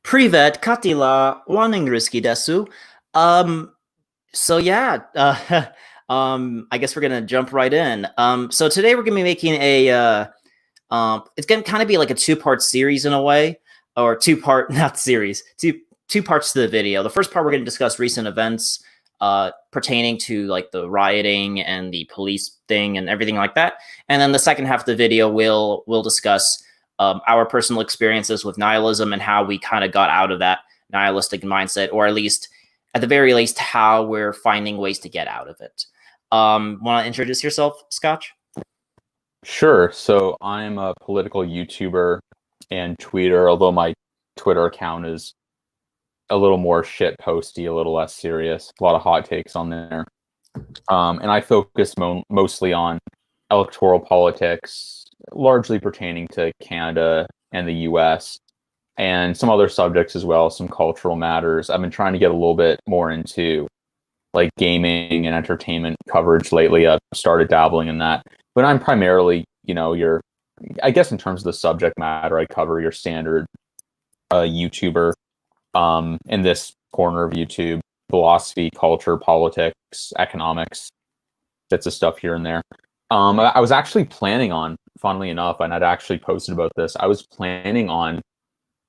Privet, Katila, Waningriski desu. Um, so yeah, I guess we're gonna jump right in. So today we're gonna be making it's gonna kind of be like a two-part series in a way, or two-part, not series, two parts to the video. The first part we're gonna discuss recent events, pertaining to like the rioting and the police thing and everything like that. And then the second half of the video we'll discuss our personal experiences with nihilism and how we kind of got out of that nihilistic mindset, or at the very least, how we're finding ways to get out of it. Want to introduce yourself, Scotch? Sure. So I'm a political YouTuber and tweeter, although my Twitter account is a little more shit posty, a little less serious, a lot of hot takes on there. And I focus mostly on electoral politics, largely pertaining to Canada and the US, and some other subjects as well, some cultural matters. I've been trying to get a little bit more into like gaming and entertainment coverage lately. I've started dabbling in that, but I'm primarily, I guess in terms of the subject matter, I cover your standard YouTuber in this corner of YouTube: philosophy, culture, politics, economics, bits of stuff here and there. I was actually planning on, funnily enough, and I'd actually posted about this, I was planning on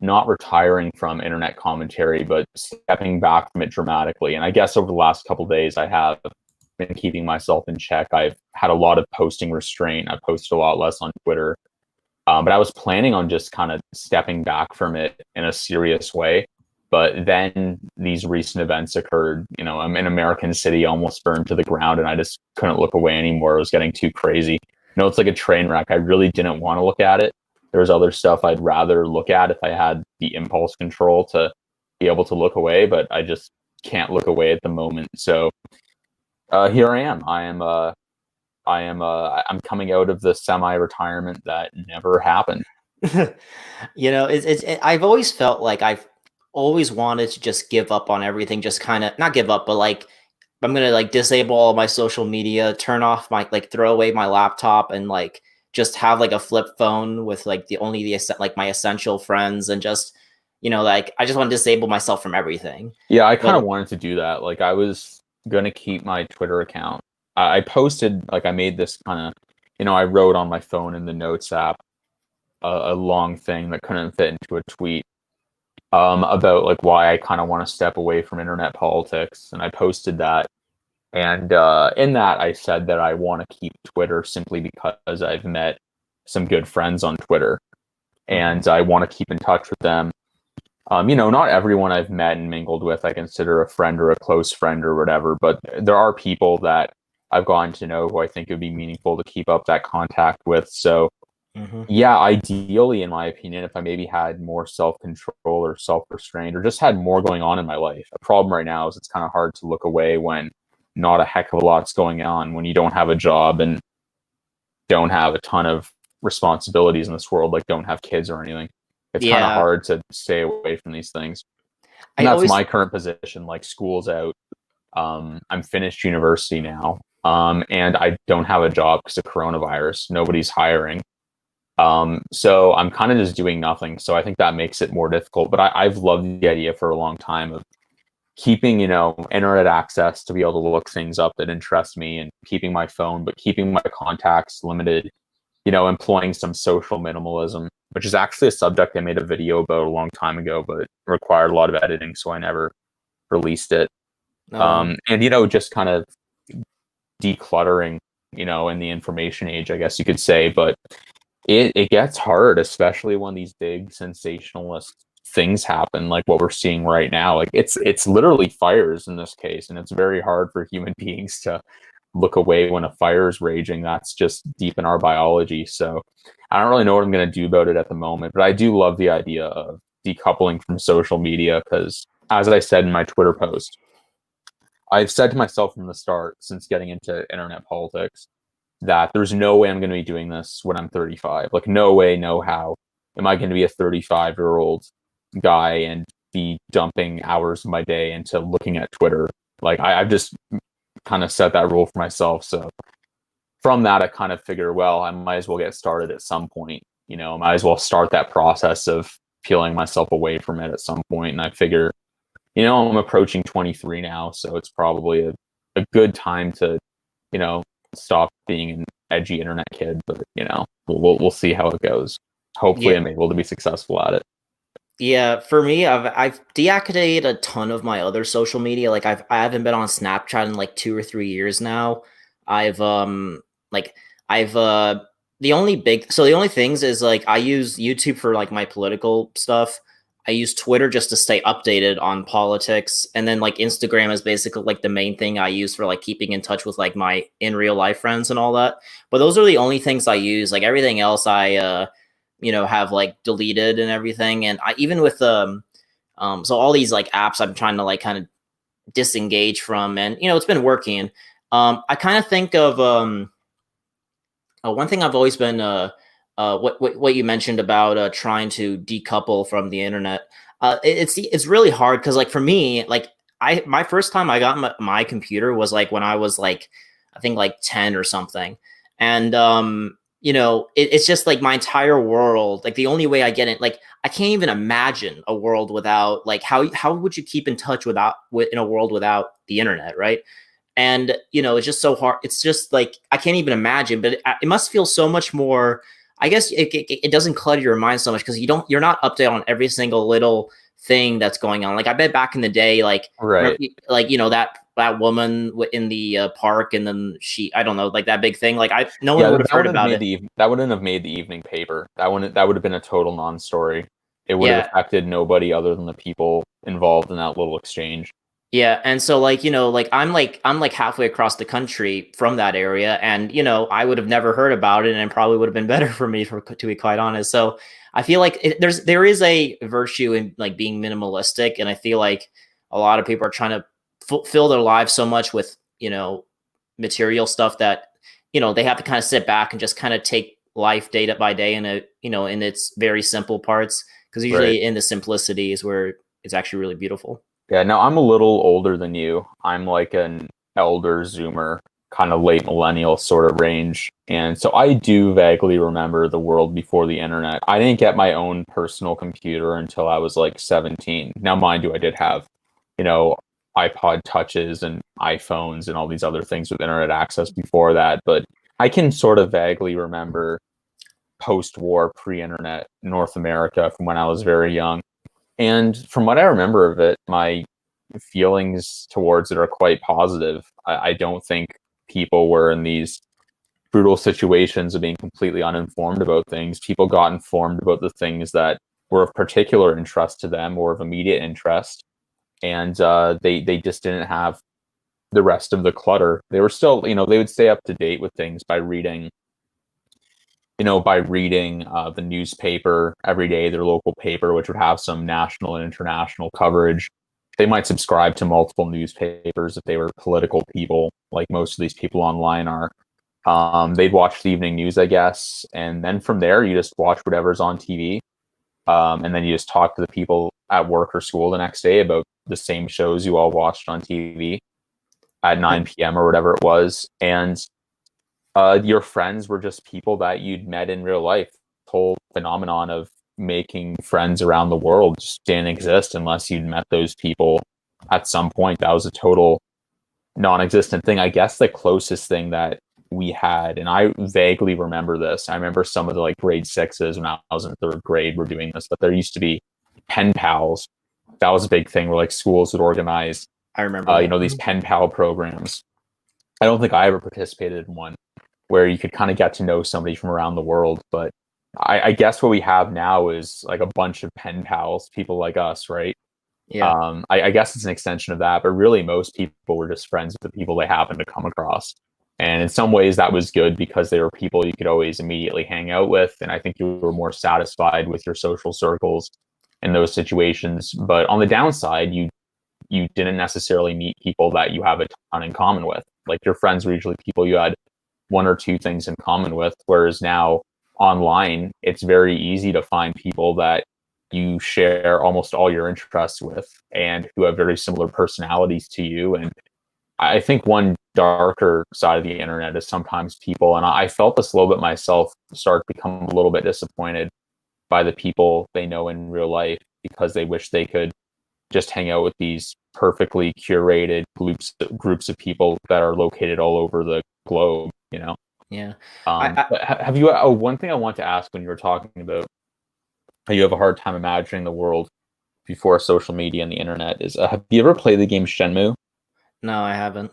not retiring from internet commentary, but stepping back from it dramatically. And I guess over the last couple of days, I have been keeping myself in check. I've had a lot of posting restraint. I posted a lot less on Twitter. But I was planning on just kind of stepping back from it in a serious way. But then these recent events occurred. I'm in American City, almost burned to the ground, and I just couldn't look away anymore. It was getting too crazy. It's like a train wreck. I really didn't want to look at it. There's other stuff I'd rather look at if I had the impulse control to be able to look away, but I just can't look away at the moment. So here I am. I'm coming out of the semi-retirement that never happened. I've always felt like I've always wanted to just give up on everything, just kind of not give up, but like I'm gonna like disable all my social media, turn off throw away my laptop, and like just have like a flip phone with like my essential friends, and just like I just want to disable myself from everything. Yeah, I kind of wanted to do that. Like I was gonna keep my Twitter account. I posted, like, I made this kind of, I wrote on my phone in the notes app a long thing that couldn't fit into a tweet about like why I kind of want to step away from internet politics, and I posted that. And in that, I said that I want to keep Twitter simply because I've met some good friends on Twitter, and I want to keep in touch with them. Not everyone I've met and mingled with I consider a friend or a close friend or whatever, but there are people that I've gotten to know who I think it would be meaningful to keep up that contact with. So, yeah, ideally, in my opinion, if I maybe had more self-control or self-restraint, or just had more going on in my life. A problem right now is it's kind of hard to look away when not a heck of a lot's going on, when you don't have a job and don't have a ton of responsibilities in this world, like don't have kids or anything. It's kind of hard to stay away from these things. And that's my current position. Like, school's out. I'm finished university now. And I don't have a job because of coronavirus. Nobody's hiring. So I'm kind of just doing nothing. So I think that makes it more difficult. But I've loved the idea for a long time of keeping, internet access to be able to look things up that interest me, and keeping my phone, but keeping my contacts limited, employing some social minimalism, which is actually a subject I made a video about a long time ago, but it required a lot of editing, so I never released it. And, just kind of decluttering, in the information age, I guess you could say. But it gets hard, especially when these big sensationalist things happen, like what we're seeing right now. Like it's literally fires in this case, and it's very hard for human beings to look away when a fire is raging. That's just deep in our biology. So I don't really know what I'm going to do about it at the moment, but I do love the idea of decoupling from social media, because as I said in my Twitter post, I've said to myself from the start, since getting into internet politics, that there's no way I'm going to be doing this when I'm 35. Like, no way, no how am I going to be a 35-year-old guy and be dumping hours of my day into looking at Twitter. Like, I've just kind of set that rule for myself. So from that, I kind of figure, well, I might as well get started at some point. I might as well start that process of peeling myself away from it at some point. And I figure, I'm approaching 23 now, so it's probably a good time to, stop being an edgy internet kid. But we'll see how it goes. Hopefully, Yeah. I'm able to be successful at it. Yeah, for me, I've deactivated a ton of my other social media. Like I haven't been on Snapchat in like 2 or 3 years now. I've like I've the only things is like I use YouTube for like my political stuff. I use Twitter just to stay updated on politics, and then like Instagram is basically like the main thing I use for like keeping in touch with like my in real life friends and all that. But those are the only things I use. Like everything else have like deleted and everything. And I even with so all these like apps I'm trying to like kind of disengage from, and it's been working. I kind of think of one thing I've always been what you mentioned about trying to decouple from the internet. It's really hard because like for me, like my first time I got my computer was like when I was like I think like 10 or something, and it's just like my entire world. Like the only way I get it, like I can't even imagine a world without like how would you keep in touch in a world without the internet, right? And it's just so hard. It's just like I can't even imagine, but it must feel so much more. I guess it doesn't clutter your mind so much because you're not updated on every single little thing that's going on. Like I bet back in the day, like Right. like that woman in the park, and then I don't know, like that big thing. Like no one would have heard about it. That wouldn't have made the evening paper. That would have been a total non-story. It would have Yeah. affected nobody other than the people involved in that little exchange. Yeah, and so like I'm like halfway across the country from that area, and I would have never heard about it, and it probably would have been better for me, to be quite honest. So I feel like there is a virtue in like being minimalistic, and I feel like a lot of people are trying to fill their lives so much with material stuff that they have to kind of sit back and just kind of take life day by day in in its very simple parts, because usually Right. in the simplicity is where it's actually really beautiful. Yeah, no, I'm a little older than you. I'm like an elder Zoomer, kind of late millennial sort of range. And so I do vaguely remember the world before the internet. I didn't get my own personal computer until I was like 17. Now, mind you, I did have, you know, iPod touches and iPhones and all these other things with internet access before that. But I can sort of vaguely remember post-war, pre-internet North America from when I was very young. And from what I remember of it, my feelings towards it are quite positive. I don't think people were in these brutal situations of being completely uninformed about things. People got informed about the things that were of particular interest to them or of immediate interest. And they just didn't have the rest of the clutter. They were still, they would stay up to date with things by reading the newspaper every day, their local paper, which would have some national and international coverage. They might subscribe to multiple newspapers if they were political people, like most of these people online are. They'd watch the evening news, I guess, and then from there, you just watch whatever's on TV, and then you just talk to the people at work or school the next day about the same shows you all watched on TV at 9 p.m. or whatever it was, and your friends were just people that you'd met in real life. The whole phenomenon of making friends around the world just didn't exist unless you'd met those people at some point. That was a total non-existent thing. I guess the closest thing that we had, and I vaguely remember this, I remember some of the like grade sixes when I was in third grade were doing this, but there used to be pen pals. That was a big thing where like schools would organize, I remember that. these pen pal programs. I don't think I ever participated in one where you could kind of get to know somebody from around the world. But I guess what we have now is like a bunch of pen pals, people like us, right? Yeah. I guess it's an extension of that, but really most people were just friends with the people they happened to come across. And in some ways that was good because they were people you could always immediately hang out with. And I think you were more satisfied with your social circles in those situations. But on the downside, you didn't necessarily meet people that you have a ton in common with. Like your friends were usually people you had one or two things in common with, whereas now online, it's very easy to find people that you share almost all your interests with and who have very similar personalities to you. And I think one darker side of the internet is sometimes people, and I felt this a little bit myself, start to become a little bit disappointed by the people they know in real life because they wish they could just hang out with these perfectly curated groups of people that are located all over the globe, you know. Yeah. I But have you? Oh, one thing I want to ask when you were talking about how you have a hard time imagining the world before social media and the internet is: have you ever played the game Shenmue? No, I haven't.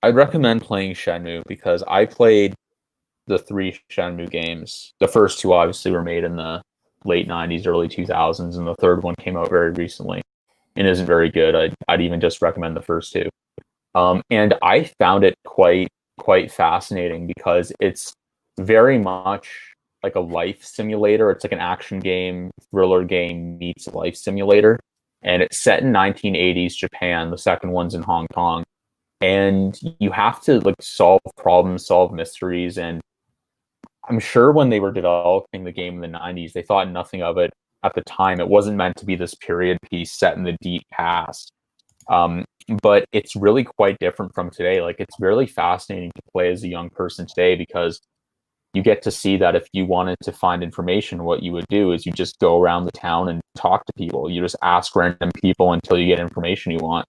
I'd recommend playing Shenmue because I played the three Shenmue games. The first two obviously were made in the late '90s, early 2000s, and the third one came out very recently and isn't very good. I'd even just recommend the first two. And I found it quite fascinating because it's very much like a life simulator. It's like an action game, thriller game meets life simulator, and it's set in 1980s Japan. The second one's in Hong Kong, and you have to like solve problems, solve mysteries, and I'm sure when they were developing the game in the 90s, they thought nothing of it at the time. It wasn't meant to be this period piece set in the deep past. Um, but it's really quite different from today. Like, it's really fascinating to play as a young person today because you get to see that if you wanted to find information, what you would do is you just go around the town and talk to people. You just ask random people until you get information you want.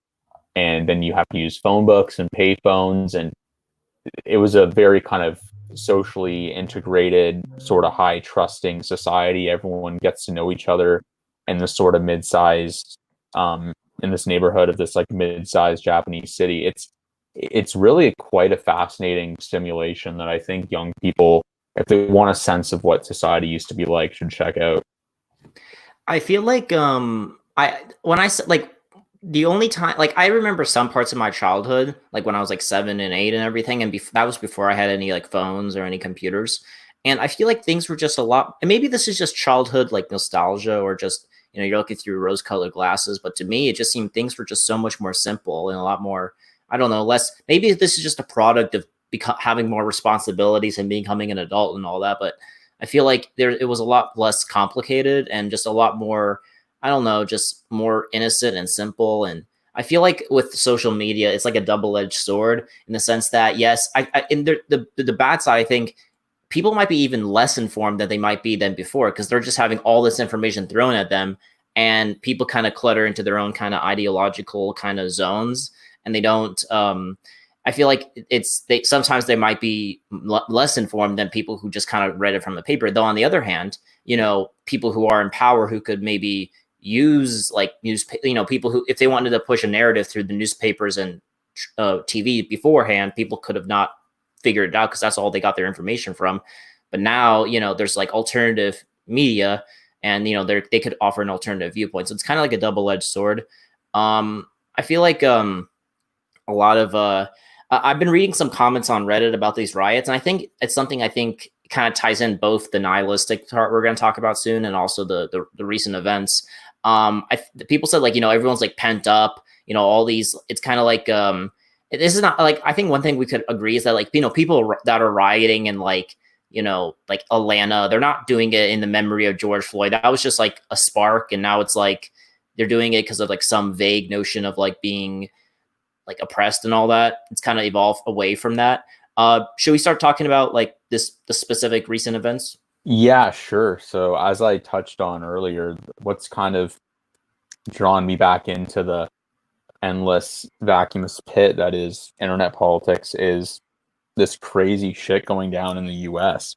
And then you have to use phone books and pay phones. And it was a very kind of socially integrated, sort of high trusting society. Everyone gets to know each other in this sort of mid-sized, in this neighborhood of this like mid-sized Japanese city. It's really quite a fascinating stimulation that I think young people, if they want a sense of what society used to be like, should check out. I feel like I when I said like the only time like I remember some parts of my childhood like when I was like 7 and 8 and everything and that was before I had any like phones or any computers, and I feel like things were just a lot, and maybe this is just childhood like nostalgia or just you're looking through rose colored glasses, but to me it just seemed things were just so much more simple and a lot more, I don't know, less, maybe this is just a product of having more responsibilities and becoming an adult and all that, but I feel like it was a lot less complicated and just a lot more, I don't know, just more innocent and simple. And I feel like with social media, it's like a double-edged sword in the sense that yes, in the bad side, I think people might be even less informed than they might be than before because they're just having all this information thrown at them, and people kind of clutter into their own kind of ideological kind of zones, and they don't. I feel like they sometimes they might be less informed than people who just kind of read it from the paper. Though on the other hand, people who are in power who could maybe use like people who, if they wanted to push a narrative through the newspapers and TV beforehand, people could have not figured it out because that's all they got their information from. But now there's like alternative media, and they could offer an alternative viewpoint, so it's kind of like a double-edged sword. I feel like a lot of I've been reading some comments on Reddit about these riots, and I think it's something I think kind of ties in both the nihilistic part we're going to talk about soon and also the recent events. People said like everyone's like pent up, all these. It's kind of like this is not like, I think one thing we could agree is that like people that are rioting in like like Atlanta, they're not doing it in the memory of George Floyd. That was just like a spark, and now it's like they're doing it because of like some vague notion of like being like oppressed and all that. It's kind of evolved away from that. Should we start talking about like the specific recent events? Yeah, sure. So as I touched on earlier, what's kind of drawn me back into the endless vacuumous pit that is internet politics is this crazy shit going down in the US.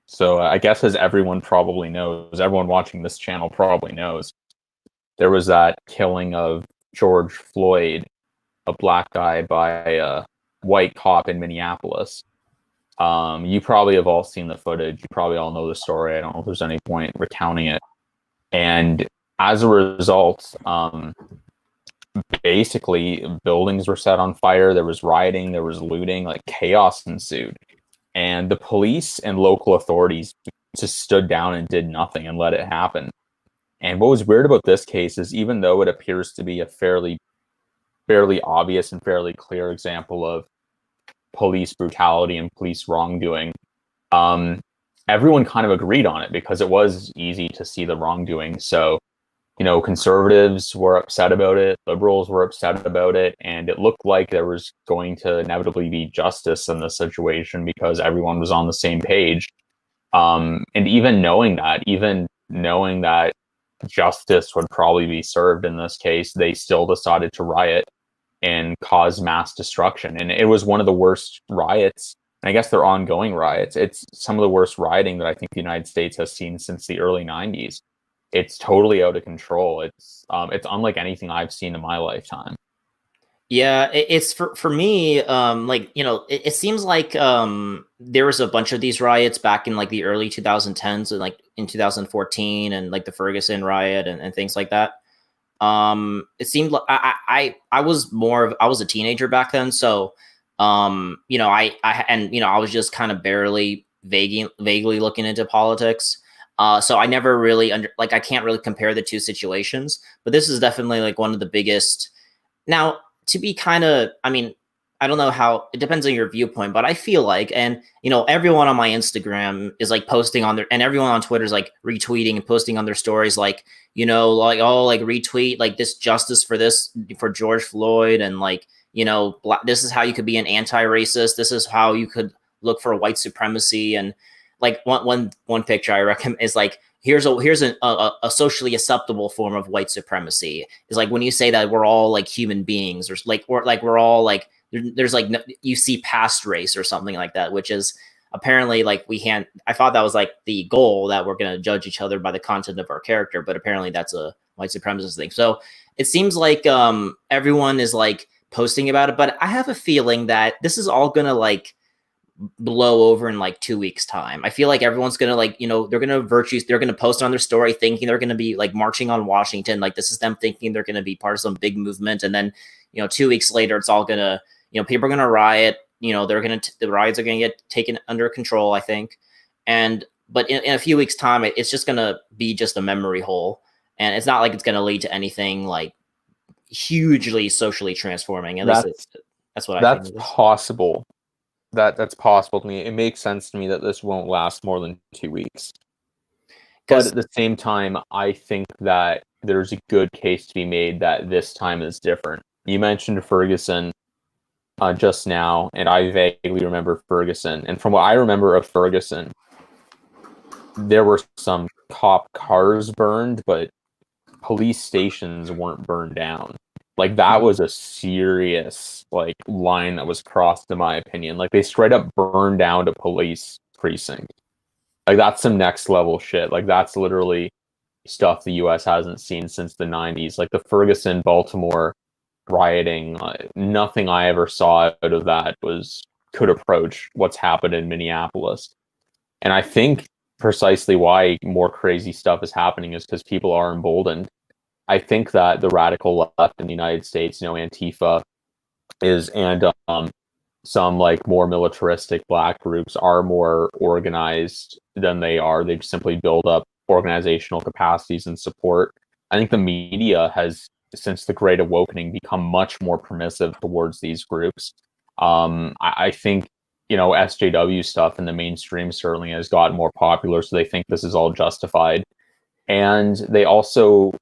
So I guess, as everyone probably knows, everyone watching this channel probably knows, there was that killing of George Floyd, a black guy, by a white cop in Minneapolis. You probably have all seen the footage. You probably all know the story. I don't know if there's any point recounting it. And as a result, basically buildings were set on fire. There was rioting. There was looting. Like, chaos ensued. And the police and local authorities just stood down and did nothing and let it happen. And what was weird about this case is, even though it appears to be a fairly obvious and fairly clear example of police brutality and police wrongdoing, everyone kind of agreed on it because it was easy to see the wrongdoing. So, conservatives were upset about it, liberals were upset about it, and it looked like there was going to inevitably be justice in this situation because everyone was on the same page. And even knowing that justice would probably be served in this case, they still decided to riot and cause mass destruction. And it was one of the worst riots. And I guess they're ongoing riots. It's some of the worst rioting that I think the United States has seen since the early 90s. It's totally out of control. It's unlike anything I've seen in my lifetime. Yeah, it's for me, like, it seems like there was a bunch of these riots back in like the early 2010s and like in 2014 and like the Ferguson riot and things like that. It seemed like I was I was a teenager back then, so I was just kind of barely vaguely looking into politics. So I never really I can't really compare the two situations, but this is definitely like one of the biggest. Now, to be kind of, I mean, I don't know how, it depends on your viewpoint, but I feel like, and everyone on my Instagram is like posting on their, and everyone on Twitter is like retweeting and posting on their stories, like, like, oh, like retweet, like this justice for George Floyd. And like, this is how you could be an anti-racist. This is how you could look for white supremacy. And like one picture I recommend is like, here's a socially acceptable form of white supremacy is like when you say that we're all like human beings, or like we're all like there's like you see past race or something like that, which is apparently like we can't. I thought that was like the goal, that we're going to judge each other by the content of our character, but apparently that's a white supremacist thing. So it seems like everyone is like posting about it, but I have a feeling that this is all going to like blow over in like 2 weeks time. I feel like everyone's gonna like, they're gonna post on their story thinking they're gonna be like marching on Washington, like this is them thinking they're gonna be part of some big movement, and then 2 weeks later it's all gonna, people are gonna riot, the riots are gonna get taken under control, I think. But in a few weeks time it's just gonna be just a memory hole, and it's not like it's gonna lead to anything like hugely socially transforming. At least that's what I think That's it is. possible. That's possible to me. It makes sense to me that this won't last more than 2 weeks. But Because at the same time, I think that there's a good case to be made that this time is different. You mentioned Ferguson just now, and I vaguely remember Ferguson. And from what I remember of Ferguson, there were some cop cars burned, but police stations weren't burned down. Like that was a serious like line that was crossed, in my opinion. Like they straight up burned down a police precinct. Like that's some next level shit. Like that's literally stuff the US hasn't seen since the 90s. Like the Ferguson Baltimore rioting, nothing I ever saw out of that was could approach what's happened in Minneapolis. And I think precisely why more crazy stuff is happening is because people are emboldened. I think that the radical left in the United States, Antifa and some like more militaristic black groups are more organized than they are. They've simply built up organizational capacities and support. I think the media has, since the Great Awakening, become much more permissive towards these groups. I think, SJW stuff in the mainstream certainly has gotten more popular, so they think this is all justified. And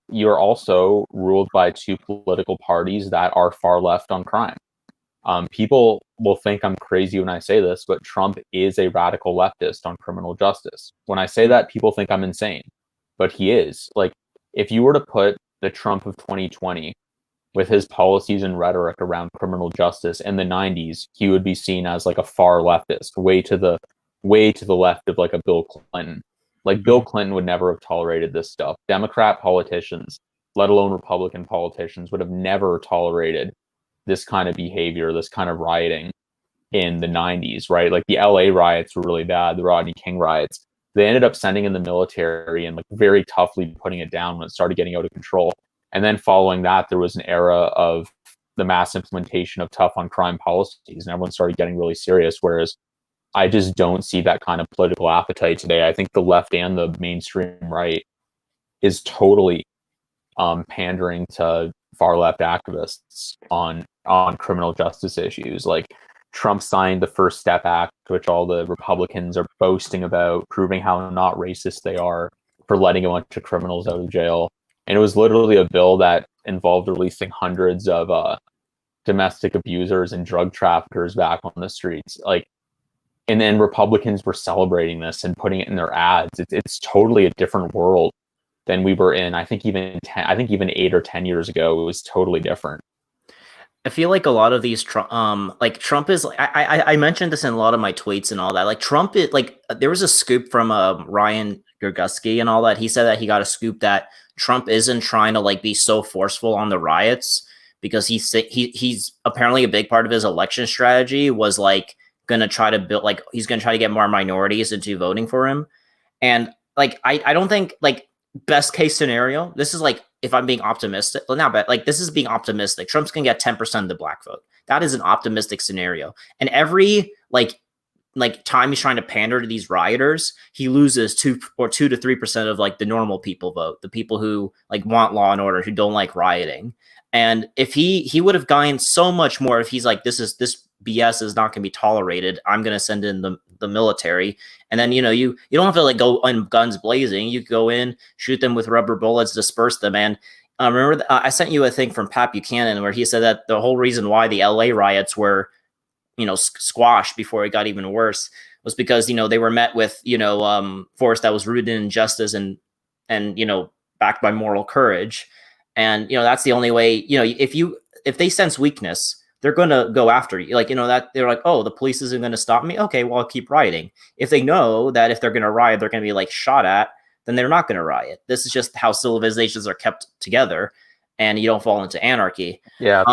you're also ruled by two political parties that are far left on crime. People will think I'm crazy when I say this, but Trump is a radical leftist on criminal justice. When I say that, people think I'm insane, but he is. Like, if you were to put the Trump of 2020 with his policies and rhetoric around criminal justice in the 90s, he would be seen as like a far leftist, way to the left of like a Bill Clinton. Like Bill Clinton would never have tolerated this stuff. Democrat politicians, let alone Republican politicians, would have never tolerated this kind of behavior, this kind of rioting in the 90s, right? Like the LA riots were really bad, the Rodney King riots. They ended up sending in the military and like very toughly putting it down when it started getting out of control. And then following that, there was an era of the mass implementation of tough on crime policies, and everyone started getting really serious. Whereas I just don't see that kind of political appetite today. I think the left and the mainstream right is totally pandering to far left activists on criminal justice issues. Like Trump signed the First Step Act, which all the Republicans are boasting about, proving how not racist they are for letting a bunch of criminals out of jail. And it was literally a bill that involved releasing hundreds of domestic abusers and drug traffickers back on the streets. Like and then Republicans were celebrating this and putting it in their ads. It's totally a different world than we were in. I think even 8 or 10 years ago, it was totally different. I feel like a lot of these like Trump is I mentioned this in a lot of my tweets and all that. Like Trump is like there was a scoop from Ryan Gergusky and all that. He said that he got a scoop that Trump isn't trying to like be so forceful on the riots because he's apparently a big part of his election strategy was like gonna try to build like he's gonna try to get more minorities into voting for him. And like I don't think like best case scenario, this is like if I'm being optimistic, well, not bad. Like this is being optimistic. Trump's gonna get 10% of the black vote. That is an optimistic scenario. And every like time he's trying to pander to these rioters, he loses 2 to 3% of like the normal people vote, the people who like want law and order, who don't like rioting. And if he would have gotten so much more if he's like, this BS is not going to be tolerated. I'm going to send in the military, and then you don't have to like go on guns blazing. You go in, shoot them with rubber bullets, disperse them. And remember, I sent you a thing from Pat Buchanan where he said that the whole reason why the LA riots were squashed before it got even worse was because they were met with force that was rooted in injustice and backed by moral courage. And that's the only way. If they sense weakness, they're going to go after you. Like that they're like, oh, the police isn't going to stop me. Okay, well, I'll keep rioting. If they know that if they're going to riot, they're going to be like shot at, then they're not going to riot. This is just how civilizations are kept together, and you don't fall into anarchy. Yeah.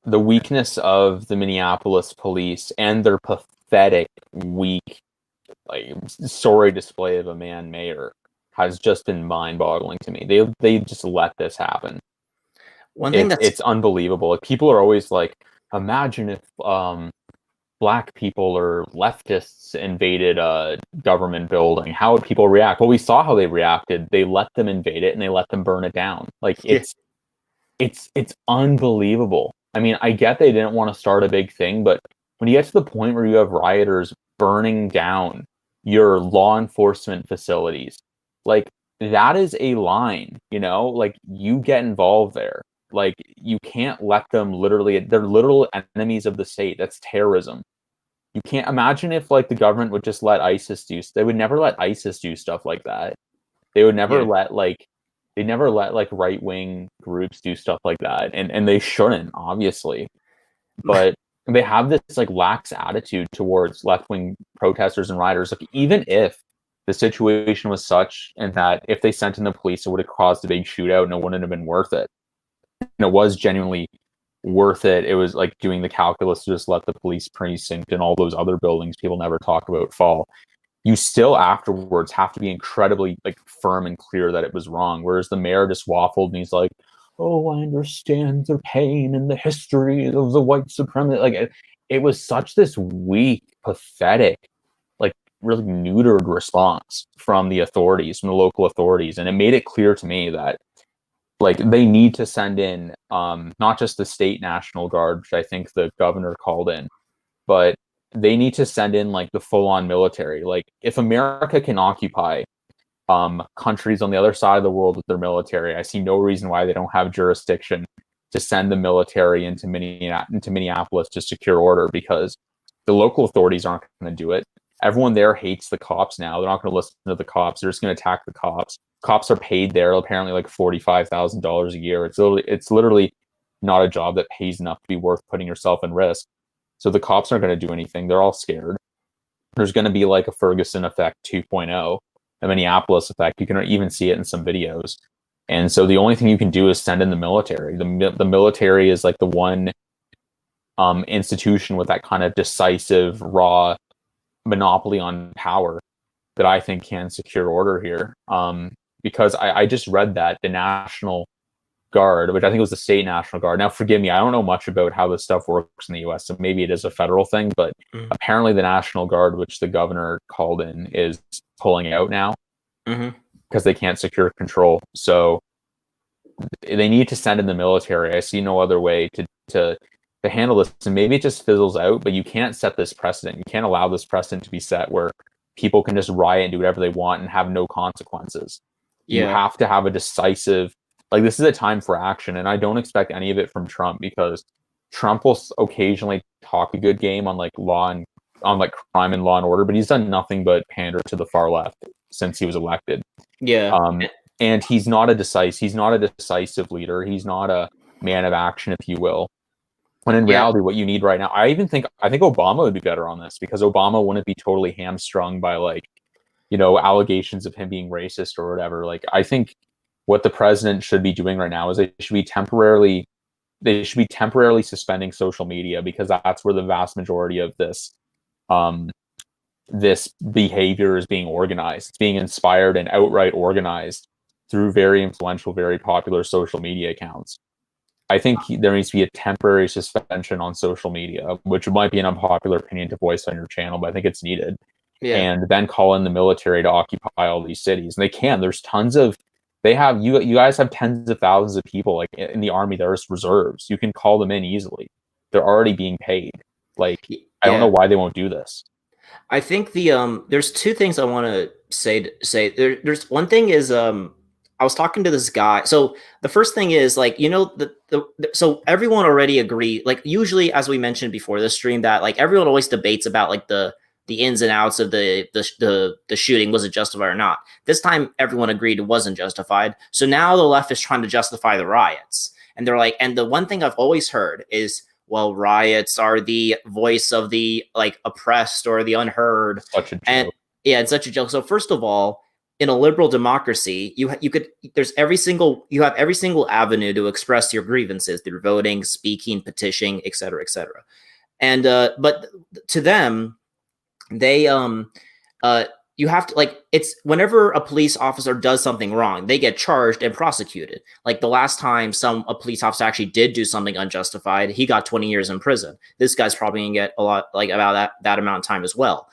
The weakness of the Minneapolis police and their pathetic, weak, like sorry display of a man mayor has just been mind-boggling to me. They just let this happen. One thing it's unbelievable. Like, people are always like, imagine if black people or leftists invaded a government building. How would people react? Well, we saw how they reacted. They let them invade it and they let them burn it down. Like it's unbelievable. I mean, I get they didn't want to start a big thing, but when you get to the point where you have rioters burning down your law enforcement facilities, like that is a line, like you get involved there. Like you can't let them they're literal enemies of the state. That's terrorism. You can't imagine if like the government would just let ISIS they would never let ISIS do stuff like that. They would never let they never let like right-wing groups do stuff like that. And they shouldn't, obviously. But they have this like lax attitude towards left-wing protesters and rioters. Like even if the situation was such and that if they sent in the police, it would have caused a big shootout and it wouldn't have been worth it. And it was genuinely worth it. It was like doing the calculus to just let the police precinct and all those other buildings people never talk about fall. You still afterwards have to be incredibly like firm and clear that it was wrong. Whereas the mayor just waffled and he's like, "Oh, I understand their pain and the history of the white supremacy." Like it was such this weak, pathetic, like really neutered response from the authorities, from the local authorities, and it made it clear to me that like they need to send in not just the state National Guard, which I think the governor called in, but they need to send in like the full-on military. Like if America can occupy countries on the other side of the world with their military, I see no reason why they don't have jurisdiction to send the military into Minneapolis to secure order, because the local authorities aren't going to do it. Everyone there hates the cops now. They're not going to listen to the cops. They're just going to attack the cops. Cops are paid there apparently like $45,000 a year. It's literally not a job that pays enough to be worth putting yourself in risk. So the cops aren't going to do anything. They're all scared. There's going to be like a Ferguson effect 2.0, a Minneapolis effect. You can even see it in some videos. And so the only thing you can do is send in the military. The military is like the one institution with that kind of decisive, raw monopoly on power that I think can secure order here. Because I just read that the National Guard, which I think was the state National Guard. Now, forgive me, I don't know much about how this stuff works in the US, so maybe it is a federal thing, but apparently the National Guard, which the governor called in, is pulling out now because they can't secure control. So they need to send in the military. I see no other way to handle this. And maybe it just fizzles out, but you can't set this precedent. You can't allow this precedent to be set where people can just riot and do whatever they want and have no consequences. You have to have a decisive, like this is a time for action, and I don't expect any of it from Trump, because Trump will occasionally talk a good game on like law and on like crime and law and order, but he's done nothing but pander to the far left since he was elected. Yeah. And he's not a decisive leader. He's not a man of action, if you will. When in Yeah. reality, what you need right now, I think Obama would be better on this, because Obama wouldn't be totally hamstrung by like, allegations of him being racist or whatever. Like, I think what the president should be doing right now is they should be temporarily suspending social media, because that's where the vast majority of this behavior is being organized. It's being inspired and outright organized through very influential, very popular social media accounts. I think there needs to be a temporary suspension on social media, which might be an unpopular opinion to voice on your channel, but I think it's needed. Yeah. And then call in the military to occupy all these cities. And they can. There's tons of. They have you guys have tens of thousands of people like in the army. There's reserves. You can call them in easily. They're already being paid. Like, I don't know why they won't do this. I think there's two things I want to say. There's one thing is I was talking to this guy. So the first thing is like, so everyone already agreed, like usually, as we mentioned before this stream, that like everyone always debates about like the ins and outs of the shooting, was it justified or not. This time everyone agreed it wasn't justified. So now the left is trying to justify the riots. And they're like, and the one thing I've always heard is, well, riots are the voice of the like oppressed or the unheard. Such a joke. And yeah, it's such a joke. So first of all, in a liberal democracy, you have every single avenue to express your grievances through voting, speaking, petitioning, et cetera, et cetera. And but to them, they you have to, like, it's whenever a police officer does something wrong, they get charged and prosecuted. Like the last time a police officer actually did do something unjustified, he got 20 years in prison. This guy's probably gonna get a lot, like about that amount of time as well.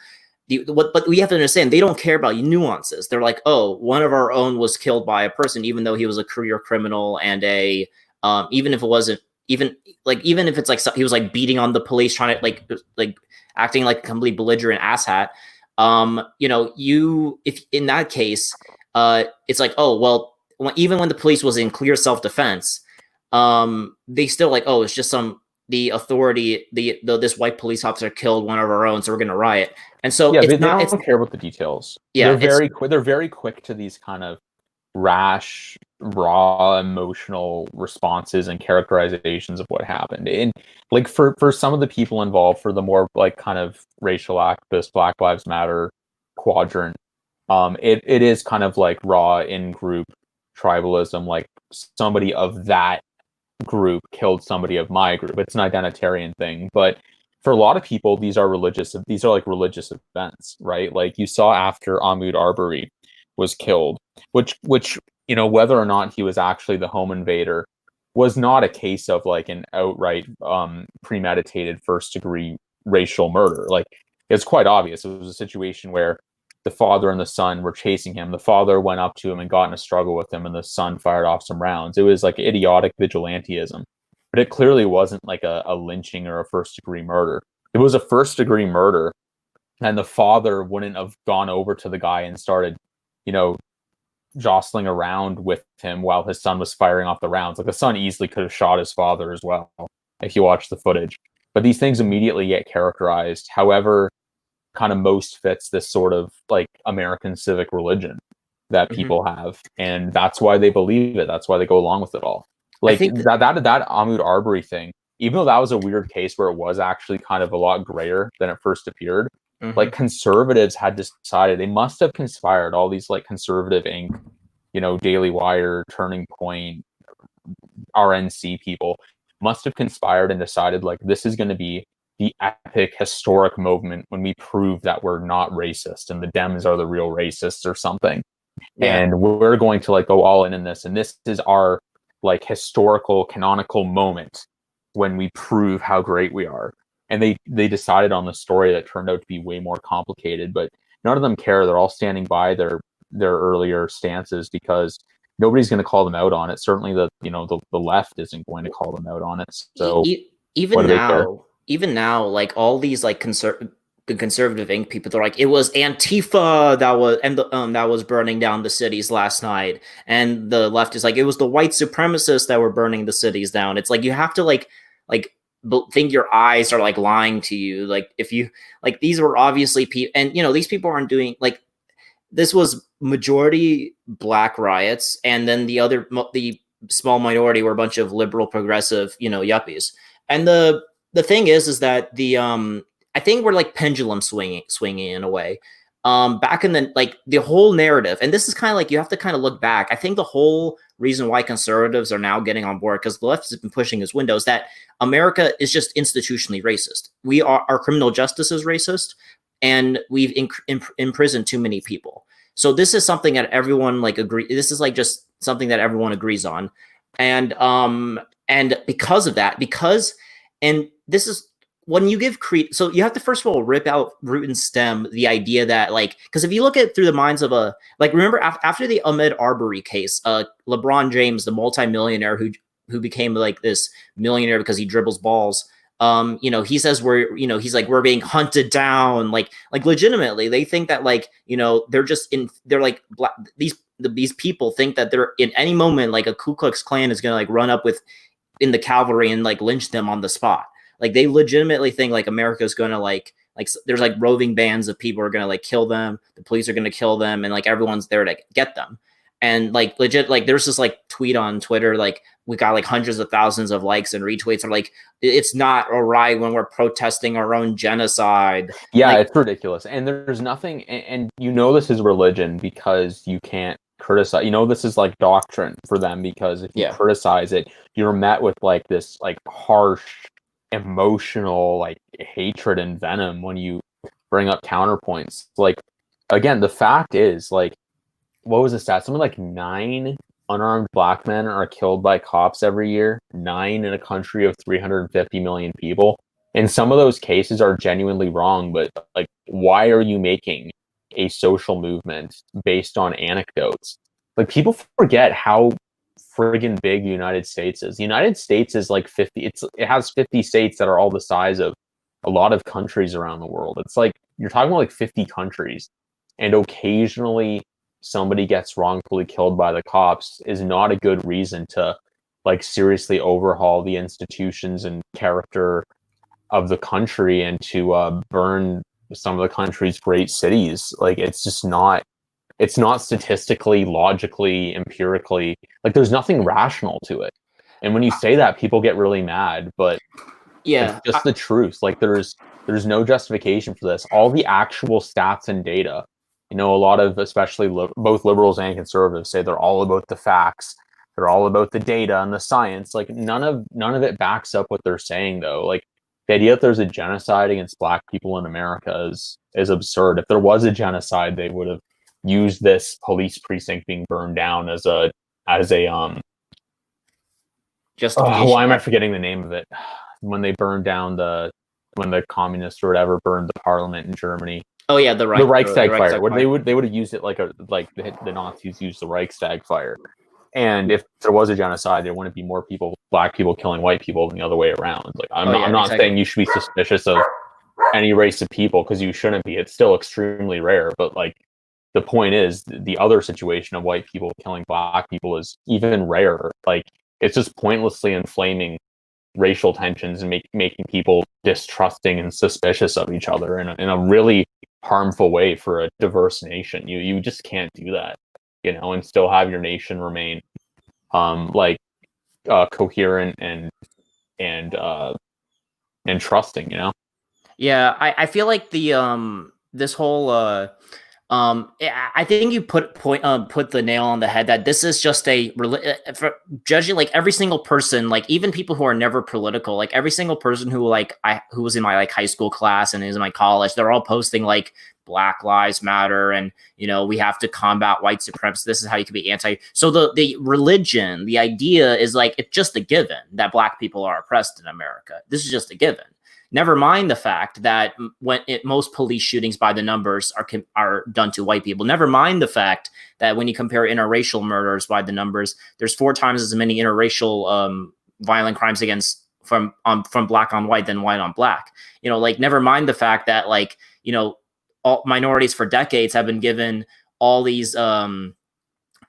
But we have to understand, they don't care about nuances. They're like, oh, one of our own was killed by a person, even though he was a career criminal and even if it wasn't, even if it's like he was like beating on the police, trying to like acting like a complete belligerent asshat. If in that case, it's like, oh, well, even when the police was in clear self-defense, they still like, oh, it's just the authority, this white police officer killed one of our own, so we're going to riot. And so yeah, they don't care about the details. Yeah, they're very quick to these kind of rash, raw, emotional responses and characterizations of what happened. And like for some of the people involved, for the more like kind of racial activist, Black Lives Matter quadrant, it is kind of like raw in-group tribalism. Like somebody of that group killed somebody of my group. It's an identitarian thing, but for a lot of people, these are like religious events, right? Like you saw after Ahmaud Arbery was killed, which whether or not he was actually the home invader was not a case of like an outright premeditated first degree racial murder. Like it's quite obvious. It was a situation where the father and the son were chasing him. The father went up to him and got in a struggle with him, and the son fired off some rounds. It was like idiotic vigilantism, but it clearly wasn't like a lynching or a first degree murder. It was a first degree murder, and the father wouldn't have gone over to the guy and started, jostling around with him while his son was firing off the rounds. Like the son easily could have shot his father as well, if you watch the footage. But these things immediately get characterized however kind of most fits this sort of like American civic religion that people have, and that's why they believe it. That's why they go along with it all. Like that Ahmaud Arbery thing, even though that was a weird case where it was actually kind of a lot grayer than it first appeared, like conservatives had decided, they must have conspired, all these like conservative Inc., Daily Wire, Turning Point, RNC people must have conspired and decided like this is going to be the epic historic moment when we prove that we're not racist and the Dems are the real racists or something. Yeah. And we're going to like go all in this, and this is our like historical canonical moment when we prove how great we are. And they decided on the story that turned out to be way more complicated, but none of them care. They're all standing by their earlier stances because nobody's going to call them out on it. Certainly the left isn't going to call them out on it. So even now, like all these like the conservative Inc. people, they're like, it was Antifa that was burning down the cities last night, and the left is like, it was the white supremacists that were burning the cities down. It's like you have to like think your eyes are like lying to you. Like if you like these were obviously people, and these people aren't doing like this was majority black riots, and then the small minority were a bunch of liberal progressive yuppies. And the thing is that the I think we're like pendulum swinging in a way. Back in the like the whole narrative, and this is kind of like you have to kind of look back. I think the whole reason why conservatives are now getting on board, because the left has been pushing this window, is that America is just institutionally racist. Our criminal justice is racist, and we've imprisoned too many people. So this is something that everyone like agree. This is like just something that everyone agrees on, and because of that, and this is when you give so you have to first of all rip out root and stem the idea that like, because if you look at it through the minds of a like, remember after the Ahmaud Arbery case, LeBron James, the multimillionaire who became like this millionaire because he dribbles balls, he says he's like, we're being hunted down, like legitimately they think that like they're like these people think that they're in any moment like a Ku Klux Klan is gonna like run up with in the cavalry and like lynch them on the spot. Like they legitimately think like America's gonna like there's like roving bands of people are gonna like kill them, the police are gonna kill them, and like everyone's there to get them. And like legit, like there's this like tweet on Twitter, like we got like hundreds of thousands of likes and retweets are like, it's not all right when we're protesting our own genocide. Yeah, Like, it's ridiculous. And there's nothing, and this is religion because you can't criticize. This is like doctrine for them because if you criticize it, you're met with like this like harsh emotional like hatred and venom when you bring up counterpoints. Like, again, the fact is, like, what was the stat? Something like 9 unarmed black men are killed by cops every year. 9 in a country of 350 million people. And some of those cases are genuinely wrong, but like, why are you making a social movement based on anecdotes? Like, people forget how friggin' big the United States is. The United States is like 50. It has 50 states that are all the size of a lot of countries around the world. It's like you're talking about like 50 countries, and occasionally somebody gets wrongfully killed by the cops is not a good reason to like seriously overhaul the institutions and character of the country and to burn some of the country's great cities. Like, it's not statistically, logically, empirically, like there's nothing rational to it. And when you say that, people get really mad, but it's just the truth. Like, there's no justification for this. All the actual stats and data, a lot of, especially both liberals and conservatives, say they're all about the facts. They're all about the data and the science. Like, none of it backs up what they're saying, though. Like, the idea that there's a genocide against black people in America is absurd. If there was a genocide, they would have used this police precinct being burned down as a justification. Why am I forgetting the name of it? When they burned down when the communists or whatever burned the parliament in Germany. Oh yeah, the Reichstag fire. They would have used it like the Nazis used the Reichstag fire. And if there was a genocide, there wouldn't be more black people killing white people than the other way around. Like, I'm not saying you should be suspicious of any race of people, because you shouldn't be. It's still extremely rare. But like, the point is, the other situation of white people killing black people is even rarer. Like, it's just pointlessly inflaming racial tensions and making people distrusting and suspicious of each other in a really harmful way for a diverse nation. You just can't do that, and still have your nation remain coherent and trusting. Yeah, I feel like the this whole I think you put the nail on the head that this is just for judging like every single person, like even people who are never political, like every single person who who was in my like high school class and is in my college, they're all posting like Black Lives Matter and we have to combat white supremacy. This is how you can be anti. So the religion, the idea is like, it's just a given that black people are oppressed in America. This is just a given. Never mind the fact that most police shootings by the numbers are done to white people. Never mind the fact that when you compare interracial murders by the numbers, there's 4 times as many interracial violent crimes from black on white than white on black. Like, never mind the fact that all minorities for decades have been given all these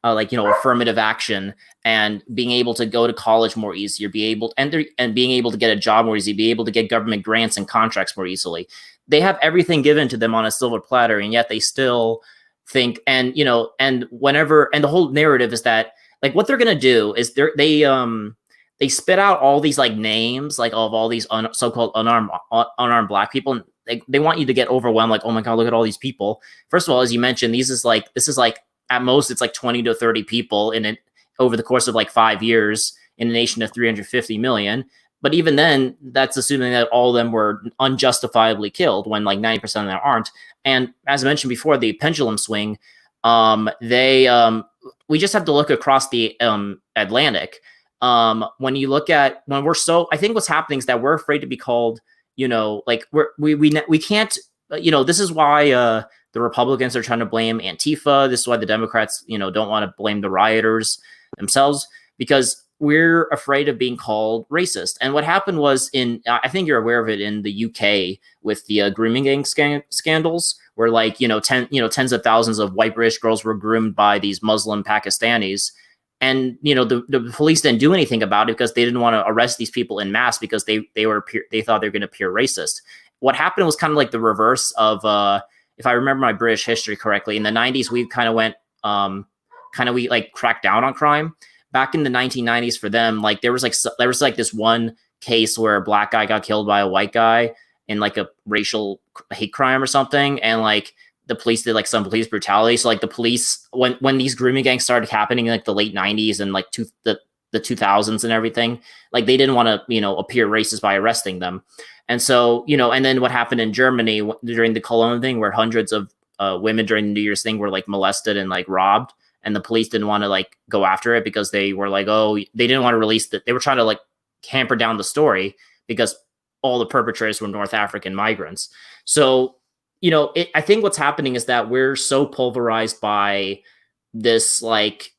like affirmative action and being able to go to college more easier, be able and being able to get a job more easily, be able to get government grants and contracts more easily. They have everything given to them on a silver platter, and yet they still think, and and whenever, and the whole narrative is that like what they're gonna do is they spit out all these like names like of all these so-called unarmed black people, and they want you to get overwhelmed, like, oh my god, look at all these people. First of all, as you mentioned, this is like at most it's like 20 to 30 people in it over the course of like 5 years in a nation of 350 million. But even then, that's assuming that all of them were unjustifiably killed, when like 90% of them aren't. And as I mentioned before, the pendulum swing, we just have to look across the Atlantic. When you look at, when we're so, I think what's happening is that we're afraid to be called, like we can't, this is why the Republicans are trying to blame Antifa. This is why the Democrats, don't want to blame the rioters themselves, because we're afraid of being called racist. And what happened was I think you're aware of it in the UK with the grooming gang scandals, where like, tens of thousands of white British girls were groomed by these Muslim Pakistanis. And, the police didn't do anything about it because they didn't want to arrest these people in mass because they thought they were going to appear racist. What happened was kind of like the reverse of, if I remember my British history correctly, in the 90s, we kind of went, we like cracked down on crime. Back in the 1990s for them, like there was like this one case where a black guy got killed by a white guy in like a racial hate crime or something. And like the police did like some police brutality. So like the police, when these grooming gangs started happening in like the late 90s and like the 2000s and everything, like they didn't want to, appear racist by arresting them. And so, and then what happened in Germany during the Cologne thing, where hundreds of women during the New Year's thing were like molested and like robbed, and the police didn't want to like go after it because they were like, oh, they didn't want to release that. They were trying to like hamper down the story because all the perpetrators were North African migrants. So, I think what's happening is that we're so pulverized by this, like,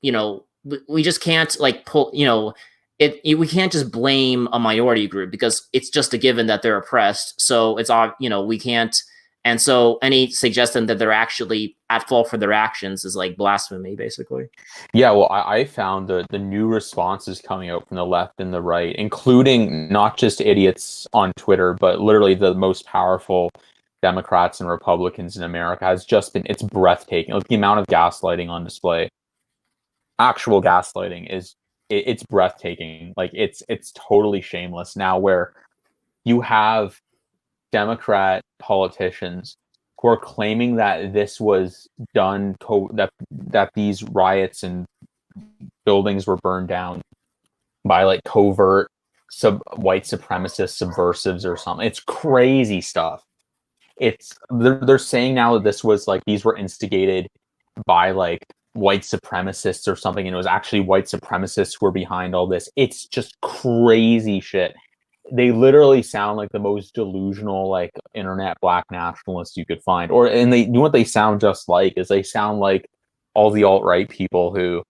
we just can't like pull, we can't just blame a minority group because it's just a given that they're oppressed. So it's, we can't. And so any suggestion that they're actually at fault for their actions is like blasphemy, basically. Yeah, well, I found the new responses coming out from the left and the right, including not just idiots on Twitter, but literally the most powerful Democrats and Republicans in America, has just been, it's breathtaking. Like the amount of gaslighting on display, actual gaslighting it's breathtaking. Like it's totally shameless now, where you have Democrat politicians who are claiming that this was done, that these riots and buildings were burned down by like covert white supremacist subversives or something. It's crazy stuff. They're saying now that this was like, these were instigated by like white supremacists or something, and it was actually white supremacists who were behind all this. It's just crazy shit. They literally sound like the most delusional, like internet black nationalists you could find. And they, what they sound just like is they sound like all the alt-right people who,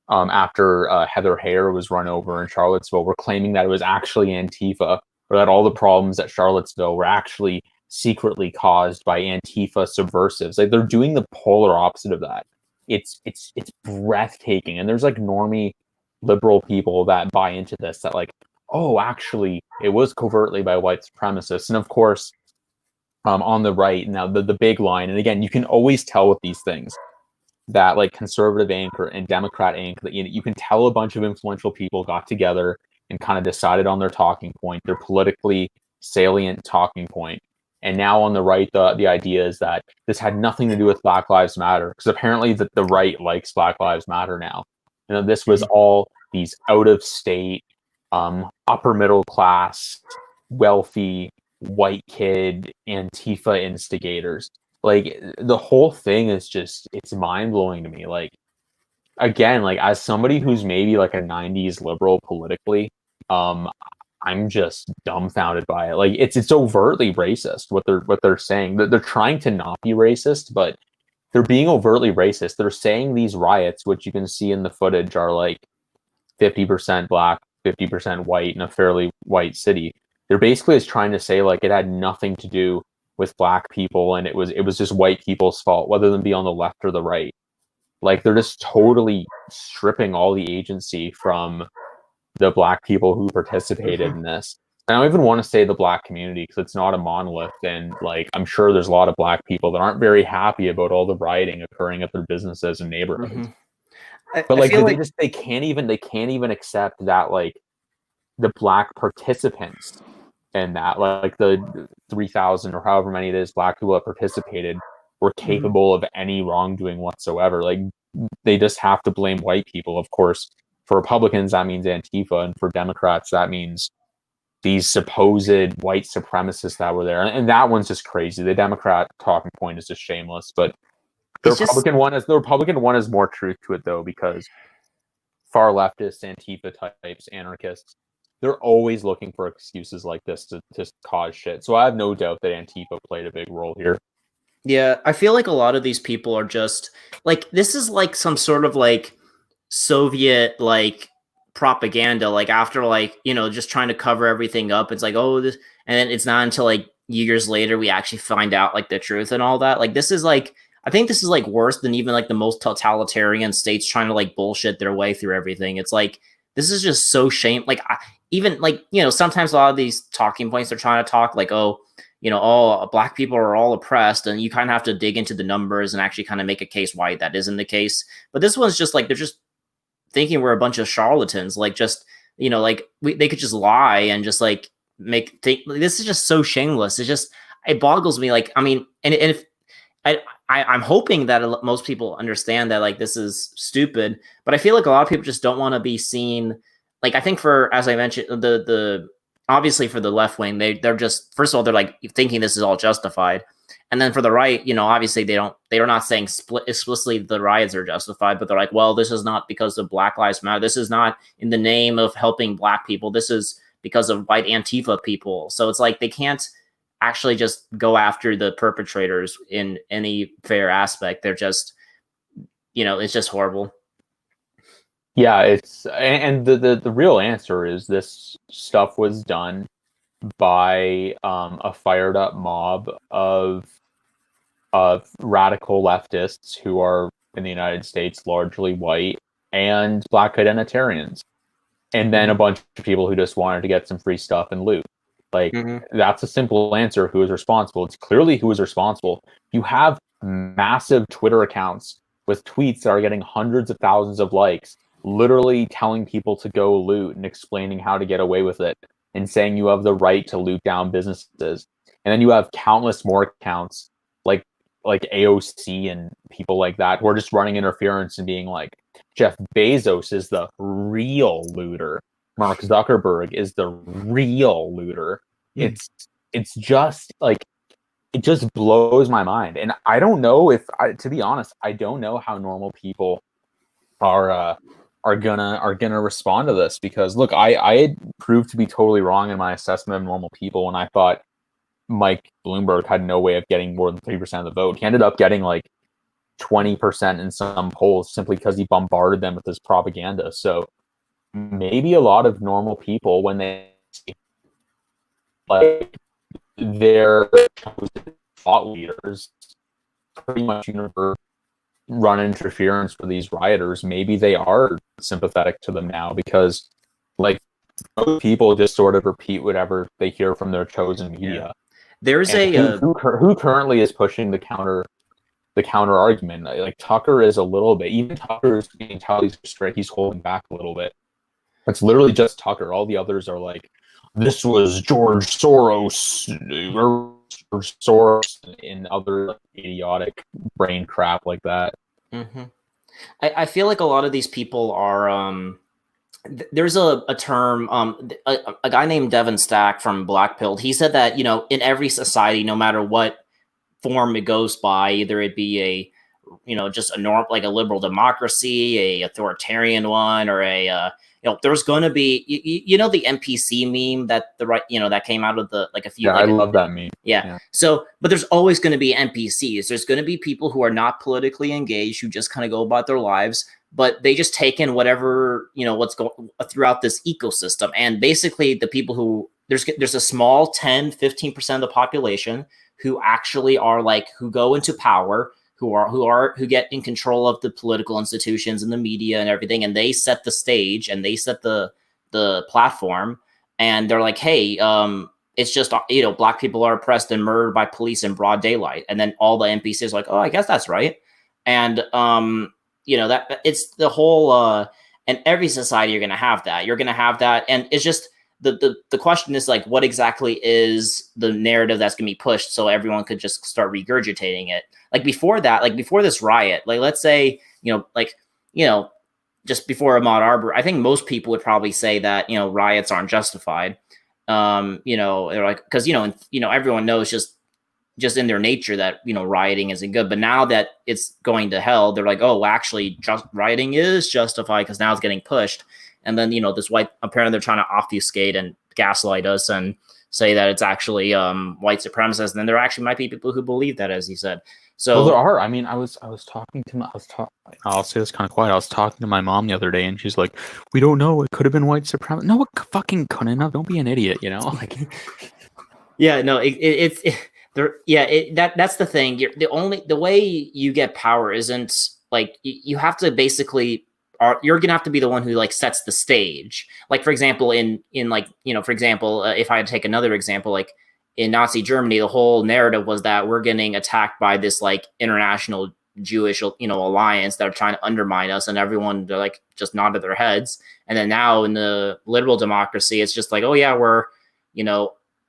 after Heather Heyer was run over in Charlottesville, were claiming that it was actually Antifa, or that all the problems at Charlottesville were actually secretly caused by Antifa subversives. Like they're doing the polar opposite of that. It's breathtaking. And there's like normie liberal people that buy into this, that like, oh, actually, it was covertly by white supremacists. And of course, on the right, now the big line, and again, you can always tell with these things that like conservative anchor and Democrat anchor, that you can tell a bunch of influential people got together and kind of decided on their talking point, their politically salient talking point. And now on the right, the idea is that this had nothing to do with Black Lives Matter, because apparently the right likes Black Lives Matter now. This was all these out of state, upper middle class, wealthy, white kid Antifa instigators. Like the whole thing is just, it's mind blowing to me. Like, again, like as somebody who's maybe like a 90s liberal politically, I'm just dumbfounded by it. Like it's overtly racist what they're saying. They're trying to not be racist, but they're being overtly racist. They're saying these riots, which you can see in the footage, are like 50% black, 50% white in a fairly white city. They're basically just trying to say like it had nothing to do with black people, and it was just white people's fault, whether them be on the left or the right. Like they're just totally stripping all the agency from the Black people who participated in this. And I don't even want to say the Black community because it's not a monolith. And like, I'm sure there's a lot of Black people that aren't very happy about all the rioting occurring at their businesses and neighborhoods. But I like, feel like they can't even accept that like the Black participants in that, like the 3,000 or however many it is Black people that participated were capable of any wrongdoing whatsoever. Like they just have to blame white people. Of course, for Republicans, that means Antifa, and for Democrats, that means these supposed white supremacists that were there. And that one's just crazy. The Democrat talking point is just shameless, but the Republican one has more truth to it though, because far leftists, Antifa types, anarchists, they're always looking for excuses like this to cause shit. So I have no doubt that Antifa played a big role here. Yeah, I feel like a lot of these people are just like, this is like some sort of like Soviet like propaganda, like after like, you know, just trying to cover everything up. It's like, oh, this, and then it's not until like years later we actually find out like the truth and all that. Like this is like, I think this is like worse than even like the most totalitarian states trying to like bullshit their way through everything. It's like, this is just so shame. Like even like, you know, sometimes a lot of these talking points they're trying to talk like, oh, you know, all Black people are all oppressed, and you kind of have to dig into the numbers and actually kind of make a case why that isn't the case. But this one's just like, they're just thinking we're a bunch of charlatans, like just, you know, like they could just lie and just like this is just so shameless. It boggles me. Like, I mean, and if I'm hoping that most people understand that like this is stupid, but I feel like a lot of people just don't want to be seen. Like, I think for, as I mentioned, the obviously for the left wing, they're just, first of all, they're like thinking this is all justified. And then for the right, you know, obviously they're not saying explicitly the riots are justified, but they're like, well, this is not because of Black Lives Matter. This is not in the name of helping Black people. This is because of white Antifa people. So it's like they can't actually just go after the perpetrators in any fair aspect. They're just, you know, it's just horrible. Yeah, it's, and the real answer is this stuff was done by a fired up mob of radical leftists who are in the United States largely white and Black identitarians, and then a bunch of people who just wanted to get some free stuff and loot. Like that's a simple answer. Who is responsible? It's clearly who is responsible. You have massive Twitter accounts with tweets that are getting hundreds of thousands of likes, literally telling people to go loot and explaining how to get away with it and saying you have the right to loot down businesses. And then you have countless more accounts like AOC and people like that who are just running interference and being like, Jeff Bezos is the real looter. Mark Zuckerberg is the real looter. It's just like, it just blows my mind. And I don't know if, to be honest, I don't know how normal people are gonna respond to this, because look, I had proved to be totally wrong in my assessment of normal people when I thought Mike Bloomberg had no way of getting more than 3% of the vote. He ended up getting like 20% in some polls simply because he bombarded them with his propaganda. So maybe a lot of normal people, when they see like their thought leaders pretty much universally run interference for these rioters, maybe they are sympathetic to them now, because like most people just sort of repeat whatever they hear from their chosen media. Yeah. There's and who currently is pushing the counter argument. Like Tucker is a little bit, even Tucker is being told he's straight, he's holding back a little bit. It's literally just Tucker. All the others are like, this was George Soros and other idiotic brain crap like that. I feel like a lot of these people are there's a term, a guy named Devin Stack from Blackpilled. He said that, you know, in every society, no matter what form it goes by, either it be a, you know, just a norm, like a liberal democracy, a authoritarian one, or a, you know, there's going to be, you know, the NPC meme that the right, you know, that came out of the, like a few, I love that meme. Yeah. So, but there's always going to be NPCs. There's going to be people who are not politically engaged, who just kind of go about their lives, but they just take in whatever, you know, what's going throughout this ecosystem. And basically the people who, there's a small 10, 15% of the population who actually are like, who go into power, who get in control of the political institutions and the media and everything, and they set the stage and they set the platform, and they're like, hey, it's just, black people are oppressed and murdered by police in broad daylight, and then all the NPCs are like, oh, I guess that's right. And that it's the whole and every society you're gonna have that, and it's just the question is like, what exactly is the narrative that's gonna be pushed so everyone could just start regurgitating it? Like before this riot, like let's say, just before Ahmaud Arbery, I think most people would probably say that riots aren't justified. They're like, because everyone knows just in their nature that rioting isn't good. But now that it's going to hell, they're like, oh, actually, rioting is justified because now it's getting pushed. And then this white, apparently they're trying to obfuscate and gaslight us and say that it's actually white supremacists. And then there actually might be people who believe that, as you said. So well, there are. I mean, I'll say this kind of quiet. I was talking to my mom the other day, and she's like, "We don't know. It could have been white supremacy." No, it fucking couldn't have. Don't be an idiot. Like. Yeah. No. That's the thing. The way you get power isn't like you have to basically. You're gonna have to be the one who like sets the stage. Like for example, if I had to take another example, like in Nazi Germany, the whole narrative was that we're getting attacked by this like international Jewish alliance that are trying to undermine us, and everyone like just nodded their heads. And then now in the liberal democracy, it's just like, oh yeah, we're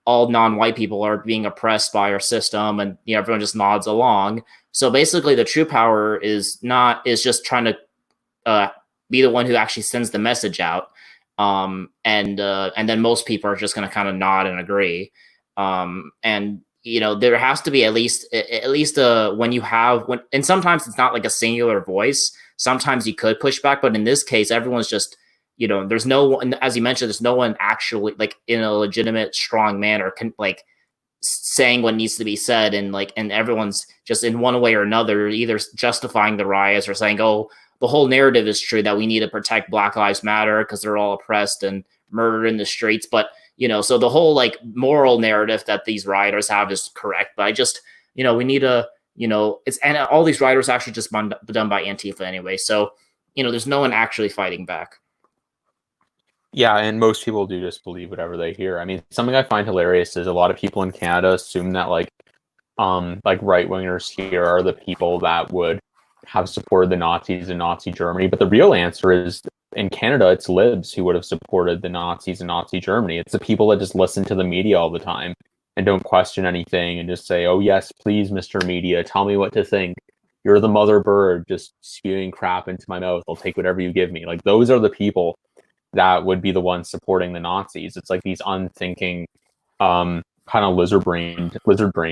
all non-white people are being oppressed by our system, and everyone just nods along. So basically, the true power is just trying to be the one who actually sends the message out, and then most people are just going to kind of nod and agree. And there has to be at least and sometimes it's not like a singular voice. Sometimes you could push back, but in this case, everyone's just there's no one, as you mentioned, there's no one actually like in a legitimate, strong manner like saying what needs to be said, and everyone's just in one way or another either justifying the riots or saying, oh, the whole narrative is true that we need to protect Black Lives Matter because they're all oppressed and murdered in the streets. But, so the whole like moral narrative that these rioters have is correct. But I just, we need to, and all these rioters actually just done by Antifa anyway. So, there's no one actually fighting back. Yeah, and most people do just believe whatever they hear. I mean, something I find hilarious is a lot of people in Canada assume that like right-wingers here are the people that would have supported the Nazis in Nazi Germany. But the real answer is, in Canada, it's libs who would have supported the Nazis in Nazi Germany. It's the people that just listen to the media all the time and don't question anything and just say, oh yes, please, Mr. Media, tell me what to think. You're the mother bird just spewing crap into my mouth. I'll take whatever you give me. Like, those are the people that would be the ones supporting the Nazis. It's like these unthinking kind of lizard brain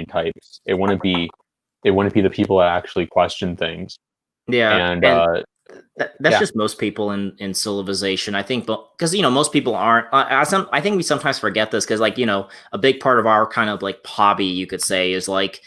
types. It wouldn't be the people that actually question things. Yeah, and that's just most people in civilization, I think. But because most people aren't. I think we sometimes forget this because a big part of our kind of like hobby, you could say, is like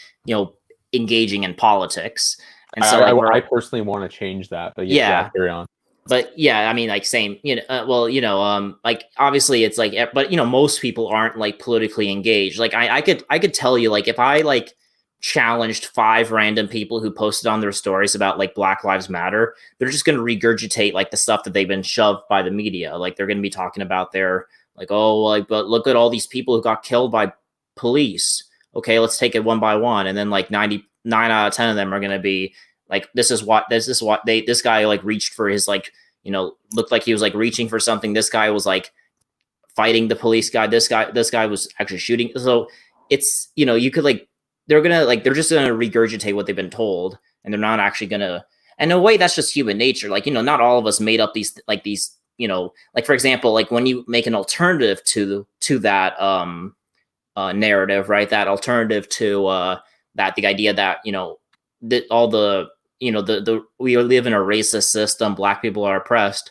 engaging in politics. And so I personally want to change that, but yeah, carry on. But yeah, I mean, like same, like obviously it's like, but most people aren't like politically engaged. Like I could tell you, like if I like challenged 5 random people who posted on their stories about like Black Lives Matter, they're just going to regurgitate like the stuff that they've been shoved by the media. Like they're going to be talking about their like, oh, like, but look at all these people who got killed by police. Okay, let's take it one by one. And then like 99 out of 10 of them are going to be like, this is what this guy like reached for his like, looked like he was like reaching for something. This guy was like fighting the police guy. This guy was actually shooting. So it's, you could like, they're just gonna regurgitate what they've been told, and they're not actually gonna. And in a way, that's just human nature. Like not all of us made up these like for example, like when you make an alternative to that narrative, right? That alternative to that the idea that that all the we live in a racist system, Black people are oppressed.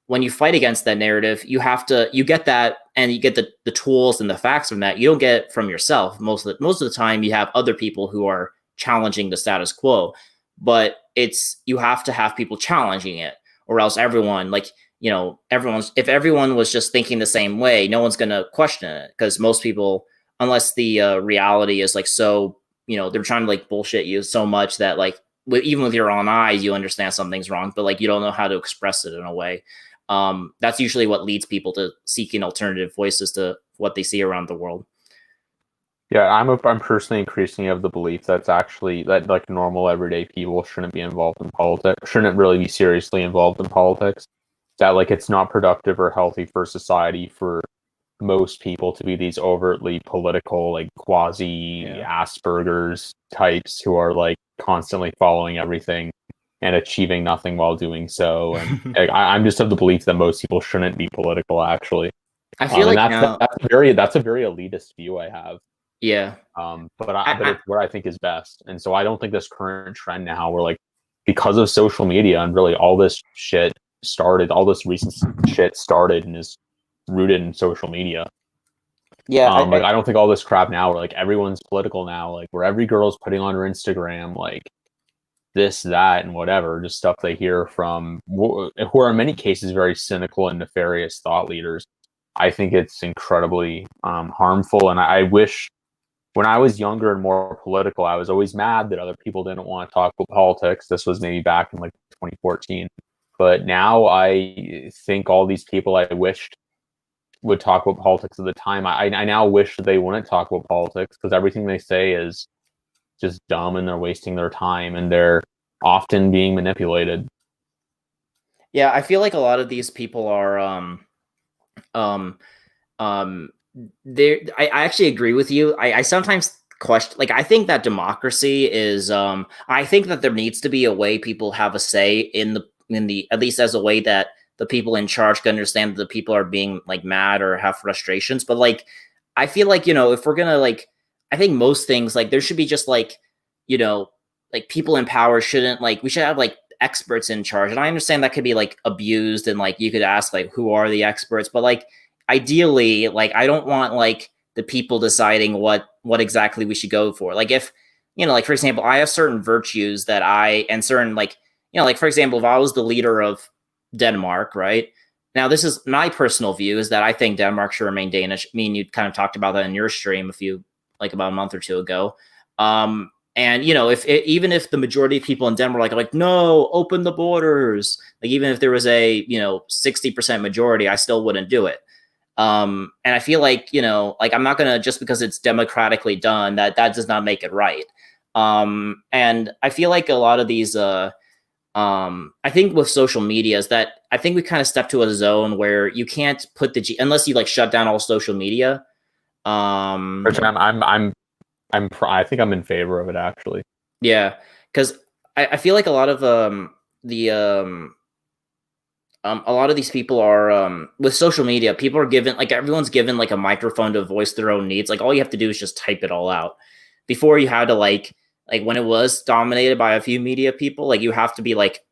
When you fight against that narrative, you get that, and you get the tools and the facts from that. You don't get it from yourself. Most of the time, you have other people who are challenging the status quo. But you have to have people challenging it, or else everyone if everyone was just thinking the same way, no one's gonna question it, because most people, unless the reality is like so, they're trying to like bullshit you so much that like even with your own eyes, you understand something's wrong, but like you don't know how to express it in a way. That's usually what leads people to seeking alternative voices to what they see around the world. Yeah, I'm personally increasingly of the belief that's actually that like normal everyday people shouldn't be involved in politics, shouldn't really be seriously involved in politics. That like it's not productive or healthy for society for most people to be these overtly political, like quasi Asperger's types who are like constantly following everything and achieving nothing while doing so. And like, I'm just of the belief that most people shouldn't be political, actually. I feel And like now, that's a very elitist view I have. yeah, But it's what I think is best. And so I don't think this current trend now where like because of social media and really all this shit started, all this recent shit started and is rooted in social media. yeah, Like I don't think all this crap now where like everyone's political now, like where every girl's putting on her Instagram like this, that, and whatever, just stuff they hear from who are in many cases very cynical and nefarious thought leaders. I think it's incredibly harmful, and I wish when I was younger and more political, I was always mad that other people didn't want to talk about politics. This was maybe back in like 2014. But now I think all these people I wished would talk about politics at the time, I now wish that they wouldn't talk about politics because everything they say is just dumb and they're wasting their time and they're often being manipulated. yeah, I feel like a lot of these people are um um there. I actually agree with you. I sometimes question, like, I think that democracy is I think that there needs to be a way people have a say in the at least as a way that the people in charge can understand that the people are being like mad or have frustrations. But like I feel like, if we're gonna like, I think most things, like, there should be just like, you know like, people in power shouldn't, like, we should have like experts in charge. And I understand that could be like abused, and like you could ask like who are the experts, but like ideally, like, I don't want like the people deciding what exactly we should go for. Like, if, like, for example, I have certain virtues that I and certain, like, like, for example, if I was the leader of Denmark, right? Now, this is my personal view, is that I think Denmark should remain Danish. Me and you kind of talked about that in your stream like about a month or two ago. And if even if the majority of people in Denmark like no, open the borders, like, even if there was a 60% majority, I still wouldn't do it. And I feel like, like, I'm not gonna, just because it's democratically done, that does not make it right. And I feel like a lot of these I think with social media is that I think we kind of step to a zone where you can't put unless you like shut down all social media. Which I think I'm in favor of it actually. Yeah, because I feel like a lot of the a lot of these people are with social media, people are given, like, everyone's given like a microphone to voice their own needs. Like, all you have to do is just type it all out. Before, you had to like when it was dominated by a few media people, like, you have to be like,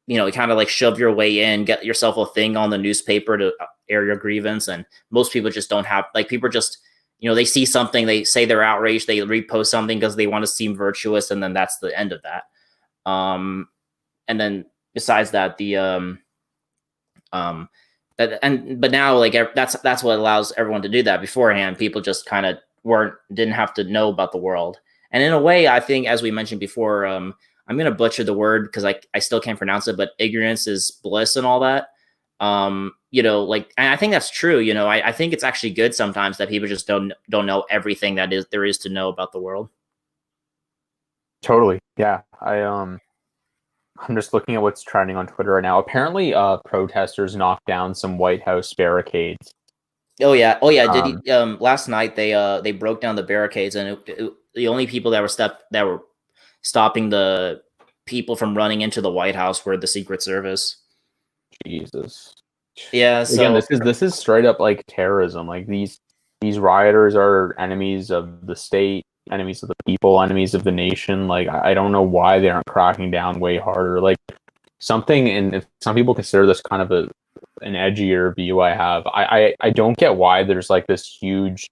kind of like shove your way in, get yourself a thing on the newspaper to air your grievance. And most people just don't have, like, people just, they see something, they say they're outraged, they repost something because they want to seem virtuous, and then that's the end of that. And then besides that, but now, like, that's what allows everyone to do that. Beforehand, people just kind of didn't have to know about the world. And in a way, I think, as we mentioned before, I'm going to butcher the word because I still can't pronounce it, but ignorance is bliss and all that. Like, and I think that's true. I think it's actually good sometimes that people just don't know everything there is to know about the world. Totally. Yeah. I'm just looking at what's trending on Twitter right now. Apparently, protesters knocked down some White House barricades. Oh yeah. Last night they broke down the barricades, and the only people that were stopping the people from running into the White House were the Secret Service. Jesus. Yeah. So Again, this is straight up like terrorism. Like these rioters are enemies of the state, enemies of the people, enemies of the nation. Like I don't know why they aren't cracking down way harder. Like something, and if some people consider this kind of an edgier view I have. I don't get why there's like this huge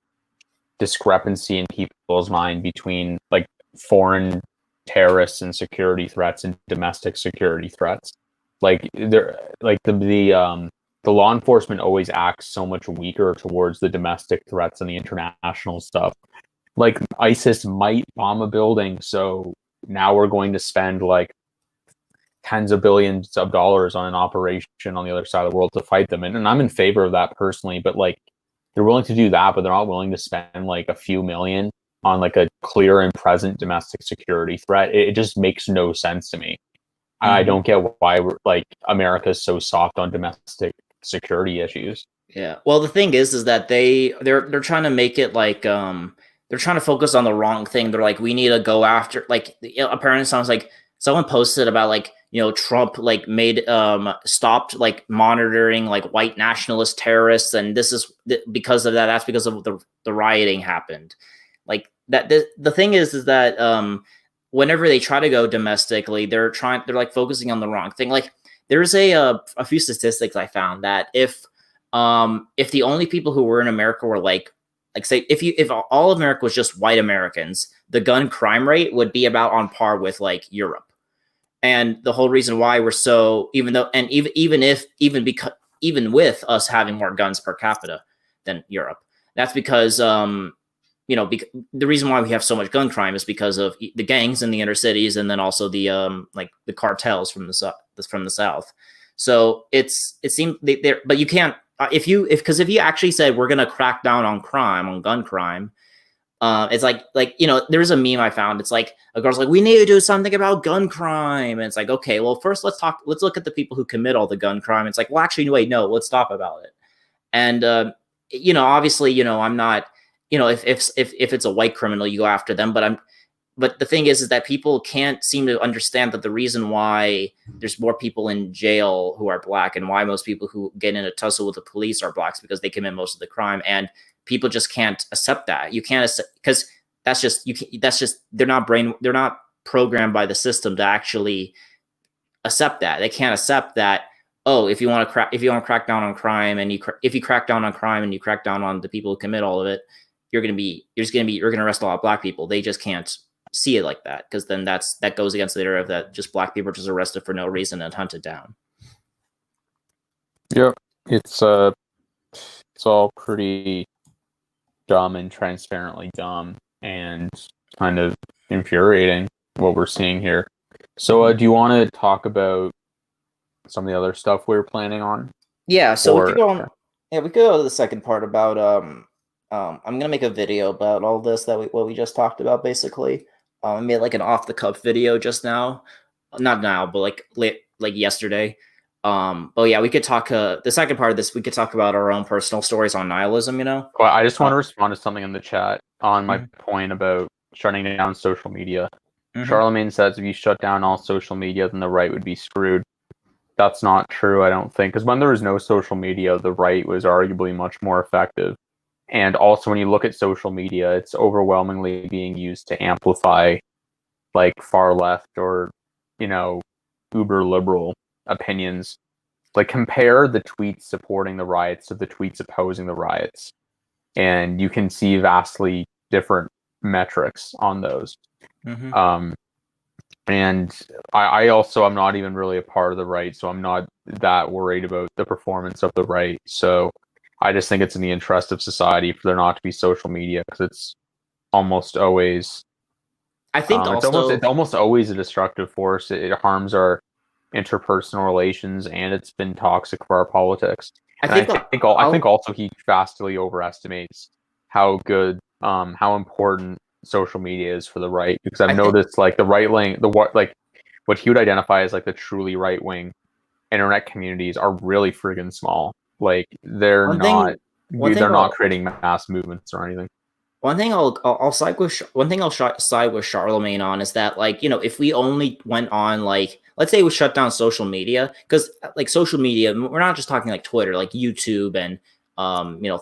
discrepancy in people's mind between like foreign terrorists and security threats and domestic security threats. Like they're like the law enforcement always acts so much weaker towards the domestic threats and the international stuff. Like ISIS might bomb a building, so now we're going to spend like tens of billions of dollars on an operation on the other side of the world to fight them. And I'm in favor of that personally, but like they're willing to do that, but they're not willing to spend like a few million on like a clear and present domestic security threat. It just makes no sense to me. I don't get why we're, like America's so soft on domestic security issues. Yeah. Well, the thing is that they're trying to make it like they're trying to focus on the wrong thing. They're like, we need to go after, like, apparently sounds like someone posted about like, Trump like made stopped like monitoring like white nationalist terrorists, and this is because of that. That's because of the rioting happened. Like that. The thing is that whenever they try to go domestically, they're like focusing on the wrong thing. Like there's a few statistics I found that if the only people who were in America were like say if all of America was just white Americans, the gun crime rate would be about on par with like Europe. And the whole reason why we're so, even with us having more guns per capita than Europe, that's because the reason why we have so much gun crime is because of the gangs in the inner cities, and then also the like the cartels from the south. So it seems there, but you can't if you actually said we're gonna crack down on gun crime. It's like there's a meme I found. It's like a girl's like, we need to do something about gun crime, and it's like, okay, well, first let's look at the people who commit all the gun crime. It's like, well, actually, wait, no, let's stop about it. And obviously, I'm not, if it's a white criminal, you go after them, but the thing is that people can't seem to understand that the reason why there's more people in jail who are black, and why most people who get in a tussle with the police are blacks, because they commit most of the crime, and people just can't accept that. You can't accept, because they're not programmed by the system to actually accept that. They can't accept that. Oh, if you want to crack down on crime, and if you crack down on crime and you crack down on the people who commit all of it, you're going to arrest a lot of black people. They just can't see it like that, because then that goes against the idea of that just black people are just arrested for no reason and hunted down. Yep, it's all pretty dumb and transparently dumb, and kind of infuriating what we're seeing here. So do you want to talk about some of the other stuff we're planning on? Yeah, so we could go on. Yeah, we could go to the second part about I'm gonna make a video about all this what we just talked about. Basically, I made like an off the cuff video just now, not now, but like yesterday. But yeah, we could talk. The second part of this, we could talk about our own personal stories on nihilism. Well, I just want to respond to something in the chat on my point about shutting down social media. Charlemagne says if you shut down all social media, then the right would be screwed. That's not true, I don't think, because when there was no social media, the right was arguably much more effective. And also, when you look at social media, it's overwhelmingly being used to amplify like far left or, uber liberal opinions. Like, compare the tweets supporting the riots to the tweets opposing the riots, and you can see vastly different metrics on those. And I also am not even really a part of the right, so I'm not that worried about the performance of the right. So I just think it's in the interest of society for there not to be social media, because it's almost always, I think it's almost always a destructive force. It harms our interpersonal relations, and it's been toxic for our politics. I think also he vastly overestimates how good, how important social media is for the right, because I've noticed like the right wing, what he would identify as like the truly right wing internet communities are really friggin' small. Like they're not creating mass movements or anything. One thing I'll side with Charlemagne on is that, like, if we only went on, like, let's say we shut down social media, because like social media, we're not just talking like Twitter, like YouTube and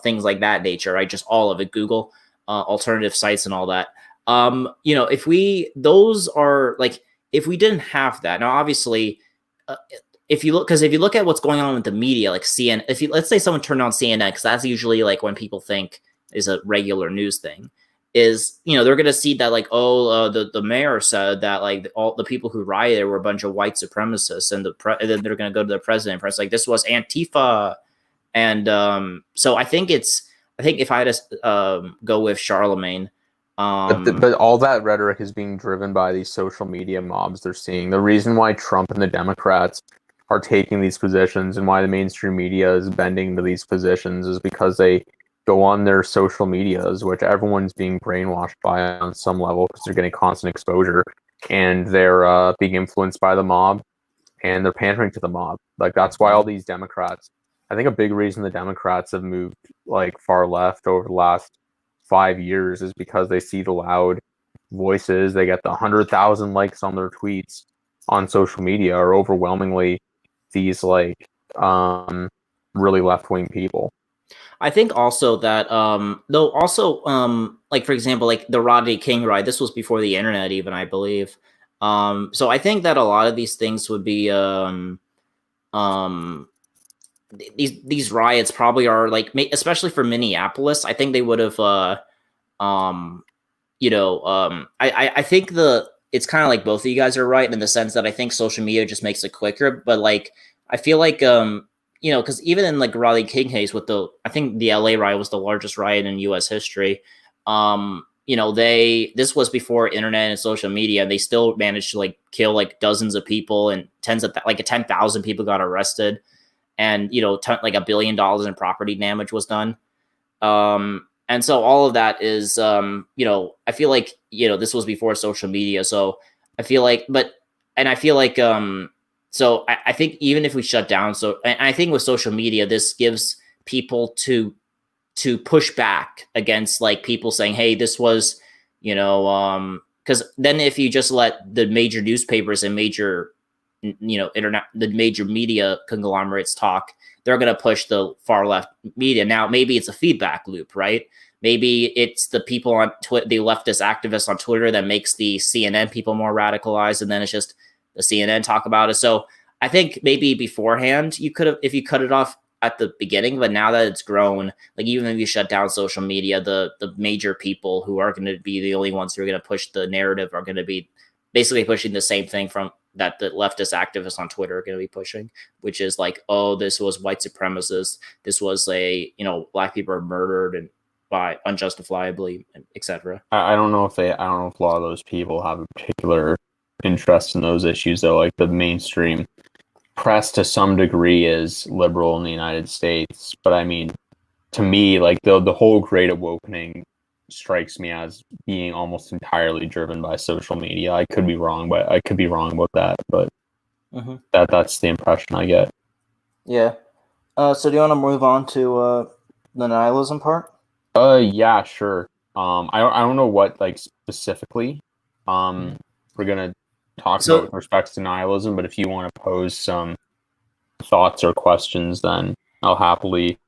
things like that nature, right? Just all of it, Google, alternative sites and all that. If we didn't have that, now obviously, if you look at what's going on with the media, like CNN, let's say someone turned on CNN, because that's usually like when people think is a regular news thing, is they're gonna see that like, the mayor said that like all the people who rioted were a bunch of white supremacists, and then they're gonna go to the president press like this was Antifa, and so I think if I had to go with Charlemagne, But all that rhetoric is being driven by these social media mobs they're seeing. The reason why Trump and the Democrats are taking these positions and why the mainstream media is bending to these positions is because they go on their social medias, which everyone's being brainwashed by on some level because they're getting constant exposure, and they're being influenced by the mob, and they're pandering to the mob. Like that's why all these Democrats. I think a big reason the Democrats have moved like far left over the last 5 years is because they see the loud voices. They get the 100,000 likes on their tweets on social media are overwhelmingly these like really left wing people. I think also that though also like for example like the Rodney King riot, this was before the internet even, I believe. So I think that a lot of these things would be um these riots probably are like especially for Minneapolis. I think they would have um I think it's kind of like both of you guys are right in the sense that I think social media just makes it quicker, but like I feel like because even in like Raleigh King case with I think the LA riot was the largest riot in US history. This was before internet and social media, and they still managed to like kill like dozens of people, and like 10,000 people got arrested, and like $1 billion in property damage was done. And so all of that is, I feel like, this was before social media. So I feel like, so I think even if we shut down, and I think with social media, this gives people to push back against like people saying, hey, this was, because then if you just let the major newspapers and major, internet, the major media conglomerates talk, they're going to push the far left media. Now, maybe it's a feedback loop, right? Maybe it's the people on the leftist activists on Twitter that makes the CNN people more radicalized, and then it's just the CNN talk about it. So I think maybe beforehand you could have, if you cut it off at the beginning, but now that it's grown, like even if you shut down social media, the major people who are going to be the only ones who are going to push the narrative are going to be basically pushing the same thing from that the leftist activists on Twitter are going to be pushing, which is like, oh, this was white supremacist. This was black people are murdered and by unjustifiably, etc. I don't know if I don't know if a lot of those people have a particular interest in those issues though. Like the mainstream press to some degree is liberal in the United States, but I mean, to me, like the whole Great Awakening strikes me as being almost entirely driven by social media. I could be wrong, but I could be wrong about that. But that's the impression I get. Yeah. So do you want to move on to the nihilism part? Yeah, sure. I don't know what like specifically we're gonna talk about with respects to nihilism, but if you want to pose some thoughts or questions, then I'll happily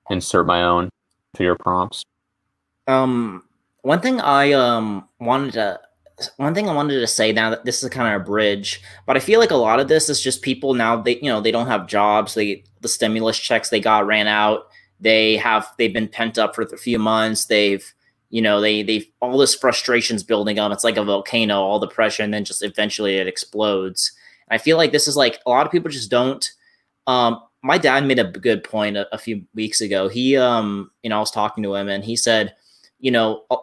insert my own to your prompts. One thing I wanted to say, now that this is kind of a bridge, but I feel like a lot of this is just people now, they don't have jobs, the stimulus checks they got ran out, they've been pent up for a few months, they've all this frustration's building up, it's like a volcano, all the pressure, and then just eventually it explodes. And I feel like this is like a lot of people just don't my dad made a good point a few weeks ago. He I was talking to him, and he said,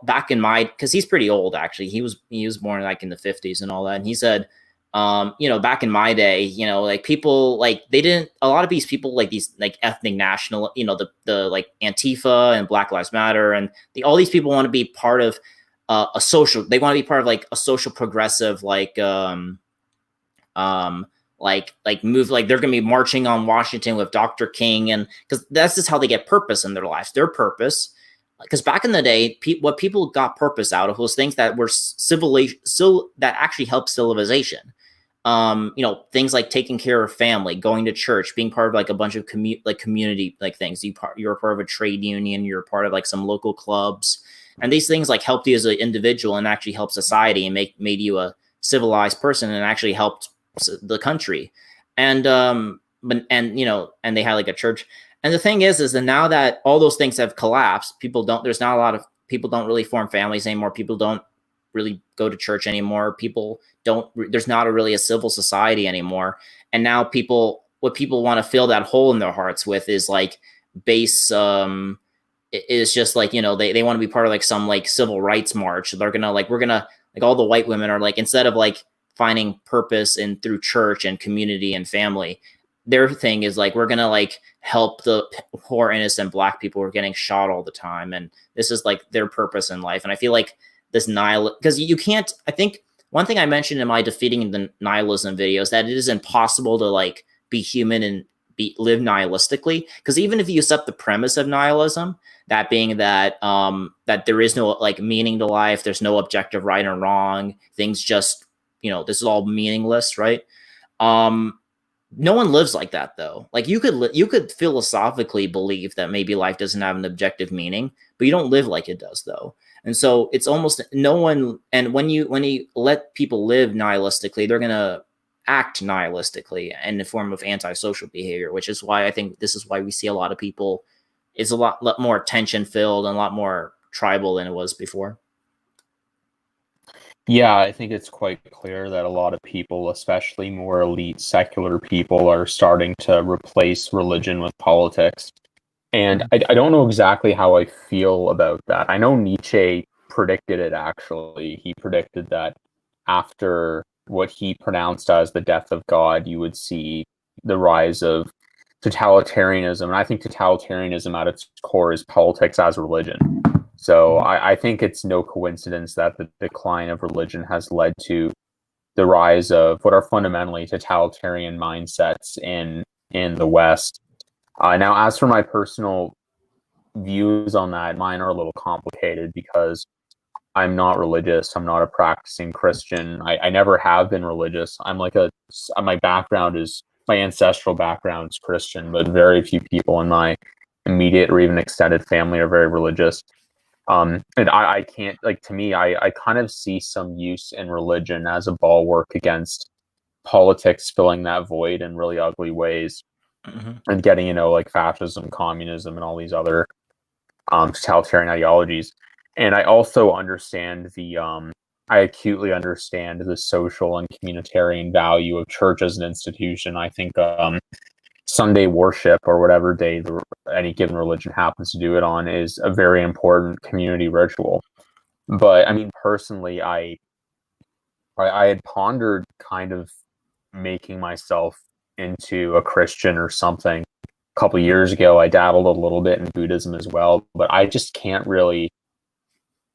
back in because he's pretty old actually. He was born like in the 50s and all that. And he said, back in my day, like people like they didn't, a lot of these people like these like ethnic national, the like Antifa and Black Lives Matter, and all these people want to be part of they want to be part of like a social progressive move, like they're going to be marching on Washington with Dr. King, and because that's just how they get purpose in their lives. Their purpose, because back in the day, what people got purpose out of was things that were civilization, so that actually helped civilization. Things like taking care of family, going to church, being part of like a bunch of community like things. You're part of a trade union, you're part of like some local clubs, and these things like helped you as an individual and actually helped society and made you a civilized person and actually helped the country. And and they had like a church. And the thing is that now that all those things have collapsed, there's not a lot of people don't really form families anymore. People don't really go to church anymore. There's not really a civil society anymore. And now what people want to fill that hole in their hearts with is like base is just like, you know, they want to be part of like some like civil rights march. They're gonna like, we're gonna like, all the white women are like, instead of like finding purpose in through church and community and family, their thing is like, we're gonna like help the poor innocent black people who are getting shot all the time, and this is like their purpose in life. And I feel like this nihil, because you can't, I think one thing I mentioned in my defeating the nihilism video is that it is impossible to like be human and live nihilistically, because even if you accept the premise of nihilism, that being that that there is no like meaning to life, there's no objective right or wrong, things just, you know, this is all meaningless, right? um no one lives like that though. Like you could philosophically believe that maybe life doesn't have an objective meaning, but you don't live like it does though. And so it's almost no one. And when you let people live nihilistically, they're gonna act nihilistically in the form of antisocial behavior, which is why I think this is why we see a lot of people. It's a lot more tension filled and a lot more tribal than it was before. Yeah, I think it's quite clear that a lot of people, especially more elite secular people, are starting to replace religion with politics. And I don't know exactly how I feel about that. I know Nietzsche predicted it, actually. He predicted that after what he pronounced as the death of God, you would see the rise of totalitarianism. And I think totalitarianism at its core is politics as religion. So I think it's no coincidence that the decline of religion has led to the rise of what are fundamentally totalitarian mindsets in the West. Now, as for my personal views on that, mine are a little complicated because I'm not religious. I'm not a practicing Christian. I never have been religious. My background is, my ancestral background is Christian, but very few people in my immediate or even extended family are very religious. And I can't, like, to me, I kind of see some use in religion as a bulwark against politics filling that void in really ugly ways, and getting, like fascism, communism, and all these other totalitarian ideologies. And I also understand I acutely understand the social and communitarian value of church as an institution. I think Sunday worship, or whatever day any given religion happens to do it on, is a very important community ritual. But I mean, personally, I had pondered kind of making myself into a Christian or something a couple years ago. I dabbled a little bit in Buddhism as well, but I just can't really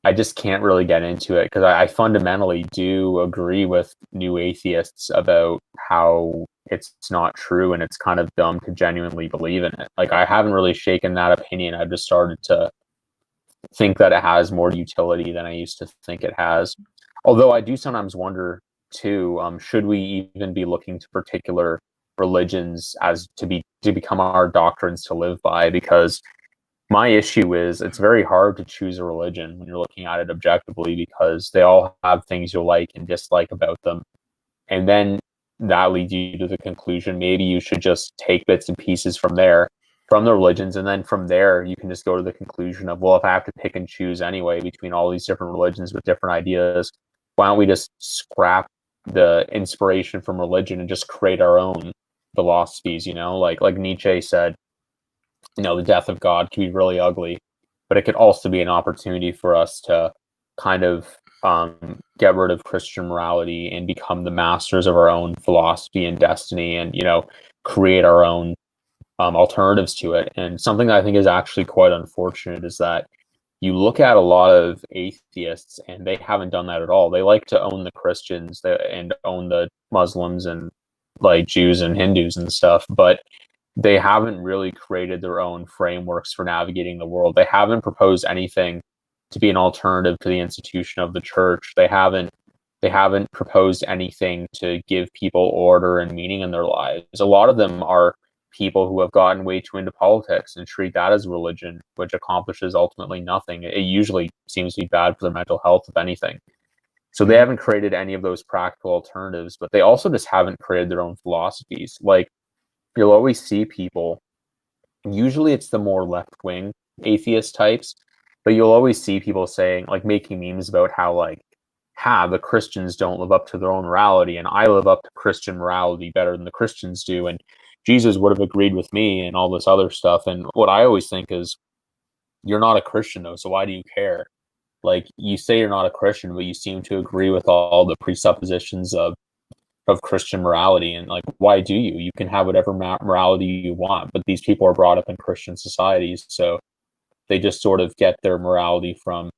get into it because I fundamentally do agree with new atheists about how it's not true and it's kind of dumb to genuinely believe in it. Like, I haven't really shaken that opinion. I've just started to think that it has more utility than I used to think it has. Although I do sometimes wonder too, should we even be looking to particular religions as to become our doctrines to live by? Because my issue is it's very hard to choose a religion when you're looking at it objectively, because they all have things you like and dislike about them. And then that leads you to the conclusion maybe you should just take bits and pieces from the religions, and then from there you can just go to the conclusion of, well, if I have to pick and choose anyway between all these different religions with different ideas, why don't we just scrap the inspiration from religion and just create our own philosophies? Like Nietzsche said, the death of God can be really ugly, but it could also be an opportunity for us to kind of get rid of Christian morality and become the masters of our own philosophy and destiny, and create our own alternatives to it. And something that I think is actually quite unfortunate is that you look at a lot of atheists and they haven't done that at all. They like to own the Christians and own the Muslims and like Jews and Hindus and stuff, but they haven't really created their own frameworks for navigating the world. They haven't proposed anything to be an alternative to the institution of the church. They haven't proposed anything to give people order and meaning in their lives. A lot of them are people who have gotten way too into politics and treat that as religion, which accomplishes ultimately nothing. It usually seems to be bad for their mental health, if anything. So they haven't created any of those practical alternatives, but they also just haven't created their own philosophies. Like, you'll always see people, usually it's the more left-wing atheist types, but you'll always see people saying, like, making memes about how, like, the Christians don't live up to their own morality, and I live up to Christian morality better than the Christians do, and Jesus would have agreed with me, and all this other stuff. And what I always think is, you're not a Christian though, so why do you care? Like, you say you're not a Christian, but you seem to agree with all the presuppositions of Christian morality. And like, why do you? You can have whatever morality you want, but these people are brought up in Christian societies, so they just sort of get their morality from,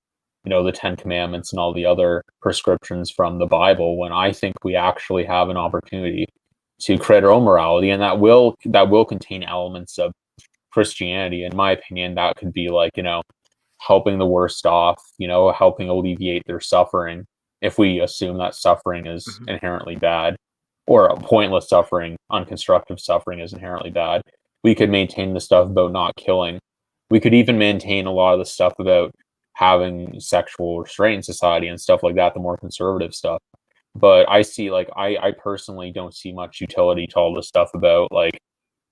the Ten Commandments and all the other prescriptions from the Bible. When I think we actually have an opportunity to create our own morality, and that will contain elements of Christianity. In my opinion, that could be like, helping the worst off, helping alleviate their suffering, if we assume that suffering is Mhm. inherently bad, or pointless suffering, unconstructive suffering is inherently bad. We could maintain the stuff about not killing. We could even maintain a lot of the stuff about having sexual restraint in society and stuff like that, the more conservative stuff. But I see, like, I personally don't see much utility to all this stuff about like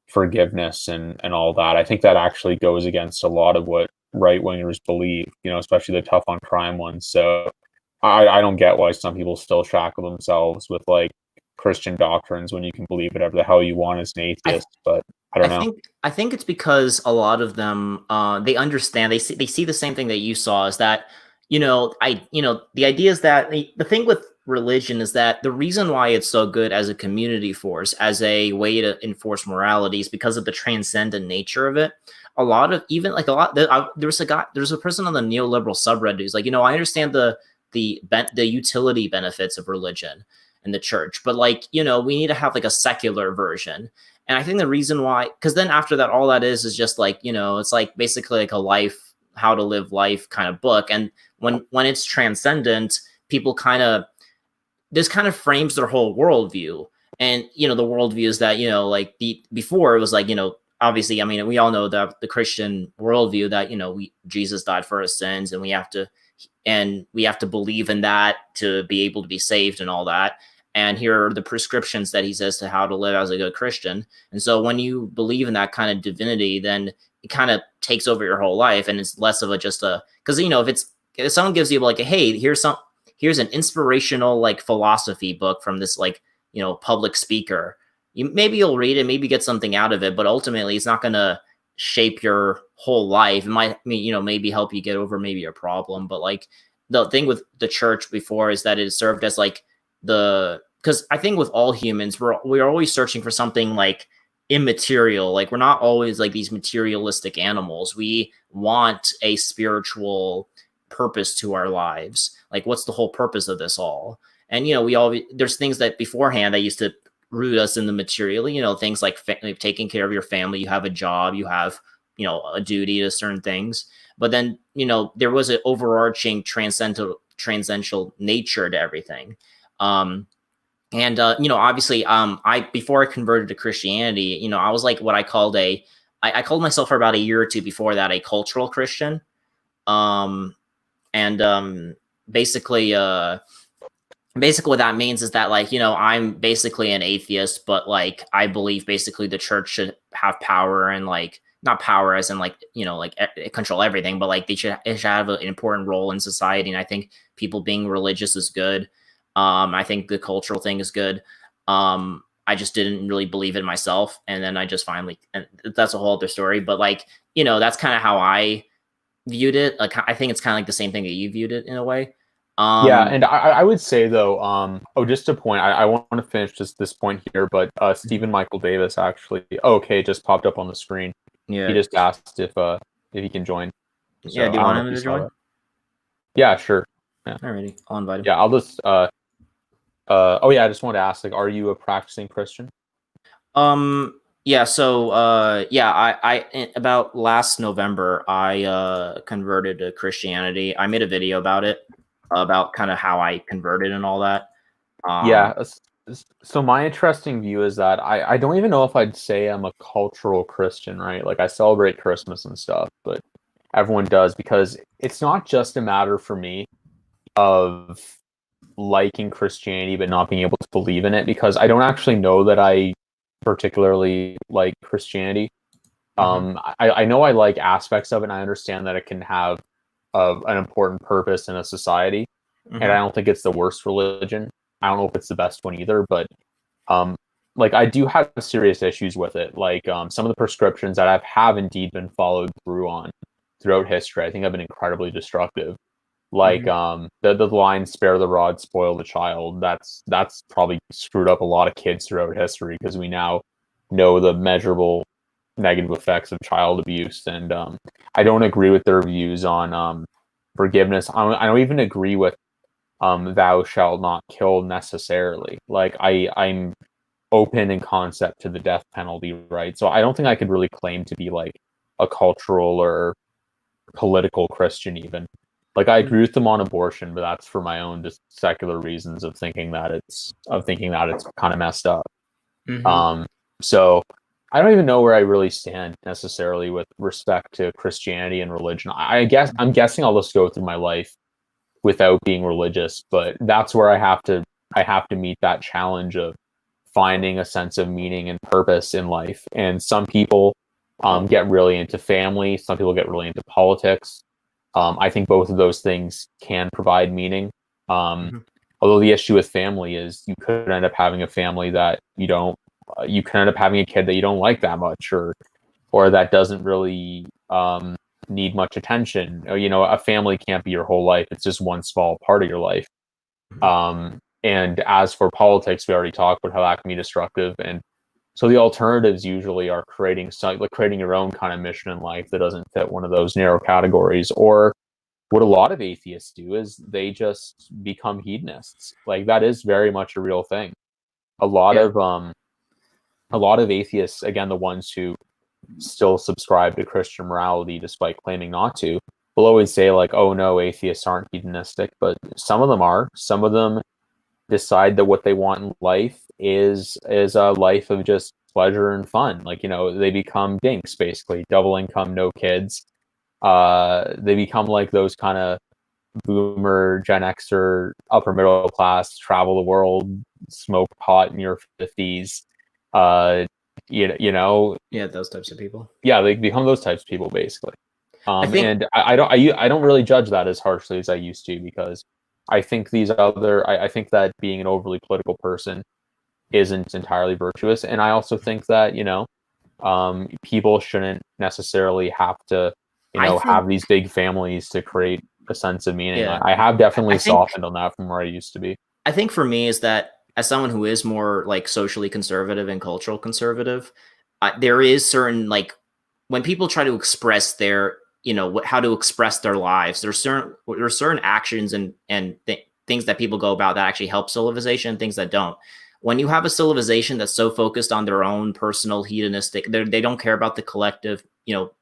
forgiveness and all that. I think that actually goes against a lot of what right wingers believe, especially the tough on crime ones. So I don't get why some people still shackle themselves with like Christian doctrines when you can believe whatever the hell you want as an I atheist. But I I don't know. think I think it's because a lot of them they understand, they see the same thing that you saw, is that the idea is that the thing with religion is that the reason why it's so good as a community force, as a way to enforce morality, is because of the transcendent nature of it. A lot of, even like a lot there's a person on the neoliberal subreddit who's like, I understand the utility benefits of religion and the church, but like, we need to have like a secular version. And I think the reason why, because then after that, all that is just like, it's like basically like a life, how to live life kind of book. And when it's transcendent, people kind of, this kind of frames their whole worldview. And, the worldview is that, like before it was like, obviously, I mean, we all know that the Christian worldview that, Jesus died for our sins, and we have to believe in that to be able to be saved and all that. And here are the prescriptions that he says to how to live as a good Christian. And so when you believe in that kind of divinity, then it kind of takes over your whole life, and it's less of a just a, because if someone gives you like, hey, here's an inspirational like philosophy book from this like public speaker, maybe you'll read it, maybe get something out of it, but ultimately it's not going to shape your whole life. It might, maybe help you get over maybe a problem, but like the thing with the church before is that it served as like because I think with all humans, we're always searching for something like immaterial. Like, we're not always like these materialistic animals. We want a spiritual purpose to our lives. Like, what's the whole purpose of this all? And there's things that beforehand that used to root us in the material, things like taking care of your family. You have a job, you have a duty to certain things, but then there was an overarching transcendental nature to everything. And obviously, I before I converted to Christianity, I was like what I called I called myself for about a year or two before that a cultural Christian. um and basically basically what that means is that, like, I'm basically an atheist, but like I believe basically the church should have power, and like not power as in like like control everything, but like it should have an important role in society. And I think people being religious is good. I think the cultural thing is good. I just didn't really believe it myself, and then I just finally, and that's a whole other story. But like, that's kind of how I viewed it. Like, I think it's kind of like the same thing that you viewed it in a way. Yeah, um and I would say though, just a point, I want to finish just this point here, but Stephen Michael Davis actually, okay, just popped up on the screen. He yeah. just asked if he can join. Yeah, So do you I don't want know if him you to saw join? that. Yeah, sure. Yeah, Alrighty, I'll invite him. yeah. I'll just oh yeah, I just wanted to ask, like, are you a practicing Christian? Yeah, so yeah, about last November I converted to Christianity. I made a video about it, about kind of how I converted and all that. Yeah. Um So my interesting view is that I don't even know if I'd say I'm a cultural Christian, right? Like, I celebrate Christmas and stuff, but everyone does, because it's not just a matter for me of liking Christianity but not being able to believe in it, because I don't actually know that I particularly like Christianity. mhm, I know I like aspects of it, and I understand that it can have an important purpose in a society, and I mhm. don't think it's the worst religion. I don't know if it's the best one either, but um, like, I do have serious issues with it. Like, some of the prescriptions that have indeed been followed through on. throughout history, I think, have been incredibly destructive. Like the line "spare the rod, spoil the child." That's probably screwed up a lot of kids throughout history because we now know the measurable negative effects of child abuse. And I don't agree with their views on forgiveness. I don't even agree with "thou shalt not kill" necessarily. Like I'm open in concept to the death penalty, right? So I don't think I could really claim to be like a cultural or political Christian even. Like I agree with them on abortion, but that's for my own just secular reasons of thinking that it's kind of messed up. So I don't even know where I really stand necessarily with respect to Christianity and religion. I'm guessing I'll just go through my life without being religious, but that's where I have to meet that challenge of finding a sense of meaning and purpose in life. And some people get really into family, some people get really into politics. I think both of those things can provide meaning. Although the issue with family is you could end up having a family that you can end up having a kid that you don't like that much, or that doesn't really need much attention. A family can't be your whole life. It's just one small part of your life. And as for politics, we already talked about how that can be destructive. And so the alternatives usually are creating your own kind of mission in life that doesn't fit one of those narrow categories. Or what a lot of atheists do is they just become hedonists. Like that is very much a real thing. A lot of atheists, again, the ones who still subscribe to Christian morality despite claiming not to, will always say like, "Oh no, atheists aren't hedonistic," but some of them are. Some of them decide that what they want in life is a life of just pleasure and fun. Like, they become dinks, basically, double income, no kids. They become like those kind of boomer Gen Xer, upper middle class, travel the world, smoke pot in your 50s. Yeah, those types of people. Yeah, they become those types of people basically. I I don't really judge that as harshly as I used to, because I think I think that being an overly political person isn't entirely virtuous. And I also think that, people shouldn't necessarily have to, have these big families to create a sense of meaning. Yeah. I have definitely softened on that from where I used to be. I think for me is that as someone who is more like socially conservative and cultural conservative, there is certain, like, when people try to express their, how to express their lives, there's certain actions and things that people go about that actually help civilization and things that don't. When you have a civilization that's so focused on their own personal hedonistic, they don't care about the collective, they don't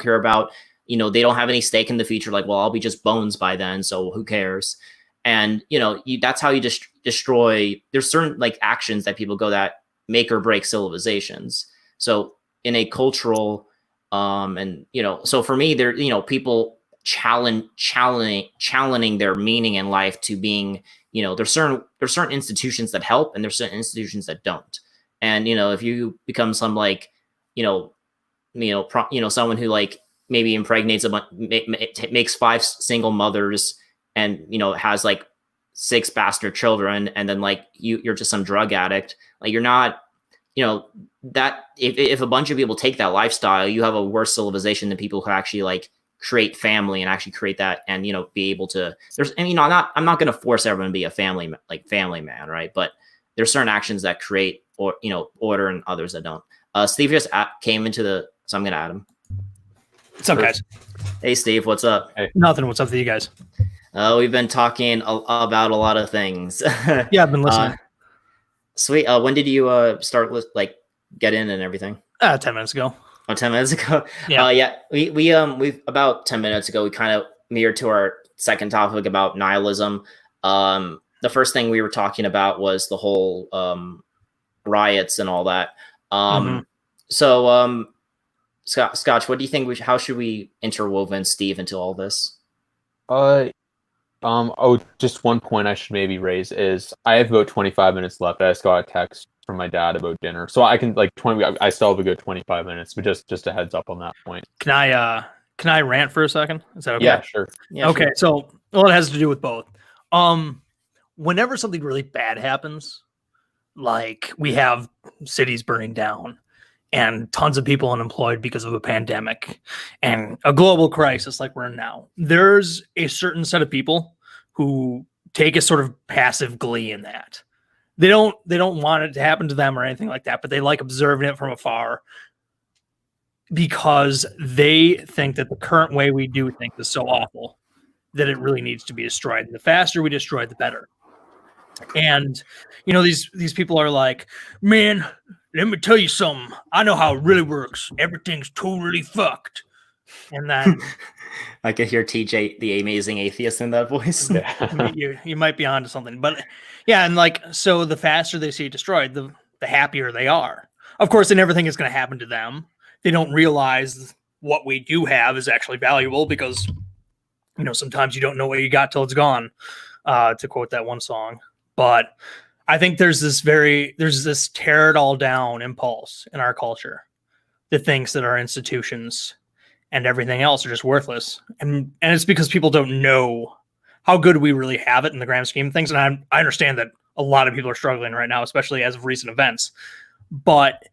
care about, they don't have any stake in the future. Like, well, I'll be just bones by then, so who cares? And that's how you destroy. There's certain like actions that people go that make or break civilizations. So in a cultural, and so for me, there, people challenging their meaning in life to being, there's certain institutions that help, and there's certain institutions that don't. And if you become some like, someone who like maybe impregnates makes 5 single mothers, and has like 6 bastard children, and then like you're just some drug addict, like you're not, that if a bunch of people take that lifestyle, you have a worse civilization than people who actually like create family and actually create that, and be able to, I'm not going to force everyone to be a family man, right? But there's certain actions that create order, and others that don't. Steve just came into so I'm going to add him. What's up, guys? Hey, Steve, what's up? Hey. Nothing. What's up with you guys? We've been talking about a lot of things. Yeah, I've been listening. Sweet. When did you start like get in and everything? 10 minutes ago. Oh, 10 minutes ago. Yeah. Yeah. We about 10 minutes ago, we kind of mirrored to our second topic about nihilism. The first thing we were talking about was the whole riots and all that. So Scotch, what do you think? How should we interwoven Steve into all this? Just one point I should maybe raise is I have about 25 minutes left. I just got a text from my dad about dinner, so I can I still have a good 25 minutes, but just a heads up on that point. Can I rant for a second? Is that okay? Yeah, sure. Yeah, okay. Sure. So, well, it has to do with both. Whenever something really bad happens, like we have cities burning down, and tons of people unemployed because of a pandemic and a global crisis like we're in now, there's a certain set of people who take a sort of passive glee in that. They don't want it to happen to them or anything like that, but they like observing it from afar because they think that the current way we do things is so awful that it really needs to be destroyed. And the faster we destroy it, the better. And these people are like, man, let me tell you something. I know how it really works. Everything's totally fucked. And then I could hear TJ, the amazing atheist, in that voice. you might be onto something. But yeah, and like, so the faster they see it destroyed, the happier they are. Of course, they never think it's going to happen to them. They don't realize what we do have is actually valuable because, sometimes you don't know what you got till it's gone, to quote that one song. But I think there's this tear it all down impulse in our culture that thinks that our institutions and everything else are just worthless. And it's because people don't know how good we really have it in the grand scheme of things. And I understand that a lot of people are struggling right now, especially as of recent events. But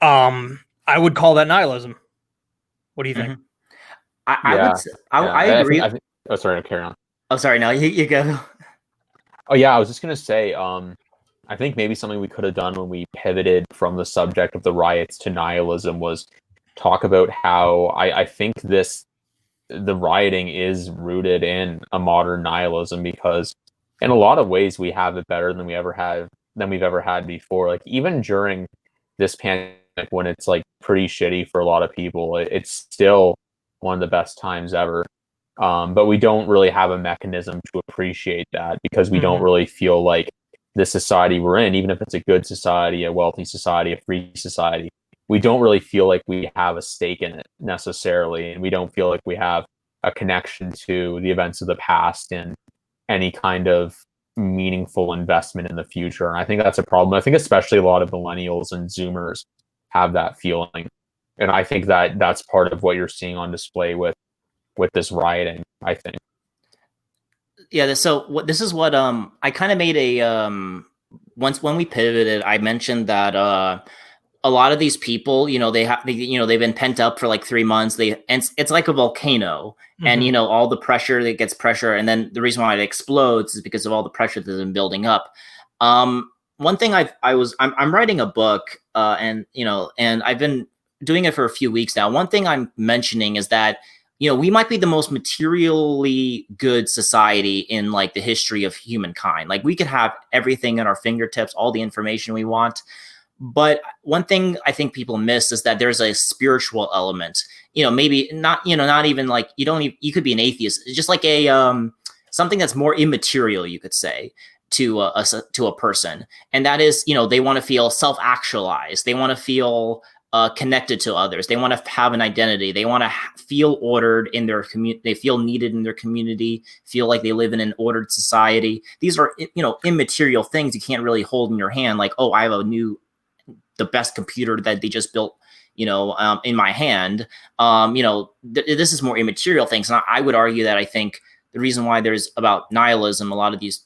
I would call that nihilism. What do you think? I agree. Sorry, carry on. Oh, sorry. No, you go. Oh yeah, I was just gonna say, I think maybe something we could have done when we pivoted from the subject of the riots to nihilism was talk about how I think the rioting is rooted in a modern nihilism, because in a lot of ways we have it better than we've ever had before. Like even during this pandemic, when it's like pretty shitty for a lot of people, it's still one of the best times ever. But we don't really have a mechanism to appreciate that because we don't really feel like the society we're in, even if it's a good society, a wealthy society, a free society, we don't really feel like we have a stake in it necessarily. And we don't feel like we have a connection to the events of the past and any kind of meaningful investment in the future. And I think that's a problem. I think especially a lot of millennials and Zoomers have that feeling. And I think that that's part of what you're seeing on display with this rioting, I think. Yeah, so this is what I kind of made a once when we pivoted, I mentioned that a lot of these people, they've been pent up for like 3 months. And it's like a volcano, and all the pressure that gets pressure, and then the reason why it explodes is because of all the pressure that's been building up. One thing I'm writing a book, and I've been doing it for a few weeks now. One thing I'm mentioning is that we might be the most materially good society in like the history of humankind. Like we could have everything at our fingertips, all the information we want. But one thing I think people miss is that there's a spiritual element. Maybe not. Not even like you could be an atheist. It's just like a something that's more immaterial, you could say, to a person, and that is they want to feel self-actualized. They want to feel connected to others. They want to have an identity. They want to feel ordered in their community. They feel needed in their community, feel like they live in an ordered society. These are, immaterial things you can't really hold in your hand. Like, oh, I have the best computer that they just built, in my hand. This is more immaterial things. And I would argue that I think the reason why there's about nihilism, a lot of these,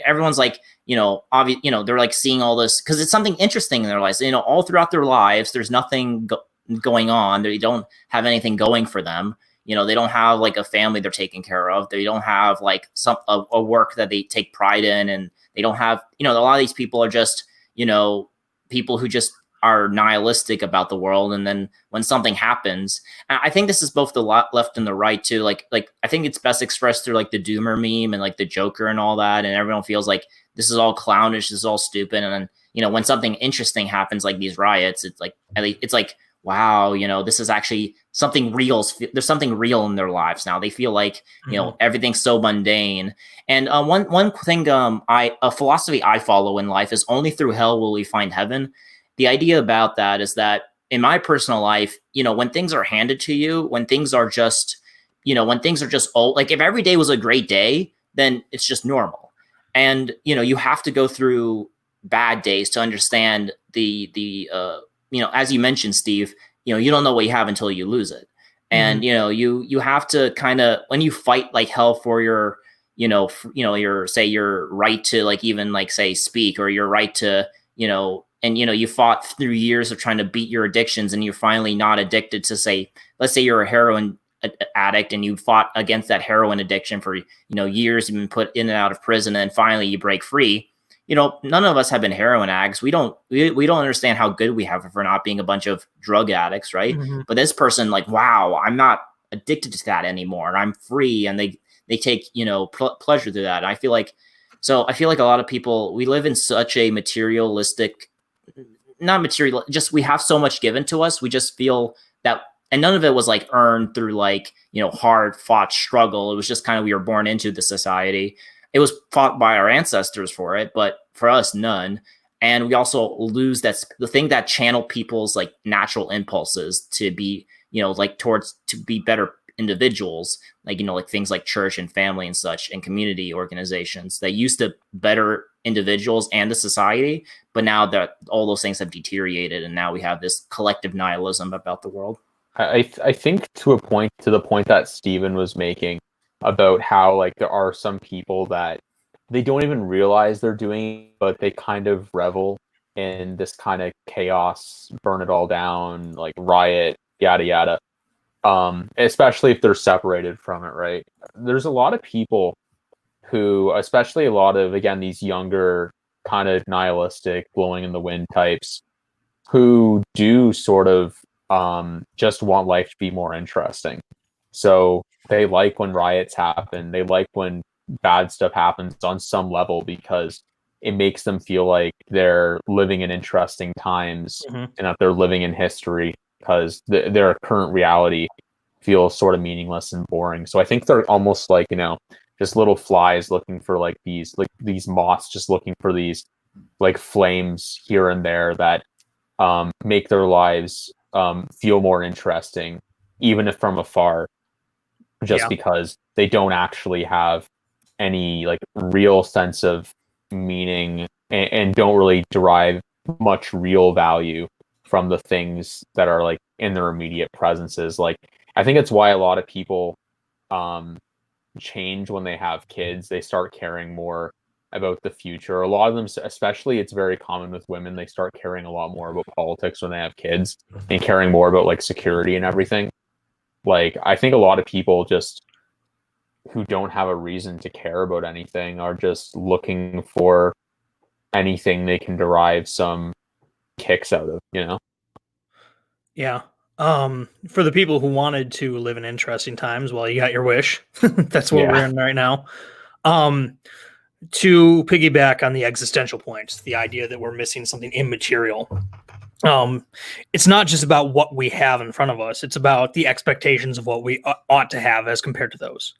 everyone's like, they're like seeing all this because it's something interesting in their lives. All throughout their lives, there's nothing going on. They don't have anything going for them. They don't have like a family they're taking care of. They don't have like a work that they take pride in, and they don't have, a lot of these people are just, people who just are nihilistic about the world. And then when something happens, I think this is both the left and the right too. Like I think it's best expressed through like the doomer meme and like the Joker and all that. And everyone feels like this is all clownish, this is all stupid. And then, when something interesting happens, like these riots, it's like, wow, this is actually something real. There's something real in their lives now. They feel like, everything's so mundane. And one thing, a philosophy I follow in life is only through hell will we find heaven. The idea about that is that in my personal life, when things are handed to you, when things are just old, like if every day was a great day, then it's just normal. And, you have to go through bad days to understand the as you mentioned, Steve, you don't know what you have until you lose it. And, you have to kind of, when you fight like hell for your, your right to like even like say speak, or your right to, and you fought through years of trying to beat your addictions, and you're finally not addicted to, say, let's say you're a heroin addict and you fought against that heroin addiction for years, you've been put in and out of prison, and then finally you break free. None of us have been heroin addicts. We don't understand how good we have it for not being a bunch of drug addicts, right? Mhm. But this person, like, wow, I'm not addicted to that anymore. I'm free, and they take pleasure through that. And I feel like a lot of people, we live in such a materialistic, not material, just we have so much given to us. We just feel that, and none of it was like earned through like hard fought struggle. It was just kind of, we were born into the society. It was fought by our ancestors for it, but for us, none. And we also lose the thing that channel people's like natural impulses to be, like towards to be better individuals, like, like things like church and family and such, and community organizations that used to better individuals and the society. But now that all those things have deteriorated, and now we have this collective nihilism about the world. I think to the point that Steven was making about how like there are some people that they don't even realize they're doing it, but they kind of revel in this kind of chaos, burn it all down, like riot, yada yada. Especially if they're separated from it, right? There's a lot of people who, especially a lot of, again, these younger kind of nihilistic, blowing in the wind types, who do sort of just want life to be more interesting. So they like when riots happen. They like when bad stuff happens on some level, because it makes them feel like they're living in interesting times and that they're living in history, because their current reality feels sort of meaningless and boring. So I think they're almost like, just little flies looking for like these moths, just looking for these like flames here and there that make their lives feel more interesting, even if from afar, just because they don't actually have any like real sense of meaning, and don't really derive much real value from the things that are like in their immediate presences. Like, I think it's why a lot of people change when they have kids. They start caring more about the future. A lot of them, especially, it's very common with women, they start caring a lot more about politics when they have kids, and caring more about like security and everything. Like, I think a lot of people just who don't have a reason to care about anything are just looking for anything they can derive some kicks out of, Yeah. For the people who wanted to live in interesting times, well, you got your wish. That's what we're in right now. To piggyback on the existential points, the idea that we're missing something immaterial. It's not just about what we have in front of us. It's about the expectations of what we ought to have as compared to those.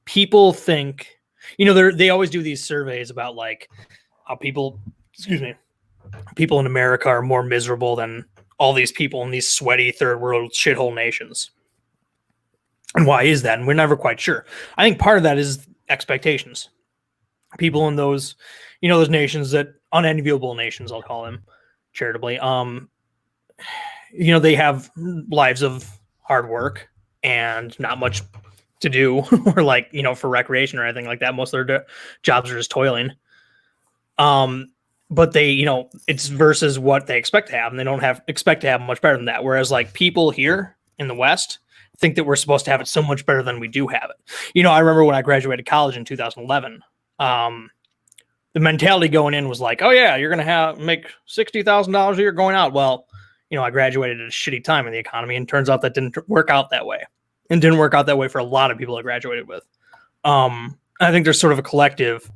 People think, they always do these surveys about like how people in America are more miserable than all these people in these sweaty third world shithole nations. And why is that? And we're never quite sure. I think part of that is expectations. People in those, those nations, that unenviable nations, I'll call them charitably, they have lives of hard work and not much to do, or like, for recreation or anything like that. Most of their jobs are just toiling. But they, it's versus what they expect to have, and they don't expect to have much better than that. Whereas like people here in the West think that we're supposed to have it so much better than we do have it. I remember when I graduated college in 2011, the mentality going in was like, oh yeah, you're going to make $60,000 a year going out. Well, I graduated at a shitty time in the economy, and turns out that didn't work out that way, and didn't work out that way for a lot of people I graduated with. I think there's sort of a collective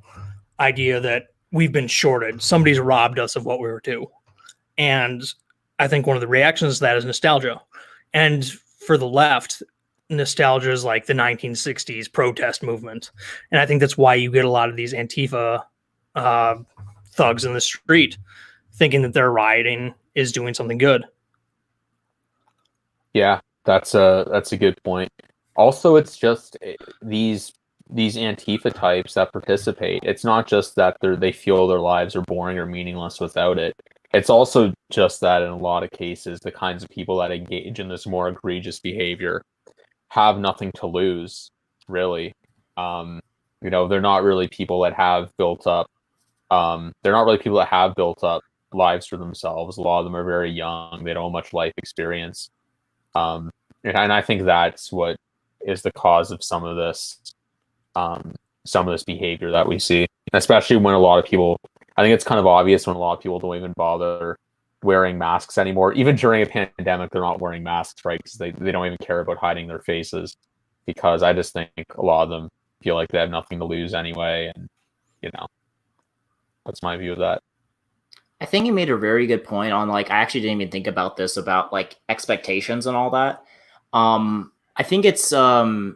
idea that we've been shorted. Somebody's robbed us of what we were due. And I think one of the reactions to that is nostalgia. And for the left, nostalgia is like the 1960s protest movement. And I think that's why you get a lot of these Antifa thugs in the street thinking that their rioting is doing something good. Yeah, that's a good point. Also, it's just these Antifa types that participate. It's not just that they feel their lives are boring or meaningless without it. It's also just that in a lot of cases, the kinds of people that engage in this more egregious behavior have nothing to lose, really. They're not really people that have built up They're not really people that have built up lives for themselves. A lot of them are very young. They don't have much life experience. And I think that's what is the cause of some of this behavior that we see, especially when a lot of people, I think it's kind of obvious when a lot of people don't even bother wearing masks anymore. Even during a pandemic, they're not wearing masks, right? Because they don't even care about hiding their faces, because I just think a lot of them feel like they have nothing to lose anyway. And, that's my view of that. I think you made a very good point on, like, I actually didn't even think about this, about like expectations and all that. I think it's a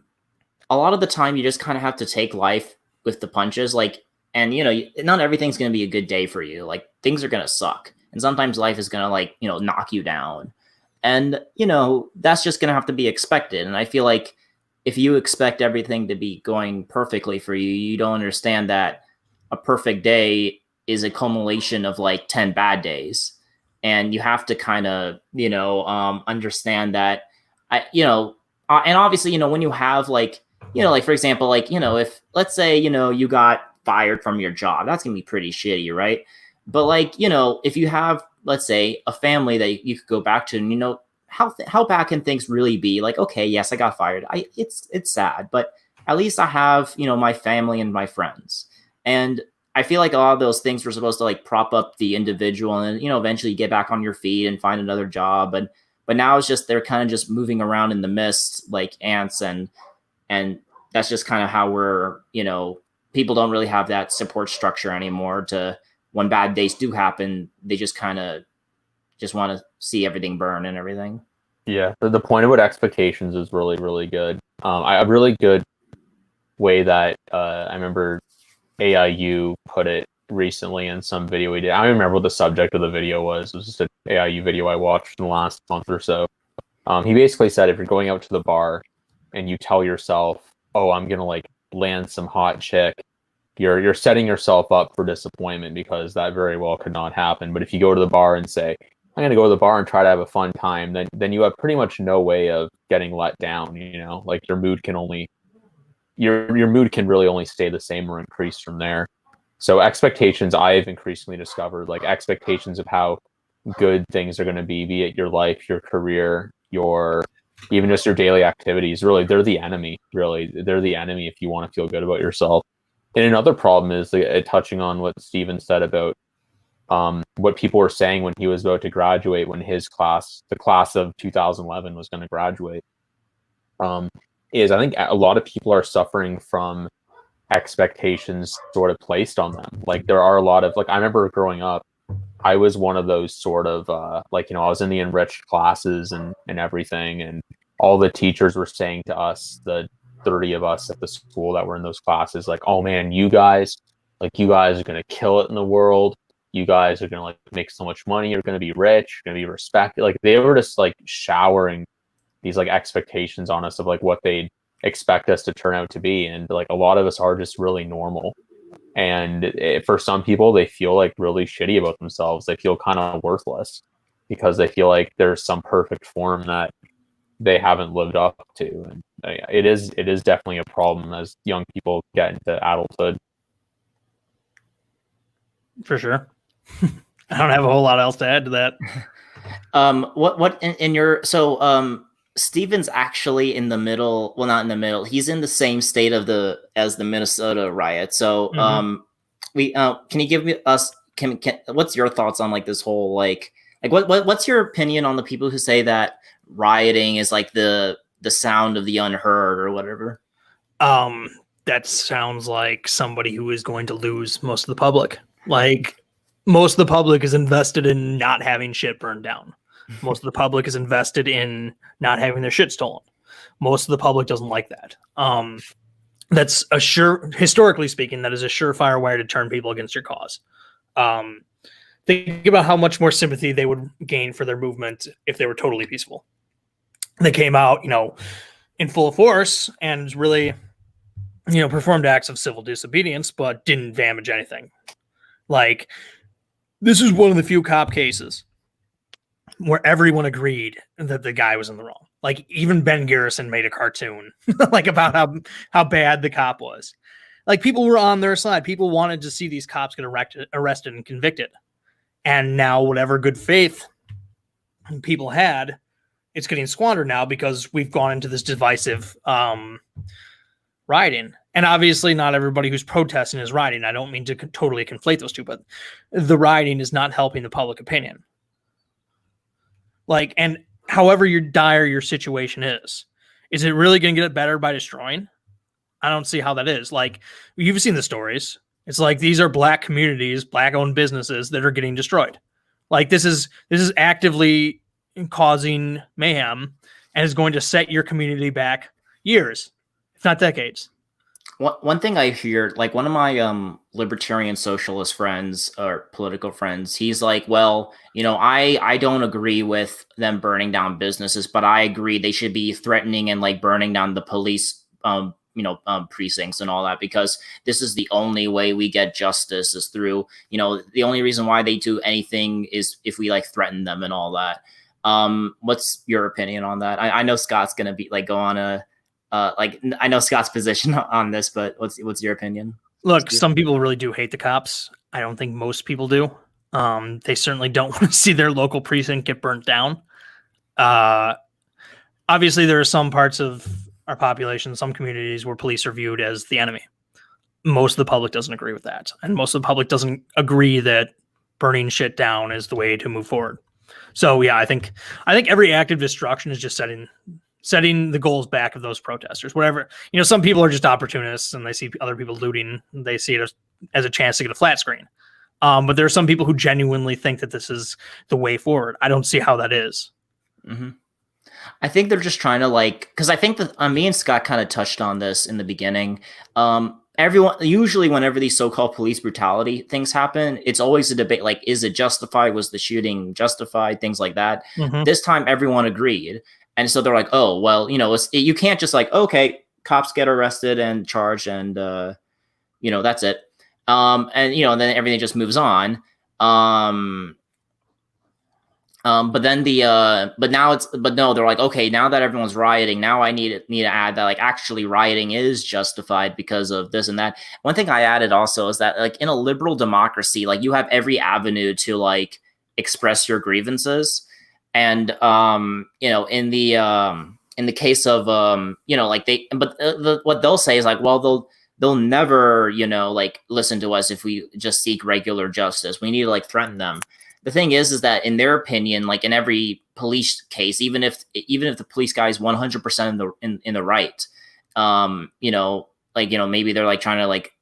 lot of the time you just kind of have to take life with the punches, like, and not everything's going to be a good day for you. Like, things are going to suck, and sometimes life is going to, like, knock you down, and that's just going to have to be expected. And I feel like if you expect everything to be going perfectly for you, you don't understand that a perfect day is a culmination of like 10 bad days. And you have to kind of, understand that, and obviously, when you have like, like, for example, like, if, let's say, you got fired from your job, that's gonna be pretty shitty, right? But like, if you have, let's say, a family that you could go back to, and how bad can things really be? Like, okay, yes, I got fired. It's sad, but at least I have, my family and my friends. And I feel like a lot of those things were supposed to like prop up the individual, and eventually get back on your feet and find another job. But now it's just, they're kind of just moving around in the mist like ants, and that's just kind of how we're, people don't really have that support structure anymore to, when bad days do happen, they just kind of just want to see everything burn and everything. Yeah, the point about expectations is really, really good. A really good way that I remember AIU put it recently in some video we did. I don't remember what the subject of the video was. It was just an AIU video I watched in the last month or so. He basically said, if you're going out to the bar and you tell yourself, oh, I'm going to like land some hot chick, you're setting yourself up for disappointment, because that very well could not happen. But if you go to the bar and say, I'm going to go to the bar and try to have a fun time, then you have pretty much no way of getting let down. Like, your mood can really only stay the same or increase from there. So expectations, I've increasingly discovered, like, expectations of how good things are going to be it your life, your career, even just your daily activities, really, they're the enemy. Really, they're the enemy if you want to feel good about yourself. And another problem is, touching on what Steven said about what people were saying when he was about to graduate, when the class of 2011 was going to graduate, is I think a lot of people are suffering from expectations sort of placed on them. Like, there are a lot of, like, I remember growing up, I was one of those sort of I was in the enriched classes and everything, and all the teachers were saying to us, the 30 of us at the school that were in those classes, like, oh man, you guys are going to kill it in the world. You guys are going to like make so much money. You're going to be rich. You're going to be respected. Like, they were just like showering these like expectations on us of like what they'd expect us to turn out to be. And like, a lot of us are just really normal. And for some people, they feel like really shitty about themselves. They feel kind of worthless because they feel like there's some perfect form that they haven't lived up to. And it is definitely a problem as young people get into adulthood. For sure. I don't have a whole lot else to add to that. What in your, so Steven's actually in the middle, well, not in the middle, he's in the same state as the Minnesota riot. So can you give us what's your thoughts on like this whole like what's your opinion on the people who say that rioting is like the sound of the unheard or whatever? That sounds like somebody who is going to lose most of the public. Like, most of the public is invested in not having shit burned down. Most of the public is invested in not having their shit stolen. Most of the public doesn't like that. That's historically speaking, that is a surefire way to turn people against your cause. Think about how much more sympathy they would gain for their movement if they were totally peaceful. They came out, in full force and really, performed acts of civil disobedience, but didn't damage anything. Like, this is one of the few cop cases where everyone agreed that the guy was in the wrong. Like, even Ben Garrison made a cartoon like about how bad the cop was. Like, people were on their side. People wanted to see these cops get arrested and convicted. And now whatever good faith people had, it's getting squandered now because we've gone into this divisive rioting. And obviously not everybody who's protesting is rioting. I don't mean to totally conflate those two, but the rioting is not helping the public opinion. Like, and however dire your situation is it really going to get it better by destroying? I don't see how that is. Like, you've seen the stories. It's like, these are black communities, black owned businesses that are getting destroyed. Like, this is actively causing mayhem and is going to set your community back years, if not decades. One thing I hear, like, one of my libertarian socialist friends or political friends, he's like, well, you know, I don't agree with them burning down businesses, but I agree they should be threatening and like burning down the police precincts and all that, because this is the only way we get justice is through, you know, the only reason why they do anything is if we like threaten them and all that. What's your opinion on that? I know Scott's gonna be like go on a I know Scott's position on this, but what's your opinion? Look, some people really do hate the cops. I don't think most people do. They certainly don't want to see their local precinct get burnt down. Obviously, there are some parts of our population, some communities where police are viewed as the enemy. Most of the public doesn't agree with that. And most of the public doesn't agree that burning shit down is the way to move forward. So yeah, I think every act of destruction is just setting the goals back of those protesters. Whatever, you know, some people are just opportunists and they see other people looting. They see it as a chance to get a flat screen. But there are some people who genuinely think that this is the way forward. I don't see how that is. Mm-hmm. I think they're just trying to like, because I think that me and Scott kind of touched on this in the beginning. Everyone, usually whenever these so-called police brutality things happen, it's always a debate, like, is it justified? Was the shooting justified? Things like that. Mm-hmm. This time, everyone agreed. And so they're like, oh, well, you know, you can't just like, okay, cops get arrested and charged and, you know, that's it. And, you know, and then everything just moves on. But then but no, they're like, okay, now that everyone's rioting, now I need to add that like actually rioting is justified because of this and that. One thing I added also is that like in a liberal democracy, like you have every avenue to like express your grievances. And, you know, in the case of, you know, like what they'll say is like, well, they'll never, you know, like listen to us if we just seek regular justice. We need to like threaten them. The thing is that in their opinion, like in every police case, even if the police guy is 100% in the right, you know, like, you know, maybe they're like trying to like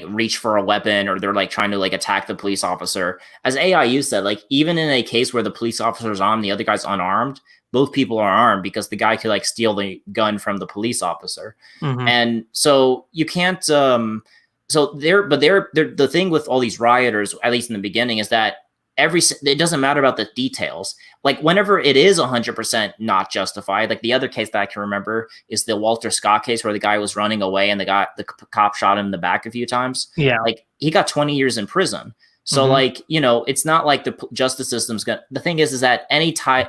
reach for a weapon, or they're like trying to like attack the police officer. As AIU said, like even in a case where the police officer is armed, the other guy's unarmed, both people are armed because the guy could like steal the gun from the police officer. Mm-hmm. And so you can't, the thing with all these rioters, at least in the beginning, is that it doesn't matter about the details. Like whenever it is 100% not justified, like the other case that I can remember is the Walter Scott case where the guy was running away and the cop shot him in the back a few times. Yeah. Like he got 20 years in prison. So mm-hmm. like, you know, it's not like the justice system's the thing is that anytime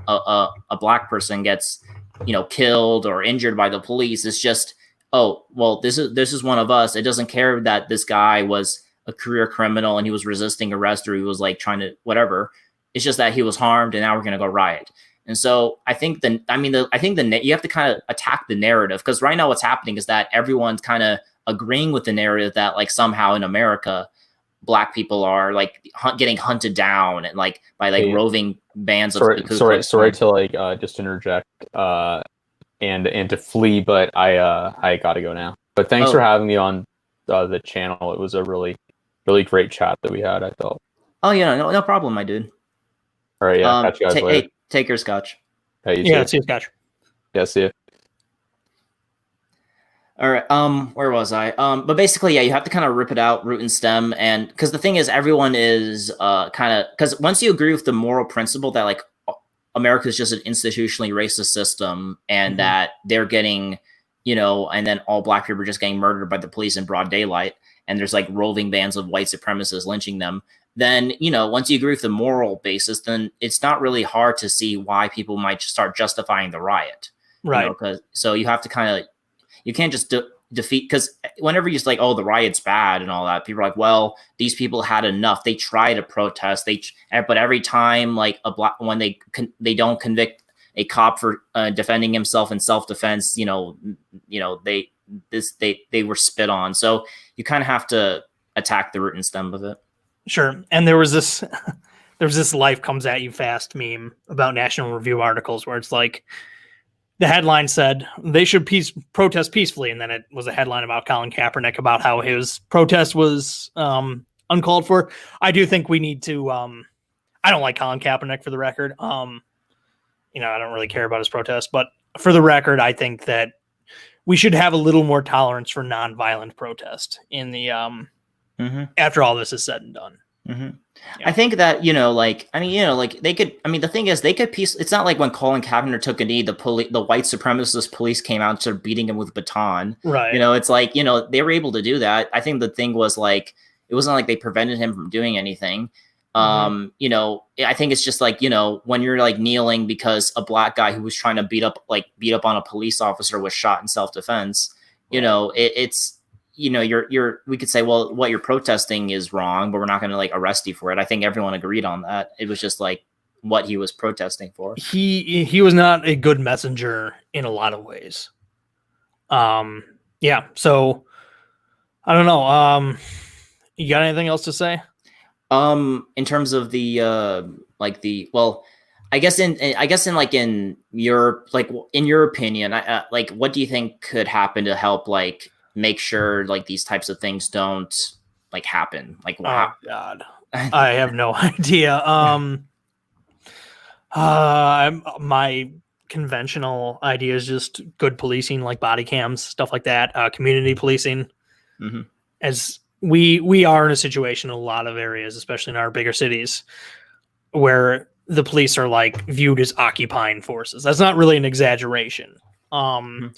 a black person gets, you know, killed or injured by the police, it's just, oh, well, this is one of us. It doesn't care that this guy was a career criminal and he was resisting arrest, or he was like trying to whatever. It's just that he was harmed and now we're going to go riot. And so I think you have to kind of attack the narrative, because right now what's happening is that everyone's kind of agreeing with the narrative that like somehow in America, black people are like getting hunted down and like by like roving bands of sorry to like just interject and to flee, but I gotta go now. But thanks for having me on the channel. It was a really great chat that we had, I felt. Oh yeah, no problem, my dude. All right, yeah, catch you guys later. Hey, take care, Scotch. Hey, yeah, see you, Scotch. Yeah, see you. All right, where was I? But basically, yeah, you have to kind of rip it out, root and stem, and because the thing is, everyone is kind of, because once you agree with the moral principle that like America is just an institutionally racist system, and mm-hmm. that they're getting, you know, and then all black people are just getting murdered by the police in broad daylight, and there's like roving bands of white supremacists lynching them, then, you know, once you agree with the moral basis, then it's not really hard to see why people might start justifying the riot. Right. You know, so you have to kind of, you can't just defeat, because whenever you just like, oh, the riot's bad and all that, people are like, well, these people had enough. They try to protest. But every time like when they don't convict a cop for defending himself in self-defense, they were spit on. So you kind of have to attack the root and stem of it. Sure. And there was this life comes at you fast meme about National Review articles where it's like the headline said they should protest peacefully, and then it was a headline about Colin Kaepernick about how his protest was uncalled for. I do think we need to I don't like Colin Kaepernick, for the record. I don't really care about his protest, but for the record, I think that we should have a little more tolerance for nonviolent protest in the after all this is said and done. Mm-hmm. Yeah. I think that, they could, the thing is they could it's not like when Colin Kaepernick took a knee, the white supremacist police came out and started beating him with a baton. Right. It's like, they were able to do that. I think the thing was like, it wasn't like they prevented him from doing anything. I think it's just like, when you're like kneeling because a black guy who was trying to beat up on a police officer was shot in self-defense, it's, we could say, well, what you're protesting is wrong, but we're not going to like arrest you for it. I think everyone agreed on that. It was just like what he was protesting for. He was not a good messenger in a lot of ways. Yeah. So I don't know. You got anything else to say? In terms of the I guess in your in your opinion, what do you think could happen to help like make sure like these types of things don't like happen? Like, wow. Oh God, I have no idea. My conventional idea is just good policing, like body cams, stuff like that. Community policing, as we are in a situation in a lot of areas, especially in our bigger cities, where the police are like viewed as occupying forces. That's not really an exaggeration. And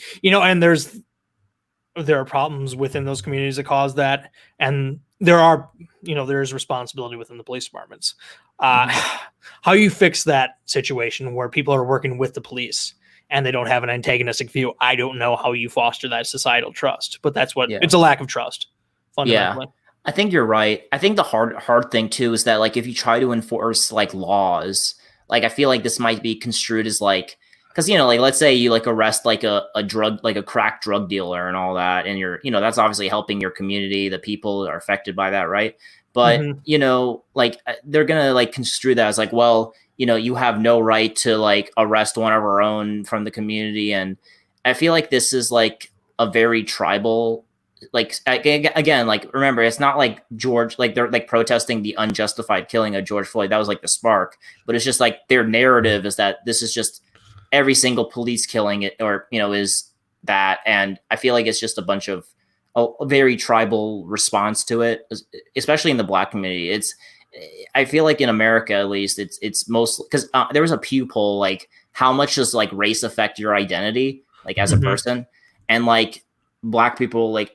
there are problems within those communities that cause that. And there is responsibility within the police departments. How you fix that situation where people are working with the police and they don't have an antagonistic view, I don't know how you foster that societal trust, but that's it's a lack of trust. Fundamentally. Yeah, I think you're right. I think the hard thing too is that like if you try to enforce like laws, like I feel like this might be construed as like, because like let's say you like arrest like a drug, like a crack drug dealer and all that, and you're that's obviously helping your community, the people are affected by that, right? But like they're gonna like construe that as like, well, you have no right to like arrest one of our own from the community, and I feel like this is like a very tribal. Like again, like remember, it's not like George, like they're like protesting the unjustified killing of George Floyd. That was like the spark, but it's just like their narrative is that this is just every single police killing it, or is that, and I feel like it's just a bunch of a very tribal response to it, especially in the Black community. I feel like in America, at least, it's mostly because there was a Pew poll, like how much does like race affect your identity, like as a person, and like Black people, like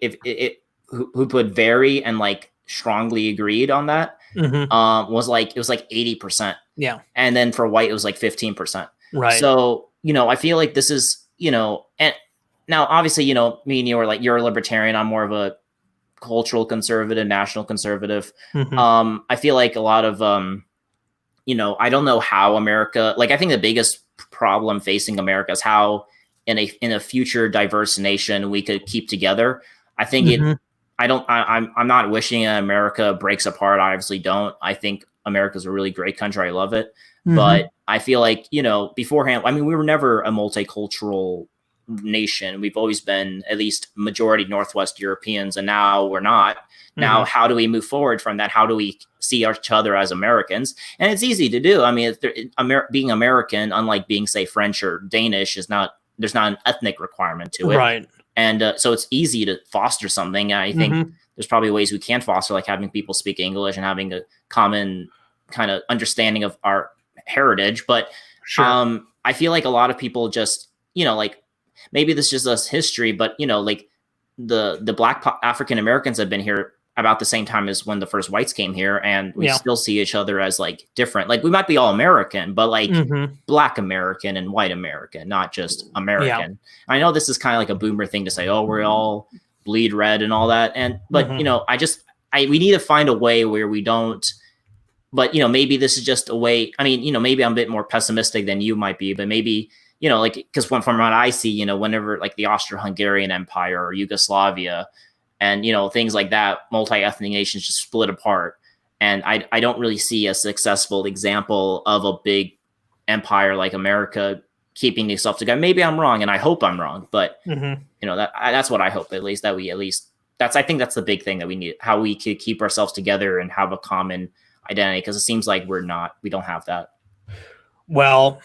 who put very and like strongly agreed on that, was like, it was like 80%. Yeah. And then for white, it was like 15%. Right. So, I feel like this is, and now obviously, me and you are like, you're a libertarian. I'm more of a cultural conservative, national conservative. I feel like a lot of, I don't know how America, like, I think the biggest problem facing America is how in a future diverse nation we could keep together. I think I'm not wishing America breaks apart. I obviously don't. I think America's a really great country. I love it. But I feel like, beforehand, I mean, we were never a multicultural nation. We've always been at least majority Northwest Europeans, and now we're not. Now, how do we move forward from that? How do we see each other as Americans? And it's easy to do. I mean, being American, unlike being, say, French or Danish, there's not an ethnic requirement to it. Right. And so it's easy to foster something. And I think there's probably ways we can foster, like having people speak English and having a common kind of understanding of our heritage. But I feel like a lot of people just, like maybe this is just history, but, like the Black African Americans have been here about the same time as when the first whites came here, and we still see each other as like different. Like we might be all American, but like Black American and white American, not just American. I know this is kind of like a boomer thing to say, oh, we're all bleed red and all that. And but you know, we need to find a way where we don't. But you know, maybe this is just a way. I mean, you know, maybe I'm a bit more pessimistic than you might be, but maybe, you know, like, because from what I see, you know, whenever like the Austro-Hungarian Empire or Yugoslavia, and you know, things like that, multi-ethnic nations just split apart, and I don't really see a successful example of a big empire like America keeping itself together. Maybe I'm wrong, and I hope I'm wrong, but you know, that's what I hope, at least, I think that's the big thing that we need, how we could keep ourselves together and have a common identity, because it seems like we don't have that. Well,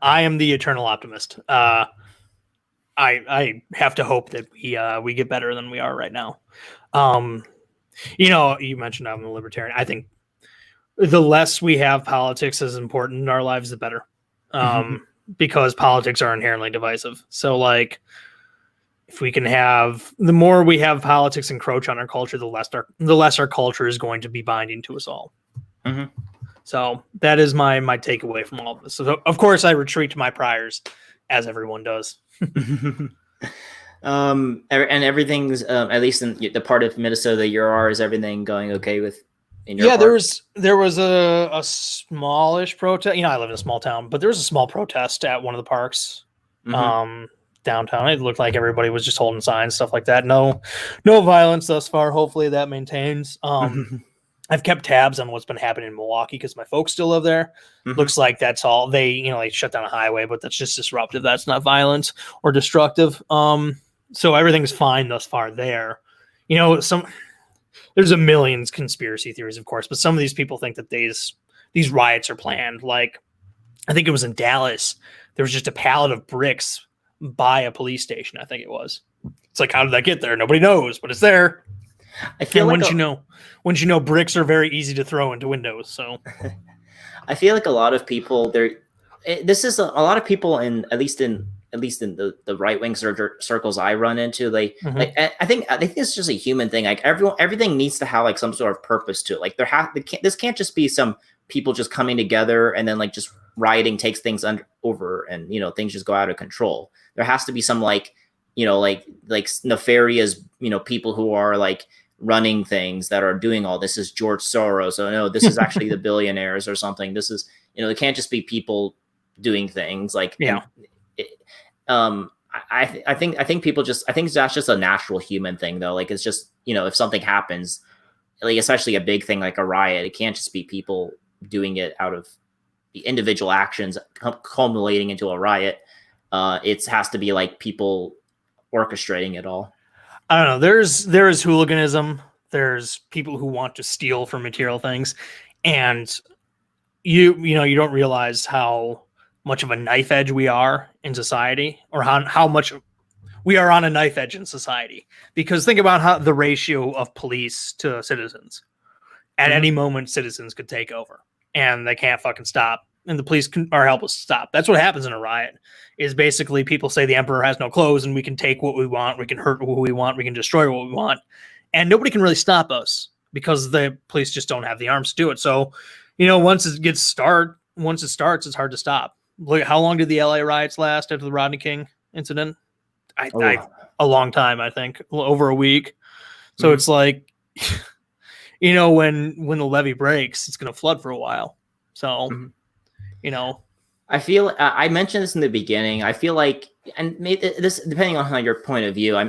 I am the eternal optimist. I have to hope that we get better than we are right now. You know, you mentioned I'm a libertarian. I think the less we have politics as important in our lives, the better. Because politics are inherently divisive. So like, if we can have, the more we have politics encroach on our culture, the less our culture is going to be binding to us all. So that is my takeaway from all of this. So of course I retreat to my priors, as everyone does. And everything's at least in the part of Minnesota that you are, is everything going okay with? There was a smallish protest. You know, I live in a small town, but there was a small protest at one of the parks downtown. It looked like everybody was just holding signs, stuff like that. No violence thus far. Hopefully that maintains. I've kept tabs on what's been happening in Milwaukee because my folks still live there. Looks like that's all. They shut down a highway, but that's just disruptive. That's not violent or destructive. So everything's fine thus far there. You know, there's a million conspiracy theories, of course, but some of these people think that these riots are planned. Like, I think it was in Dallas. There was just a pallet of bricks by a police station. I think it was. It's like, how did that get there? Nobody knows, but it's there. I feel like once you know, bricks are very easy to throw into windows. So I feel like a lot of people this is a lot of people at least in the right wing circles I run into. Like I think it's just a human thing. Like everything needs to have like some sort of purpose to it. Like this can't just be some people just coming together and then like just rioting takes things over, and you know, things just go out of control. There has to be some like, you know, like nefarious, you know, people who are like running things that are doing all this. Is George Soros? Oh no, this is actually the billionaires or something. This is, you know, it can't just be people doing things like, I think people I think that's just a natural human thing though. Like, it's just, you know, if something happens, like especially a big thing like a riot, it can't just be people doing it out of the individual actions culminating into a riot. It has to be like people orchestrating it all. I don't know. There is hooliganism. There's people who want to steal from material things, and you don't realize how much of a knife edge we are in society, or how much we are on a knife edge in society. Because think about how the ratio of police to citizens. At any moment, citizens could take over, and they can't fucking stop. And the police are helpless to stop. That's what happens in a riot. Is basically people say the emperor has no clothes, and we can take what we want, we can hurt who we want, we can destroy what we want, and nobody can really stop us because the police just don't have the arms to do it. So, you know, once it starts, it's hard to stop. Look, how long did the LA riots last after the Rodney King incident? A long time, I think, over a week. So it's like, you know, when the levee breaks, it's going to flood for a while. So, you know, I feel I mentioned this in the beginning. I feel like, and maybe this, depending on your point of view, I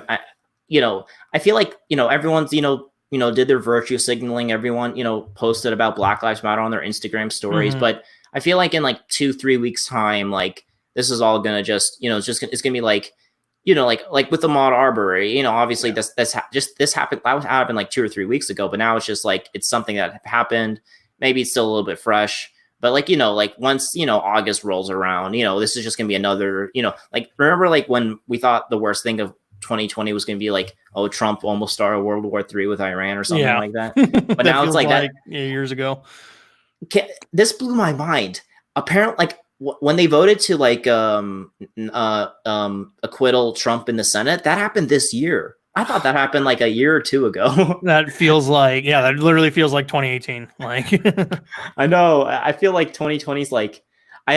feel like, you know, everyone's, you know, did their virtue signaling. Everyone, you know, posted about Black Lives Matter on their Instagram stories. But I feel like in like 2-3 weeks time, like this is all gonna just, you know, it's gonna be like, you know, like with the Maud Arbery, you know, obviously this happened. That happened like 2 or 3 weeks ago, but now it's just like, it's something that happened. Maybe it's still a little bit fresh. But like, you know, like once, you know, August rolls around, you know, this is just going to be another, you know, like, remember like when we thought the worst thing of 2020 was going to be like, oh, Trump almost started World War III with Iran or something like that. But now it's like that years ago. This blew my mind. Apparently, like when they voted to like acquittal Trump in the Senate, that happened this year. I thought that happened like a year or two ago. That feels like, that literally feels like 2018. Like, I know. I feel like 2020 is like,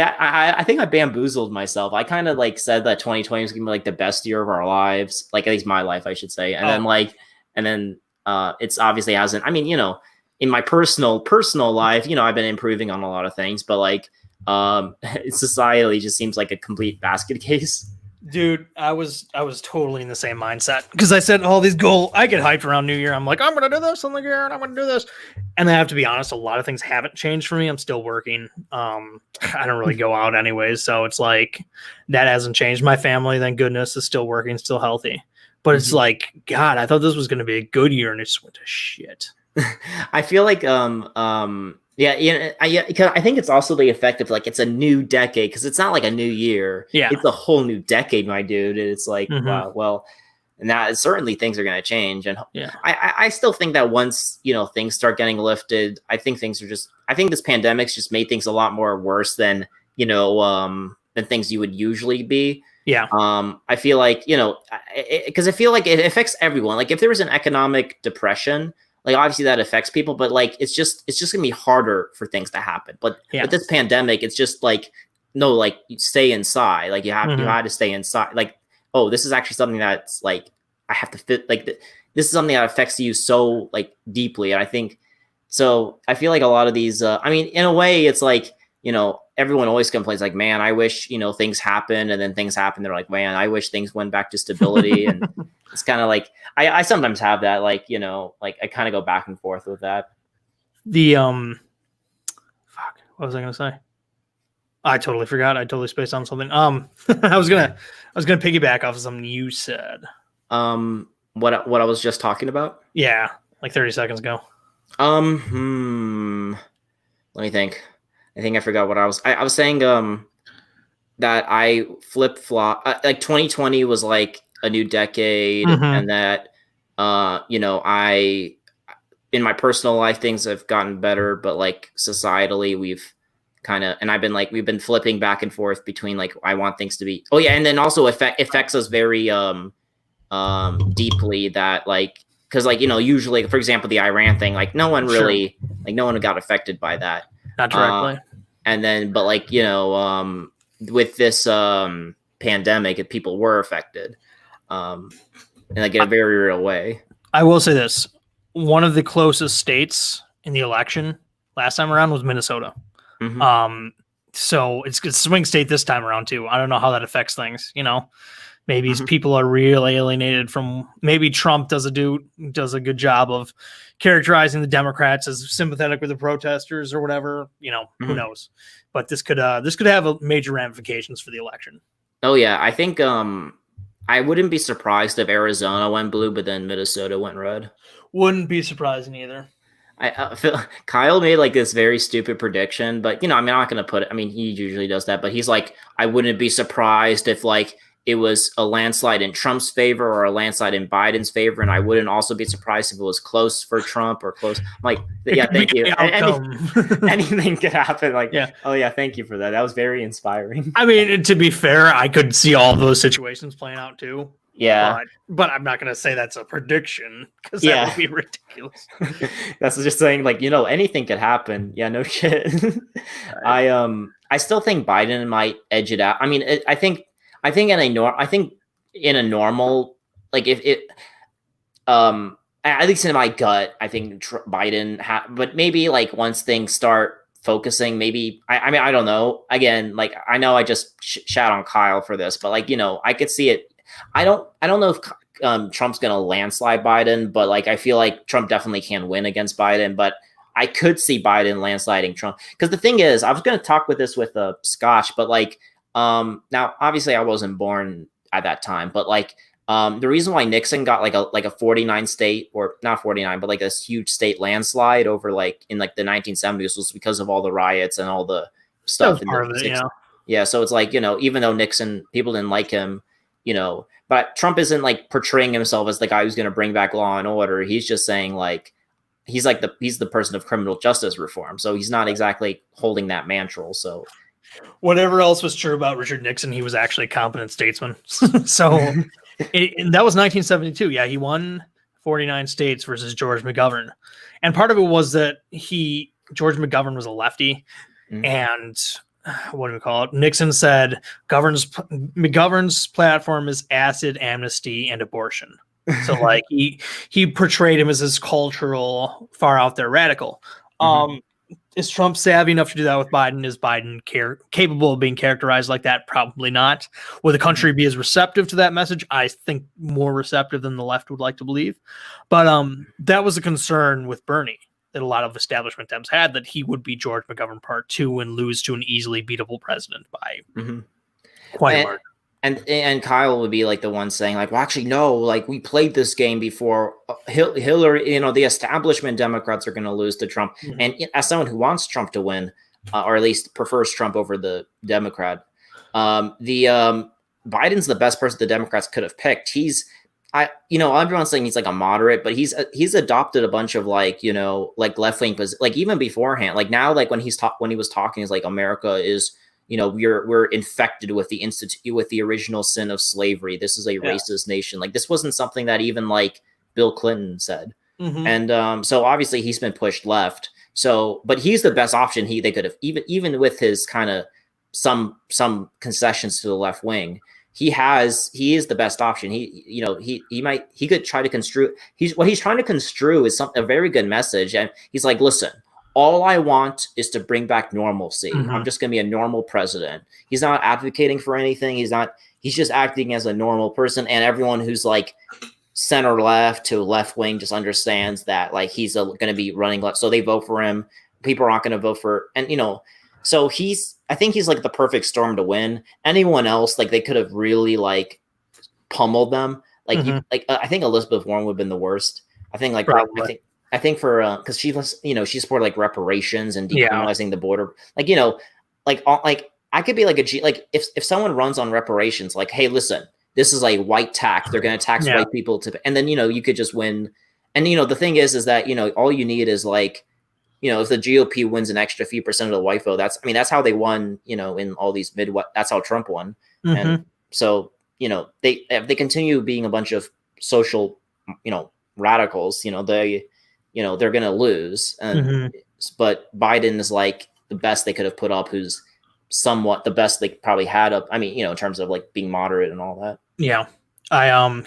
I think I bamboozled myself. I kind of like said that 2020 was gonna be like the best year of our lives, like at least my life, I should say. And then it's obviously hasn't. I mean, in my personal life, I've been improving on a lot of things, but like societally just seems like a complete basket case. Dude, I was totally in the same mindset because I set all these goals. I get hyped around New Year. I'm like, I'm gonna do this on the year, and I'm gonna do this. And I have to be honest, a lot of things haven't changed for me. I'm still working. I don't really go out anyways, so it's like that hasn't changed. My family, thank goodness, is still working, still healthy. But it's like, God, I thought this was gonna be a good year, and it just went to shit. I feel like I think it's also the effect of like it's a new decade because it's not like a new year. Yeah, it's a whole new decade, my dude. It's like wow, well, now certainly things are going to change, and I still think that once things start getting lifted, I think this pandemic's just made things a lot more worse than than things you would usually be. Yeah. I feel like because I feel like it affects everyone. Like if there was an economic depression, like obviously that affects people, but like it's just gonna be harder for things to happen. But with this pandemic, it's just like no, like you stay inside. Like you had to stay inside. Like this is actually something that's like I have to fit. Like this is something that affects you so like deeply. And I think so. I feel like a lot of these. I mean, in a way, it's like everyone always complains like, man, I wish things happen, and then things happen. They're like, man, I wish things went back to stability and. It's kind of like I sometimes have that, like like I kind of go back and forth with that. The fuck, what was I gonna say? I totally forgot. I totally spaced on something. I was gonna piggyback off of something you said. What I was just talking about? Yeah, like 30 seconds ago. Let me think. I think I forgot what I was saying. That I flip flop. Like 2020 was like a new decade, and that I in my personal life things have gotten better, but like societally we've kind of, and we've been flipping back and forth between like I want things to be and then also affects us very deeply, that like because like usually for example the Arent thing, like no one really like no one got affected by that, not directly, and then but like with this pandemic people were affected in like a very real way. I will say this: one of the closest states in the election last time around was Minnesota. So it's a swing state this time around too. I don't know how that affects things. Maybe people are real alienated from. Maybe Trump does a good job of characterizing the Democrats as sympathetic with the protesters or whatever. Who knows? But this could have major ramifications for the election. Oh yeah, I think I wouldn't be surprised if Arizona went blue, but then Minnesota went red. Wouldn't be surprising either. I feel Kyle made like this very stupid prediction, but I'm not going to put it. I mean, he usually does that, but he's like, I wouldn't be surprised if like it was a landslide in Trump's favor or a landslide in Biden's favor, and I wouldn't also be surprised if it was close for Trump or close. I'm like, yeah, thank you. Anything could happen. Like, oh yeah, thank you for that. That was very inspiring. I mean, to be fair, I could see all those situations playing out too. Yeah, but I'm not going to say that's a prediction because that would be ridiculous. That's just saying, like, anything could happen. Yeah, no shit. Right. I still think Biden might edge it out. I mean, I think in a normal, like if it, at least in my gut, I think Biden. But maybe like once things start focusing, maybe I mean I don't know. Again, like I know I just shout on Kyle for this, but like I could see it. I don't know if Trump's gonna landslide Biden, but like I feel like Trump definitely can win against Biden, but I could see Biden landsliding Trump. Because the thing is, I was gonna talk with Scotch, but like now obviously I wasn't born at that time, but like the reason why Nixon got like a 49 state, or not 49, but like a huge state landslide over like in like the 1970s was because of all the riots and all the stuff in the 60s. Yeah, so it's like even though Nixon, people didn't like him, but Trump isn't like portraying himself as the guy who's going to bring back law and order. He's just saying like he's the person of criminal justice reform. So he's not exactly holding that mantle. So whatever else was true about Richard Nixon, he was actually a competent statesman. So and that was 1972. Yeah, he won 49 states versus George McGovern, and part of it was that George McGovern was a lefty, and what do we call it? Nixon said McGovern's platform is acid, amnesty, and abortion. So like he portrayed him as this cultural, far out there radical. Is Trump savvy enough to do that with Biden? Is Biden capable of being characterized like that? Probably not. Will the country be as receptive to that message? I think more receptive than the left would like to believe. But that was a concern with Bernie that a lot of establishment Dems had, that he would be George McGovern Part 2 and lose to an easily beatable president by quite a margin. And Kyle would be like the one saying like, well, actually, no, like we played this game before. Hillary, the establishment Democrats are going to lose to Trump. And as someone who wants Trump to win, or at least prefers Trump over the Democrat, Biden's the best person the Democrats could have picked. Everyone's saying he's like a moderate, but he's adopted a bunch of like left wing, like even beforehand, like now, like when he was talking, is like America is. We're infected with the original sin of slavery. This is a racist nation. Like this wasn't something that even like Bill Clinton said. And so obviously he's been pushed left. So, but he's the best option they could have, even with his kind of some concessions to the left wing. He is the best option. He could try to construe. What he's trying to construe is a very good message. And he's like, listen, all I want is to bring back normalcy. I'm just going to be a normal president. He's not advocating for anything. He's just acting as a normal person. And everyone who's like center left to left wing just understands that like he's going to be running left. So they vote for him. People aren't going to vote for, so I think he's like the perfect storm to win. Anyone else, like they could have really like pummeled them. Like, I think Elizabeth Warren would have been the worst. I think like, I think for because she supported like reparations and decriminalizing the border, like I could be like if someone runs on reparations, like, hey, listen, this is a white tax, they're going to tax white people and then you could just win. And the thing is that all you need is like if the GOP wins an extra few percent of the white vote, that's how they won in all these Midwest. That's how Trump won. And so if they continue being a bunch of social radicals, they're going to lose. But Biden is like the best they could have put up, who's somewhat the best they probably had up. I mean, in terms of like being moderate and all that. Yeah.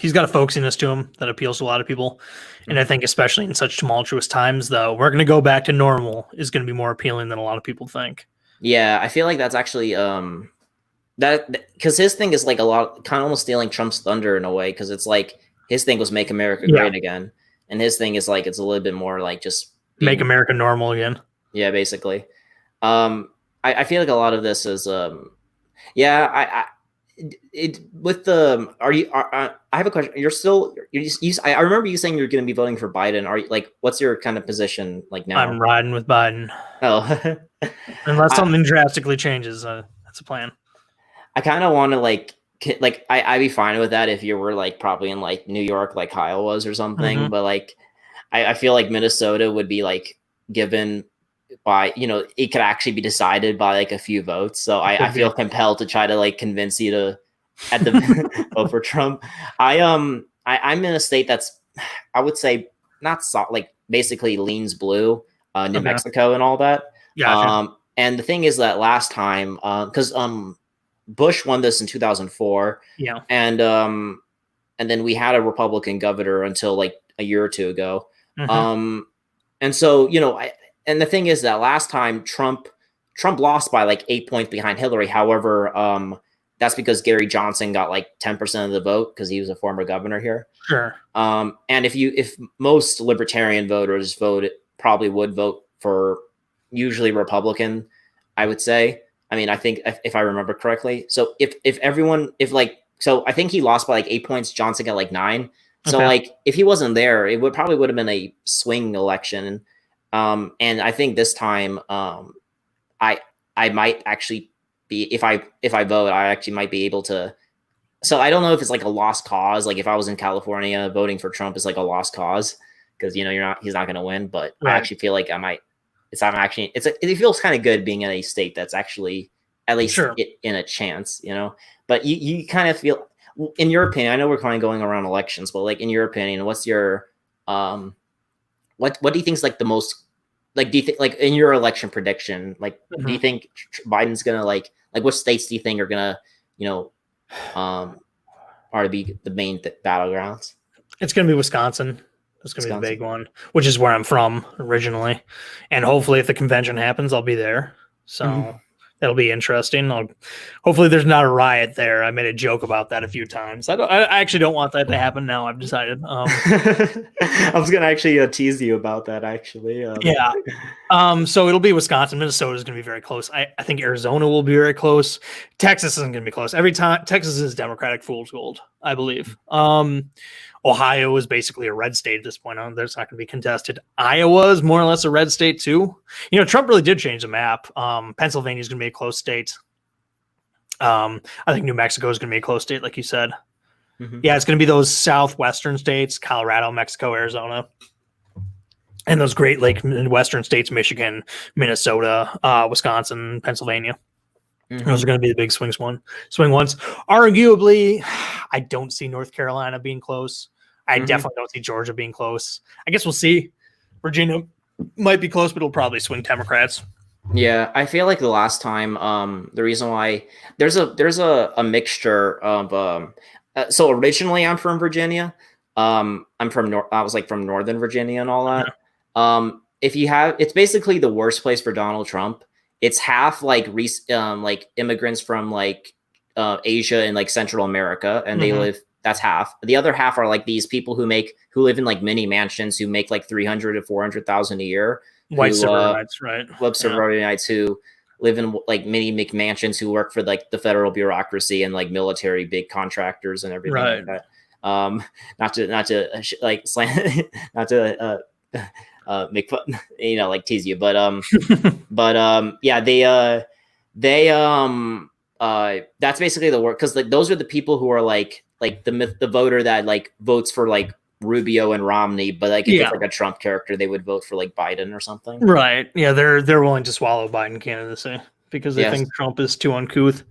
He's got a folksiness to him that appeals to a lot of people. And I think especially in such tumultuous times, though, we're going to go back to normal is going to be more appealing than a lot of people think. Yeah. I feel like that's actually, that because his thing is like a lot, kind of almost stealing Trump's thunder in a way. Cause it's like his thing was make America great again. And his thing is like, it's a little bit more like just make America normal again. Yeah, basically. I feel like a lot of this is, I have a question. I remember you saying you're going to be voting for Biden. Are you like, what's your kind of position like now? I'm riding with Biden. Oh, unless something drastically changes. That's a plan. I kind of want to I'd be fine with that if you were like probably in like New York, like Kyle was or something. But like, I feel like Minnesota would be like given by, it could actually be decided by like a few votes. So I feel compelled to try to like convince you to vote for Trump. I'm in a state that's, I would say not like basically leans blue, New Mexico and all that. Gotcha. And the thing is that last time, because Bush won this in 2004. Yeah. And then we had a Republican governor until like a year or two ago. And so, and the thing is that last time Trump lost by like 8 points behind Hillary. However, that's because Gary Johnson got like 10% of the vote because he was a former governor here. Sure. And if most libertarian voters probably would vote for usually Republican, I would say. I mean, I think if I remember correctly. So so I think he lost by like 8 points. Johnson got like 9. So like if he wasn't there, it would have been a swing election. And I think this time, I might actually be, if I vote, I actually might be able to. So I don't know if it's like a lost cause. Like if I was in California, voting for Trump is like a lost cause because he's not going to win. But I actually feel like I might. It feels kind of good being in a state that's actually at least in a chance, But you kind of feel, in your opinion, I know we're kind of going around elections, but like in your opinion, what's your what do you think is like the most like, do you think, like, in your election prediction, like, do Mhm. you think Biden's gonna like what states do you think are gonna, you know, are to be the main battlegrounds? It's going to be Wisconsin. It's going to be the Wisconsin. big one, which is where I'm from originally. And hopefully, if the convention happens, I'll be there. So that'll be interesting. Hopefully, there's not a riot there. I made a joke about that a few times. I actually don't want that to happen now. I've decided. I was gonna actually tease you about that. Actually, Yeah. So it'll be Wisconsin. Minnesota is going to be very close. I think Arizona will be very close. Texas isn't going to be close. Every time Texas is Democratic fool's gold, I believe. Ohio is basically a red state at this point on. That's not going to be contested. Iowa is more or less a red state too. You know, Trump really did change the map. Pennsylvania is going to be a close state. I think New Mexico is going to be a close state, like you said. Yeah, it's going to be those southwestern states: Colorado, Mexico, Arizona. And those Great Lake Midwestern states, Michigan, Minnesota, Wisconsin, Pennsylvania. Those are going to be the big swing ones. Arguably, I don't see North Carolina being close. I definitely don't see Georgia being close. I guess we'll see. Virginia might be close, but it'll probably swing Democrats. Yeah, I feel like the last time, the reason why there's a mixture of so originally I'm from Virginia. I'm from I was like from Northern Virginia and all that. If you have, it's basically the worst place for Donald Trump. It's half like like immigrants from like Asia and like Central America, and they live. That's half. The other half are like these people who live in like mini mansions, who make like 300 to 400,000 a year. White suburbanites, right? Suburbanites who live in like mini McMansions, who work for like the federal bureaucracy and like military big contractors and everything like that. Not to like slant, not to make fun, you know, like tease you, but yeah, that's basically the work, because like those are the people who are like the voter that like votes for like Rubio and Romney, but like if it's like a Trump character, they would vote for like Biden or something. Right. Yeah, they're willing to swallow Biden candidacy because they think Trump is too uncouth.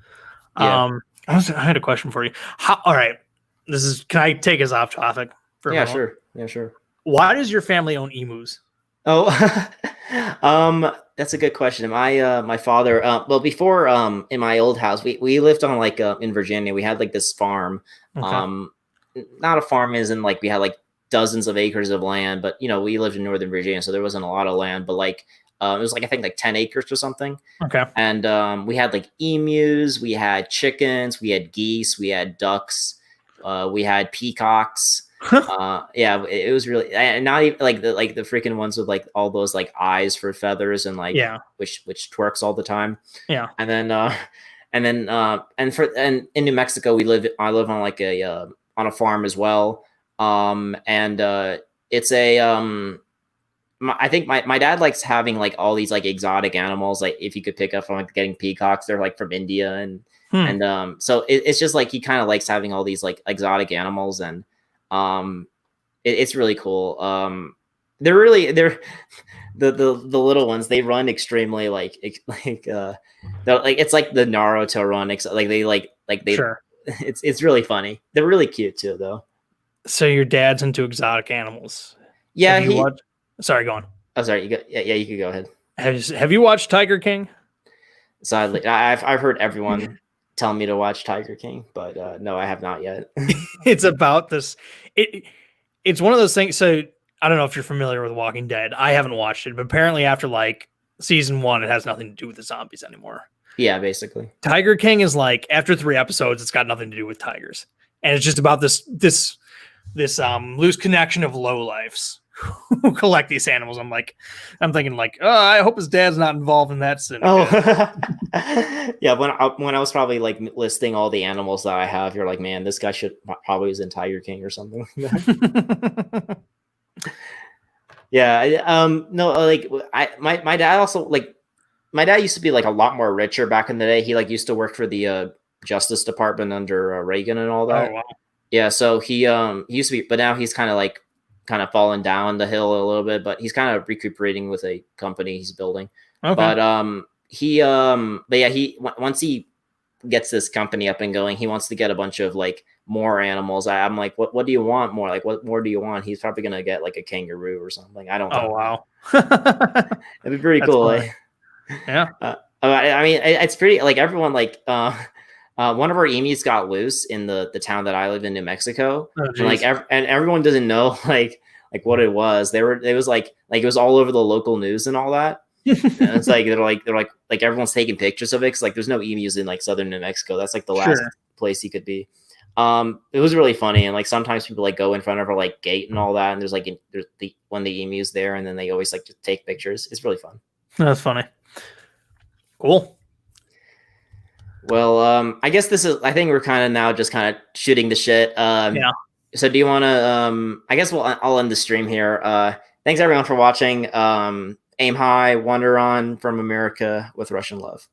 I had a question for you. All right. Can I take us off topic for a moment? Yeah, sure. Why does your family own emus? Oh, that's a good question. My father, well, before, in my old house, we lived on like, in Virginia, we had like this farm, not a farm as in like, we had like dozens of acres of land, but you know, we lived in Northern Virginia, so there wasn't a lot of land, but like, it was like, I think like 10 acres or something. Okay. And, we had like emus, we had chickens, we had geese, we had ducks, we had peacocks. Yeah, it was really, and not even like the freaking ones with like all those like eyes for feathers and like which twerks all the time. Yeah. And then and in New Mexico I live on like on a farm as well. It's a I think my dad likes having like all these like exotic animals. Like if you could pick up on like getting peacocks, they're like from India and so it's just like he kind of likes having all these like exotic animals, and it's really cool. They're the little ones. They run extremely like it's like the Naruto run. Like they it's really funny. They're really cute too, though. So your dad's into exotic animals. Yeah, sorry, go on. Oh, sorry. You go. Yeah, you could go ahead. Have you watched Tiger King? Sadly, I've heard everyone tell me to watch Tiger King, but no, I have not yet. It's about this. It's one of those things. So I don't know if you're familiar with Walking Dead. I haven't watched it, but apparently after like season 1, it has nothing to do with the zombies anymore. Yeah, basically. Tiger King is like, after 3 episodes, it's got nothing to do with tigers, and it's just about this loose connection of lowlifes who collect these animals. I'm thinking like, oh, I hope his dad's not involved in that syndicate. Oh, yeah. When I was probably like listing all the animals that I have, you're like, man, this guy probably was in Tiger King or something. Yeah. No, like my dad also like, my dad used to be like a lot more richer back in the day. He like used to work for the Justice Department under Reagan and all that. Oh, wow. Yeah. So he used to be, but now he's kind of fallen down the hill a little bit, but he's kind of recuperating with a company he's building. Okay. But once he gets this company up and going. He wants to get a bunch of like more animals. I'm like, what do you want more? Like, what more do you want? He's probably gonna get like a kangaroo or something. I don't know. Oh wow. It'd be pretty That's cool. funny. Yeah. I mean, it's pretty like everyone like one of our emus got loose in the town that I live in, New Mexico, Oh, and like geez. and everyone doesn't know like what it was. It was like it was all over the local news and all that. And it's like they're like everyone's taking pictures of it because like there's no emus in like southern New Mexico. That's like the last Sure. place he could be. It was really funny, and like sometimes people like go in front of our like gate and all that, and there's when the emus there, and then they always like to take pictures. It's really fun. That's funny. Cool. Well, I guess I think we're kind of now just kind of shooting the shit. Yeah. So do you want to? I guess I'll end the stream here. Thanks everyone for watching. Aim high, wander on from America with Russian love.